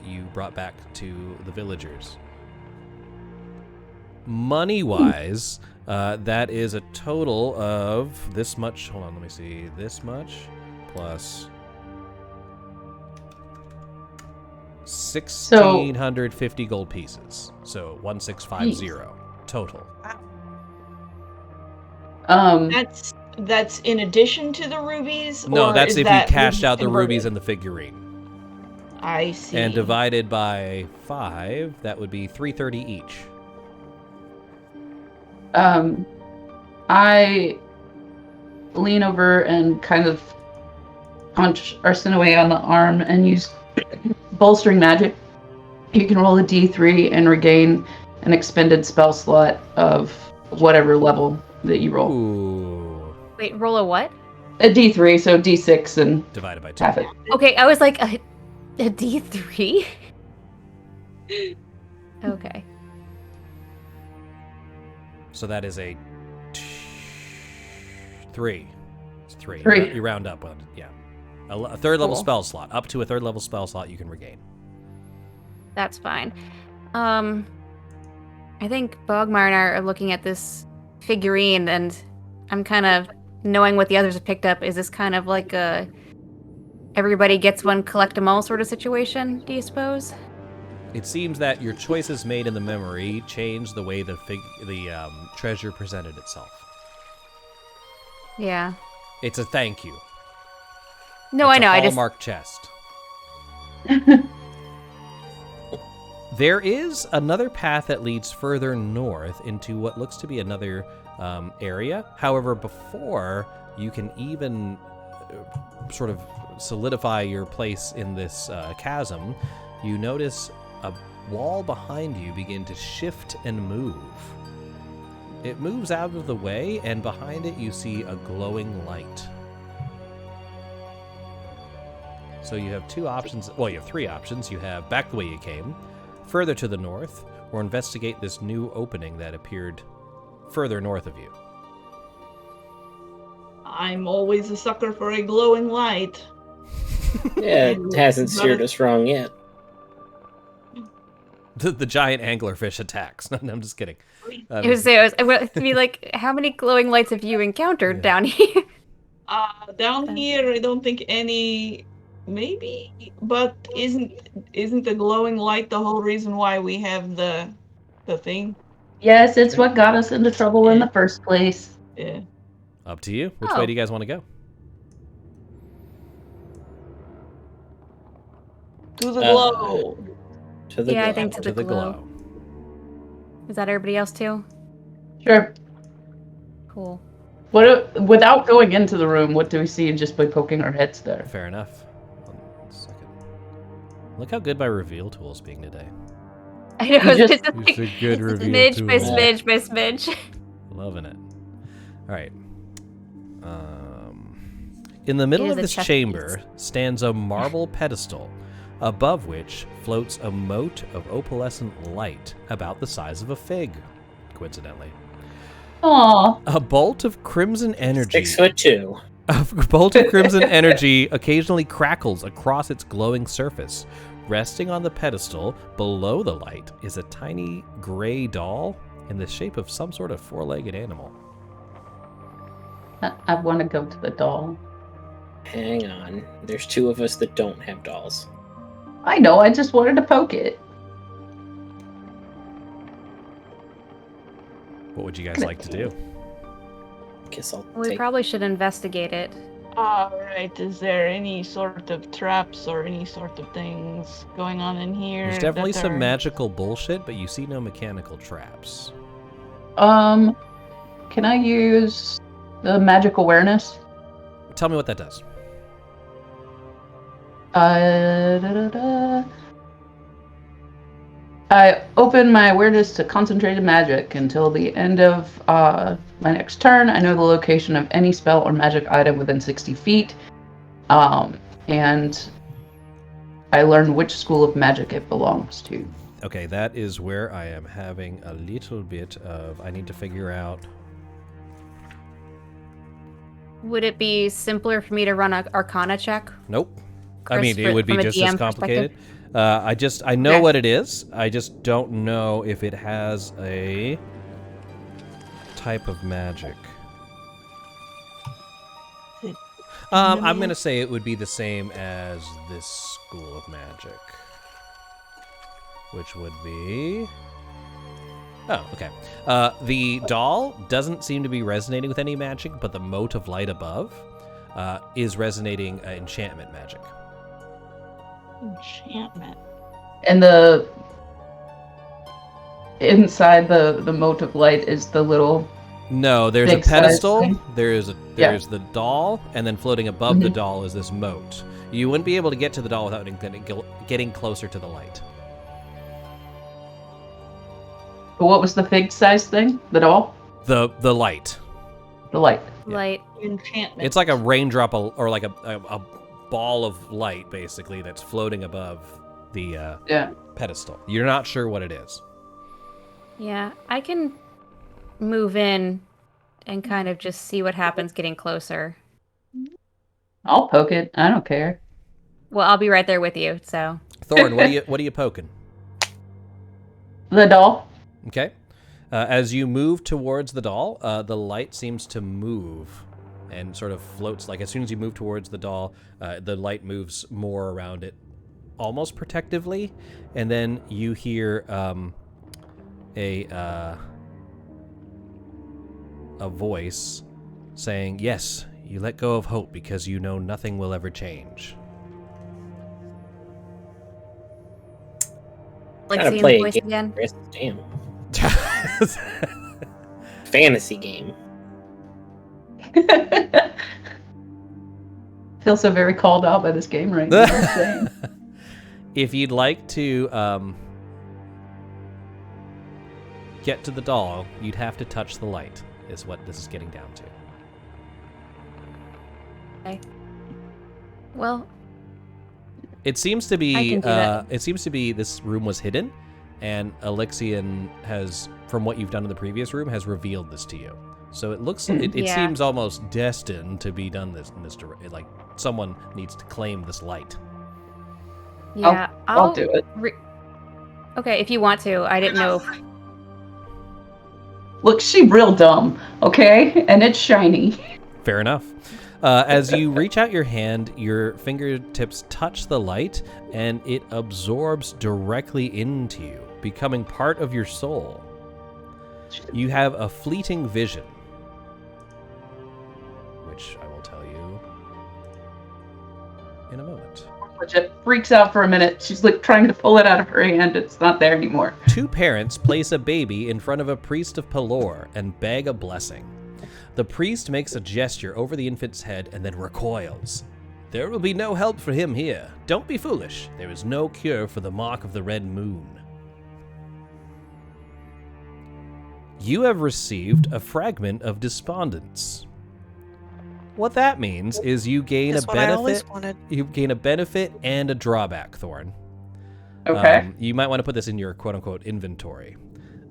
you brought back to the villagers. Money-wise, that is a total of this much. Hold on, let me see. This much plus 1,650 gold pieces. So 1,650 total. That's in addition to the rubies? No, or that's is if you that cashed out the converted? rubies and the figurine. I see. And divided by 5, that would be 330 each. I lean over and kind of punch Arsinoe on the arm and use bolstering magic. You can roll a d3 and regain an expended spell slot of whatever level that you roll. Ooh. Wait, roll a what? A d3, so d6 and Divided by 2. half it. Okay, I was like, a D3? Okay. So that is a 3. It's 3. 3. You round up on it, yeah. A third level Cool. spell slot. Up to a third level spell slot you can regain. That's fine. I think Bogmar and I are looking at this figurine, and I'm kind of knowing what the others have picked up. Is this kind of like a everybody gets one, collect them all sort of situation, do you suppose? It seems that your choices made in the memory changed the way the treasure presented itself. Yeah. It's a thank you. No, It's I know. A I just hallmark chest. There is another path that leads further north into what looks to be another area. However, before you can even sort of solidify your place in this chasm, you notice a wall behind you begin to shift and move. It moves out of the way, and behind it you see a glowing light. So you have 2 options. Well, you have 3 options. You have back the way you came, further to the north, or investigate this new opening that appeared further north of you. I'm always a sucker for a glowing light. Yeah, it hasn't steered us wrong yet. The giant anglerfish attacks. No, I'm just kidding. I was to be like, how many glowing lights have you encountered down here? Down here, I don't think any. Maybe, but isn't the glowing light the whole reason why we have the thing? Yes, it's what got us into trouble in the first place. Yeah. Up to you. Which Oh. way do you guys want to go? To the glow. To the Yeah, I glow. think to the glow. Is that everybody else too? Sure. Cool. Without going into the room, what do we see just by poking our heads there? Fair enough. 1 second. Look how good my reveal tool is being today. I know. You just- It's like, It's a good reveal smidge tool. by smidge by smidge. Loving it. All right. In the middle Here's of a this chess chamber stands a marble pedestal, above which floats a mote of opalescent light about the size of a fig, coincidentally. Aww. A bolt of crimson energy. 6'2". A bolt of crimson energy occasionally crackles across its glowing surface. Resting on the pedestal below the light is a tiny gray doll in the shape of some sort of 4-legged animal. I want to go to the doll. Hang on. There's 2 of us that don't have dolls. I know, I just wanted to poke it. What would you guys like to do? Guess I'll We take... probably should investigate it. Alright, is there any sort of traps or any sort of things going on in here? There's definitely that some are- magical bullshit, but you see no mechanical traps. Can I use the magic awareness? Tell me what that does. Da-da-da. I open my awareness to concentrated magic until the end of my next turn. I know the location of any spell or magic item within 60 feet. And I learn which school of magic it belongs to. Okay, that is where I am having a little bit of... I need to figure out... Would it be simpler for me to run an Arcana check? Nope. I Chris, mean, it would be from a just DM as complicated. I know Okay. what it is. I just don't know if it has a type of magic. I'm going to say it would be the same as this school of magic. which would be... Oh, okay. The doll doesn't seem to be resonating with any magic, but the mote of light above is resonating enchantment magic. Enchantment. And the inside the mote of light is the little. No, there's a Big size pedestal, thing? there's the doll, and then floating above the doll is this moat. You wouldn't be able to get to the doll without getting closer to the light. What was the fig size thing? The doll? The light. The light. Light. Enchantment. It's like a raindrop or like a ball of light, basically, that's floating above the pedestal. You're not sure what it is. Yeah, I can move in and kind of just see what happens getting closer. I'll poke it. I don't care. Well, I'll be right there with you, so. Thorn, what are you poking? The doll. Okay. As you move towards the doll, the light seems to move and sort of floats. Like as soon as you move towards the doll, the light moves more around it, almost protectively. And then you hear a voice saying, "Yes, you let go of hope because you know nothing will ever change." Like Gotta seeing play the a voice game. again. Damn. Fantasy game. Feel so very called out by this game right now. I'm saying. If you'd like to get to the doll, you'd have to touch the light, is what this is getting down to. Okay. Well, It seems to I be can do that. it seems to be this room was hidden, and Alexian has, from what you've done in the previous room, has revealed this to you. So it looks it Yeah. seems almost destined to be done in this direction. Like someone needs to claim this light. yeah, I'll do it. Okay, if you want to. I didn't know. Look, she real dumb, okay? And it's shiny. Fair enough. As you reach out your hand, your fingertips touch the light, and it absorbs directly into you, becoming part of your soul. You have a fleeting vision, which I will tell you in a moment. Legit freaks out for a minute. She's like trying to pull it out of her hand. It's not there anymore. Two parents place a baby in front of a priest of Pelor and beg a blessing. The priest makes a gesture over the infant's head and then recoils. There will be no help for him here. Don't be foolish. There is no cure for the mark of the red moon. You have received a fragment of despondence. What that means is you gain That's a what I always benefit. wanted. You gain a benefit and a drawback, Thorn. Okay. You might want to put this in your quote-unquote inventory.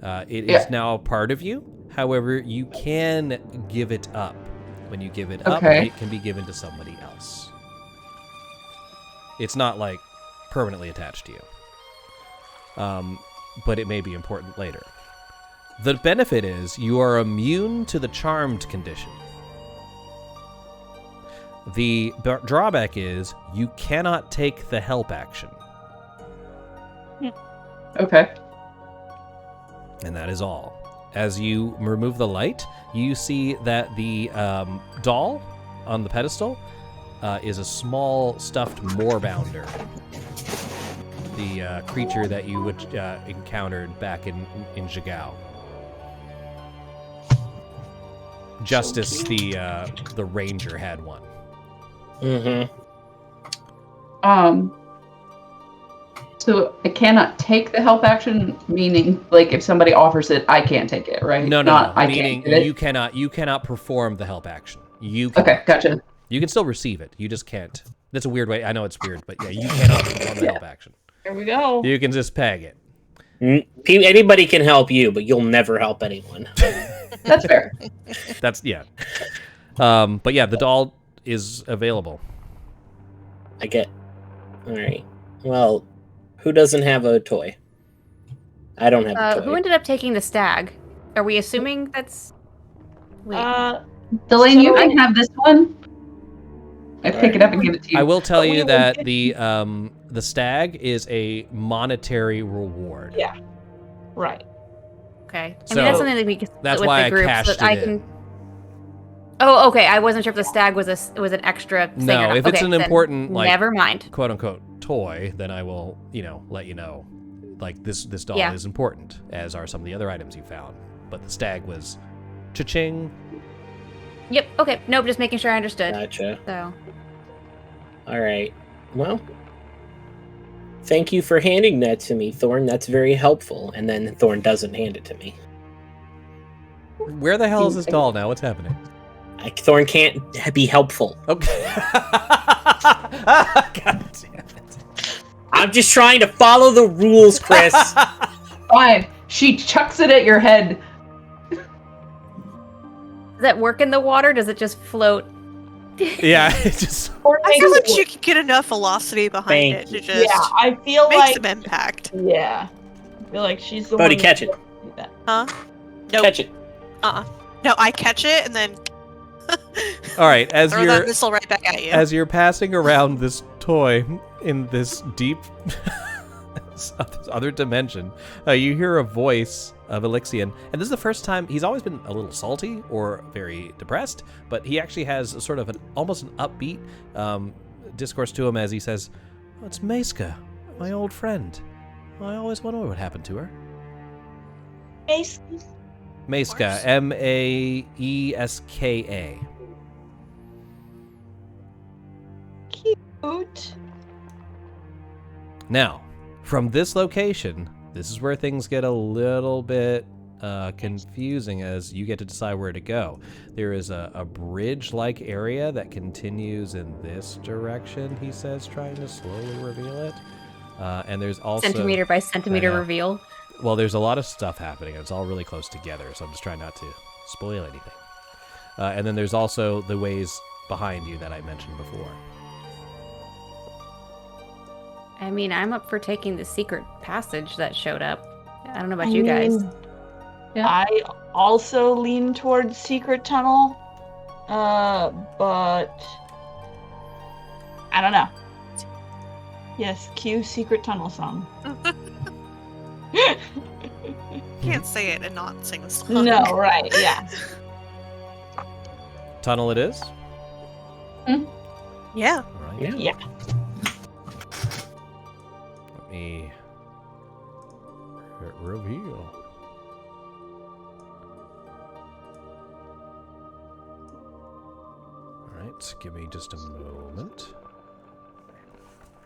It Yeah. is now part of you. However, you can give it up. When you give it up, Okay. it can be given to somebody else. It's not like permanently attached to you. But it may be important later. The benefit is you are immune to the charmed condition. The drawback is you cannot take the help action. Okay. And that is all. As you remove the light, you see that the doll on the pedestal is a small stuffed moorbounder. The creature that you would encountered back in Jigao. Justice, the ranger, had one. Mm-hmm. So I cannot take the help action, meaning like if somebody offers it, I can't take it, right? No. I Meaning can't get it. you cannot perform the help action. Okay, gotcha. You can still receive it. You just can't. That's a weird way. I know it's weird, but yeah, you cannot perform the help action. Here we go. You can just peg it. Anybody can help you, but you'll never help anyone. That's fair. That's yeah. But yeah, the doll is available. I get. All right. Well, who doesn't have a toy? I don't have a toy. Who ended up taking the stag? Are we assuming that's? Wait. Delaney, you So- can have this one. I pick it up and give it to you. I will tell But you we that would- the stag is a monetary reward. Yeah. Right. Okay. I So, mean, that's something that we can split That's with why the I group so cashed that I it can. in. Oh, okay. I wasn't sure if the stag was an extra thing No, or not. if it's Okay, an then important, like, never mind. quote unquote toy, then I will, let you know. Like this doll Yeah. is important, as are some of the other items you found. But the stag was cha-ching. Yep. Okay. Nope. Just making sure I understood. Gotcha. So. All right. Well, thank you for handing that to me, Thorn. That's very helpful. And then Thorn doesn't hand it to me. Where the hell is this doll now? What's happening? Thorn can't be helpful. Okay. God damn it. I'm just trying to follow the rules, Chris. Fine. She chucks it at your head. Does that work in the water? Does it just float? Yeah, it just. Or I feel makes- like you can get enough velocity behind it to just Yeah, I feel make like some impact. yeah. I feel like she's the Bodhi, one. catch it. Do that. Huh? Nope. Catch it. No, I catch it and then All right, as throw that missile right back at you. as you're passing around this toy in this deep other dimension, you hear a voice of Elixion, and this is the first time. He's always been a little salty or very depressed, but he actually has sort of almost an upbeat discourse to him as he says, "Oh, it's Maeska, my old friend. I always wonder what happened to her." Ace. Maeska, Maeska. Cute. Now, from this location, this is where things get a little bit confusing as you get to decide where to go. There is a bridge-like area that continues in this direction, he says, trying to slowly reveal it. And there's also... Centimeter by centimeter I know. reveal. Well, there's a lot of stuff happening. It's all really close together, so I'm just trying not to spoil anything. And then there's also the ways behind you that I mentioned before. I mean, I'm up for taking the secret passage that showed up. I don't know about you guys. Yeah. I also lean towards secret tunnel, but I don't know. Yes, cue secret tunnel song. Can't say it and not sing the song. No, right? Yeah. Tunnel it is? Yeah. All right. Yeah. Yeah. Let me hit reveal. Alright, give me just a moment.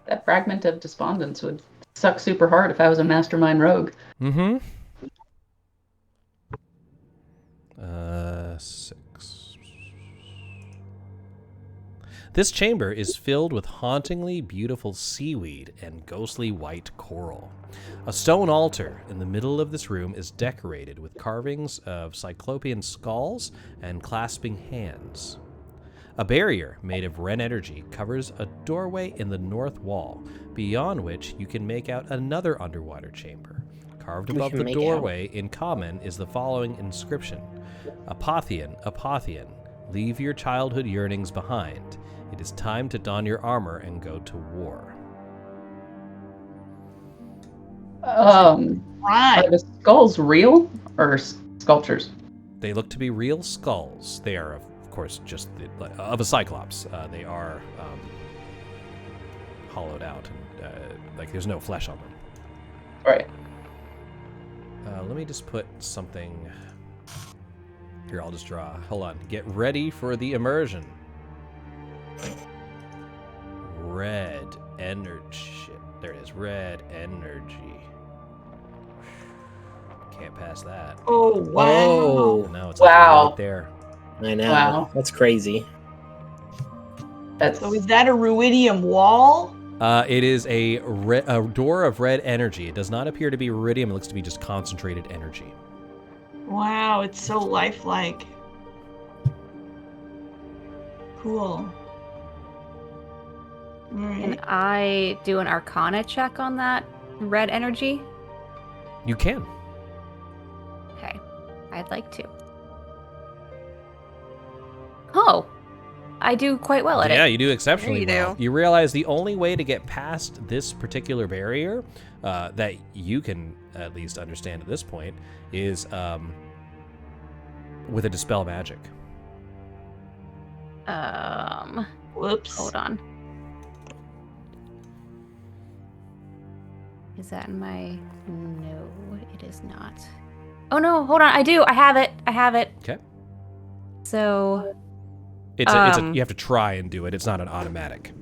That fragment of despondence would suck super hard if I was a mastermind rogue. Mm-hmm. 6. This chamber is filled with hauntingly beautiful seaweed and ghostly white coral. A stone altar in the middle of this room is decorated with carvings of cyclopean skulls and clasping hands. A barrier made of red energy covers a doorway in the north wall, beyond which you can make out another underwater chamber. Carved We above can the make doorway in common is the following inscription: Apothian, Apothian, leave your childhood yearnings behind. It is time to don your armor and go to war. Are Right. the skulls real or sculptures? They look to be real skulls. They are, of course, just of a cyclops. They are hollowed out, and like there's no flesh on them. Right. Let me just put something here. I'll just draw. Hold on. Get ready for the immersion. Red energy. There it is. Red energy. Can't pass that. Oh wow. Oh, No, it's Wow. right there. I know. Wow. That's crazy. That's So is that a ruidium wall? It is a door of red energy. It does not appear to be ruidium. It looks to be just concentrated energy. Wow, it's so lifelike. Cool. Can Alright. I do an arcana check on that red energy? You can. Okay. I'd like to. Oh. I do quite well at Yeah, it. you do exceptionally Yeah, you well. do. You realize the only way to get past this particular barrier that you can at least understand at this point is with a dispel magic. Whoops. Hold on. Is that in my... No, it is not. Oh no, hold on. I do. I have it. Okay. So... You have to try and do it. It's not an automatic.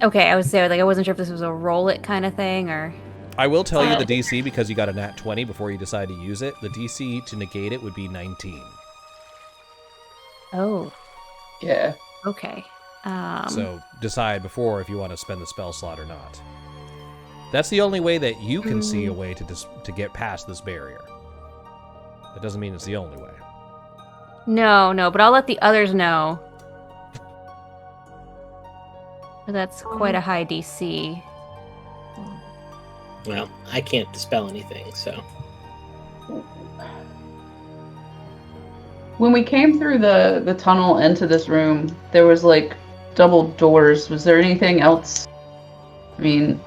Okay, I was saying, like, I wasn't sure if this was a roll it kind of thing, or... I will tell you the DC because you got a nat 20 before you decide to use it. The DC to negate it would be 19. Oh, Yeah. okay. So decide before if you want to spend the spell slot or not. That's the only way that you can see a way to get past this barrier. That doesn't mean it's the only way. No, but I'll let the others know. That's quite a high DC. Well, I can't dispel anything, so. When we came through the tunnel into this room, there was like double doors. Was there anything else? I mean,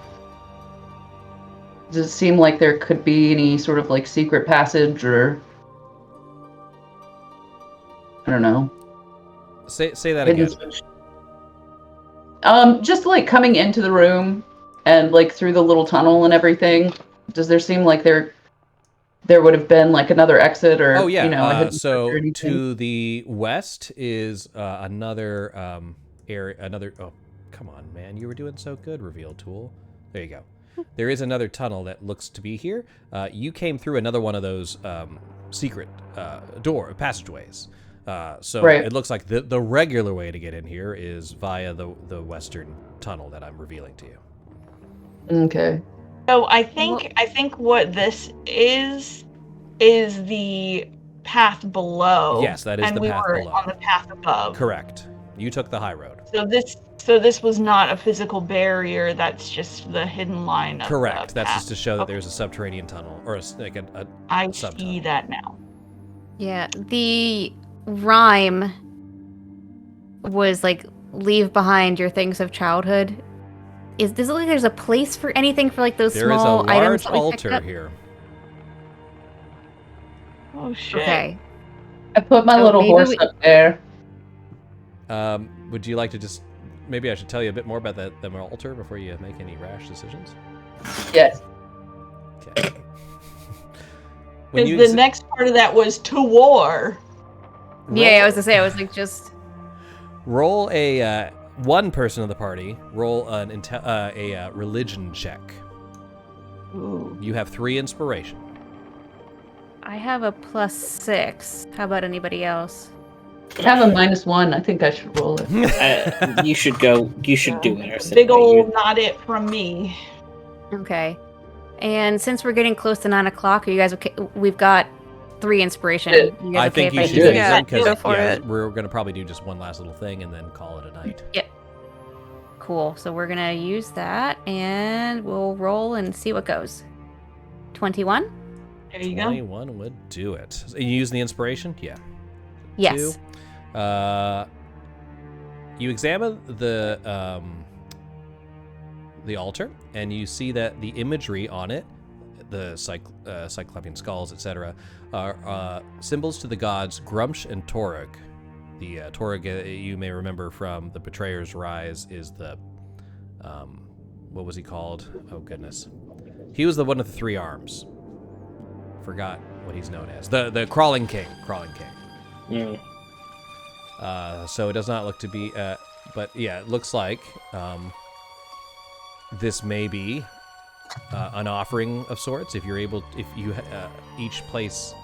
does it seem like there could be any sort of like secret passage or I don't know. Say that hidden again. switch? Just like coming into the room and like through the little tunnel and everything. Does there seem like there would have been like another exit or Oh yeah. you know, a hidden So switch or anything? to the west is another area. Oh, come on, man! You were doing so good. Reveal tool. There you go. There is another tunnel that looks to be here. You came through another one of those secret passageways. So Right. it looks like the regular way to get in here is via the western tunnel that I'm revealing to you. Okay. So I think what this is the path below. Yes, that is and the we path were below. on the path above. Correct. You took the high road. So this was not a physical barrier. That's just the hidden line. Of Correct. The That's path. just to show that Okay. there's a subterranean tunnel or a I subtunnel. see that now. Yeah, the rhyme was like, leave behind your things of childhood. Does it look like there's a place for anything for like those There is a small items large that we picked altar up? here. Oh shit. Okay. I put my So little maybe horse we- up there. Would you like to just... Maybe I should tell you a bit more about the altar before you make any rash decisions? Yes. Okay. Because the next part of that was to war. Yeah, I was gonna say, I was like, just... Roll a... one person of the party, roll a religion check. Ooh. You have 3 inspiration. I have a +6. How about anybody else? I have a -1. I think I should roll it. You should go. You should do it. Arsene. Big old not it from me. Okay. And since we're getting close to 9 o'clock, are you guys okay? We've got 3 inspiration. Yeah. You guys I okay think you if should do use it? Yeah, them because go for it. we're going to probably do just one last little thing and then call it a night. Cool. So we're gonna use that, and we'll roll and see what goes. 21? There you go. 21 would do it. So you use the inspiration? Yeah. Yes. 2. You examine the altar, and you see that the imagery on it, the Cyclopean skulls, etc., are symbols to the gods Grumsh and Torug. The Torug, you may remember from the Betrayer's Rise, is the what was he called? Oh goodness, he was the one with the 3 arms. Forgot what he's known as. The Crawling King. Mm. So it does not look to be, but yeah, it looks like this may be an offering of sorts. If you each place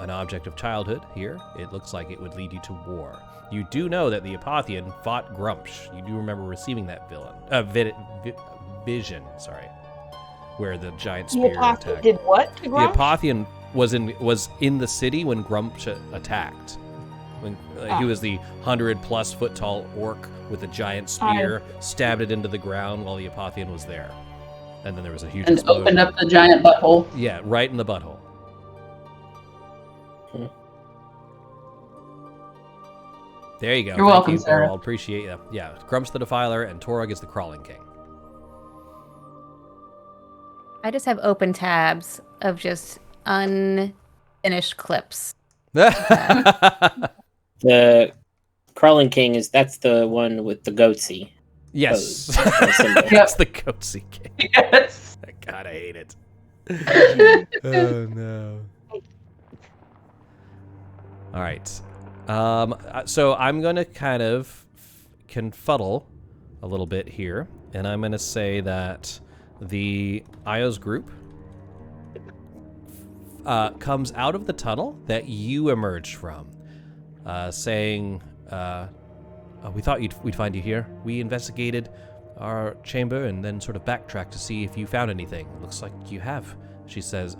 an object of childhood here, it looks like it would lead you to war. You do know that the Apothian fought Grumsh. You do remember receiving that vision, where the giant spear The Apostle attacked. did what to The Grumsh? Apothian was in the city when Grumsh attacked. When he was the 100+ foot tall orc with a giant spear, stabbed it into the ground while the Apothian was there. And then there was a huge And explosion. opened up the giant butthole. Yeah, right in the butthole. There you go. You're welcome, you, Sarah. I'll appreciate you. Yeah, Grumps the Defiler and Torog is the Crawling King. I just have open tabs of just unfinished clips. The Crawling King that's the one with the goatsy. Yes. Yep. That's the Goatsy King. Yes. God, I hate it. Oh, no. All right. So I'm going to kind of confuddle a little bit here, and I'm going to say that the Io's group comes out of the tunnel that you emerged from, saying, we thought we'd find you here. We investigated our chamber and then sort of backtracked to see if you found anything. Looks like you have,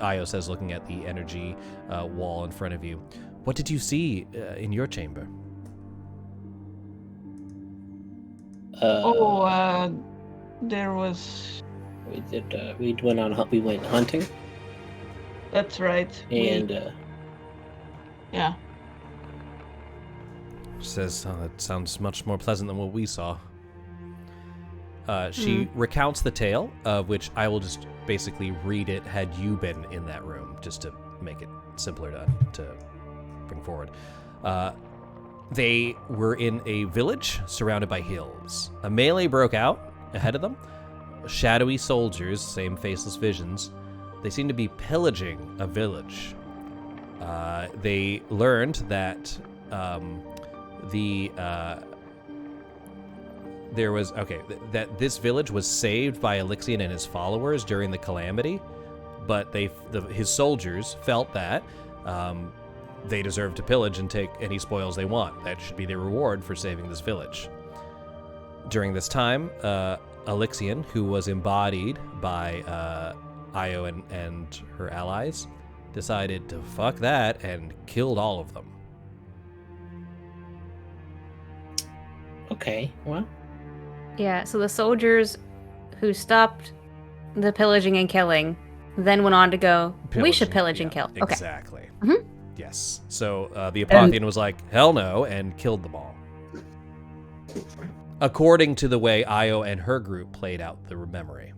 Io says, looking at the energy wall in front of you. What did you see in your chamber? There was. We went hunting. That's right. And yeah. She says, that sounds much more pleasant than what we saw. She recounts the tale, of which I will just basically read it had you been in that room, just to make it simpler to bring forward. They were in a village surrounded by hills. A melee broke out ahead of them. Shadowy soldiers, same faceless visions. They seem to be pillaging a village. They learned that that this village was saved by Elixion and his followers during the calamity, but his soldiers felt that they deserve to pillage and take any spoils they want. That should be their reward for saving this village. During this time, Elixion, who was embodied by Io and her allies, decided to fuck that and killed all of them. Okay, well. Yeah, so the soldiers who stopped the pillaging and killing then went on to go, we should pillage and kill. Okay. Exactly. Mm-hmm. Yes. So the Apothian was like, hell no, and killed them all. According to the way Io and her group played out the memory.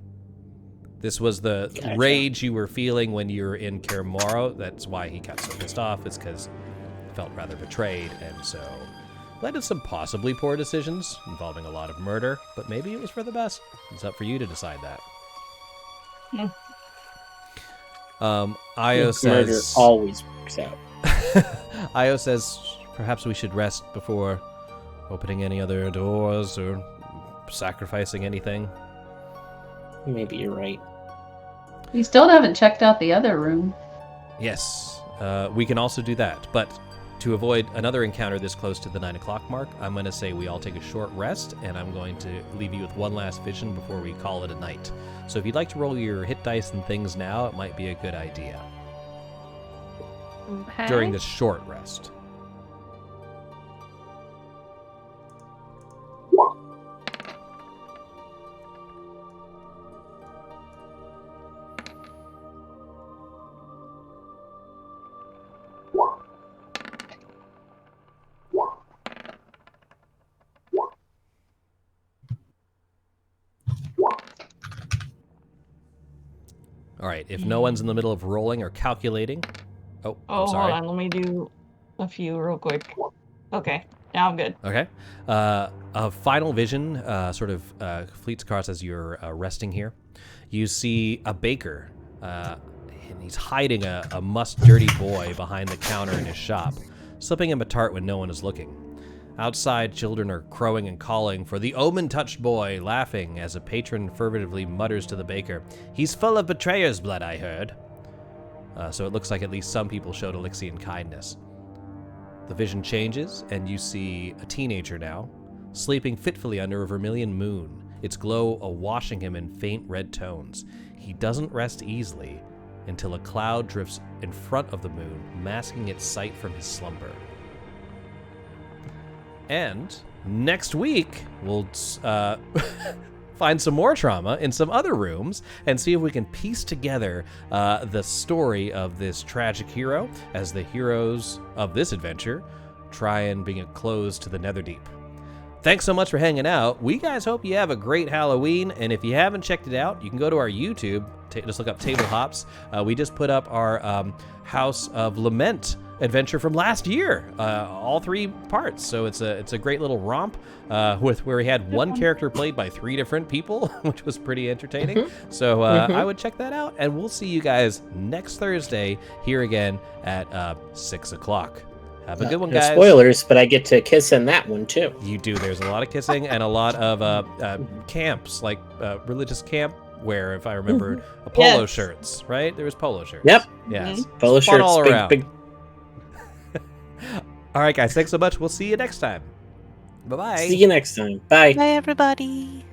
This was the rage you were feeling when you were in Kaer Morrow. That's why he got so pissed off. It's because he felt rather betrayed, and so led to some possibly poor decisions involving a lot of murder, but maybe it was for the best. It's up for you to decide that. Io says... Murder always works out. Io says, perhaps we should rest before opening any other doors or sacrificing anything. Maybe you're right. We still haven't checked out the other room. Yes, we can also do that, but to avoid another encounter this close to the 9 o'clock mark, I'm going to say we all take a short rest, and I'm going to leave you with one last vision before we call it a night. So if you'd like to roll your hit dice and things now, it might be a good idea. Okay. During this short rest. All right, if no one's in the middle of rolling or calculating... Oh, I'm sorry. Hold on. Let me do a few real quick. Okay, now I'm good. Okay. A final vision sort of fleets across as you're resting here. You see a baker, and he's hiding a dirty boy behind the counter in his shop, slipping him a tart when no one is looking. Outside, children are crowing and calling for the omen-touched boy, laughing as a patron furtively mutters to the baker, "He's full of betrayer's blood, I heard." So it looks like at least some people showed Elixion kindness. The vision changes, and you see a teenager now, sleeping fitfully under a vermilion moon, its glow awashing him in faint red tones. He doesn't rest easily until a cloud drifts in front of the moon, masking its sight from his slumber. And next week, we'll find some more trauma in some other rooms and see if we can piece together the story of this tragic hero as the heroes of this adventure try and bring a close to the Netherdeep. Thanks so much for hanging out. We guys hope you have a great Halloween, and if you haven't checked it out, you can go to our YouTube. Just look up Table Hops. We just put up our House of Lament adventure from last year, all 3 parts. So it's a great little romp with where we had one character played by 3 different people, which was pretty entertaining. So I would check that out, and we'll see you guys next Thursday here again at 6 o'clock. Have a good one, guys. Spoilers, but I get to kiss in that one too. You do. There's a lot of kissing and a lot of camps, like religious camp wear, if I remember. Polo shirts, right? There was polo shirts. Yep. Yes. Polo It's fun shirts, all around. big. All right, guys. Thanks so much. We'll see you next time. Bye-bye. See you next time. Bye. Bye, everybody.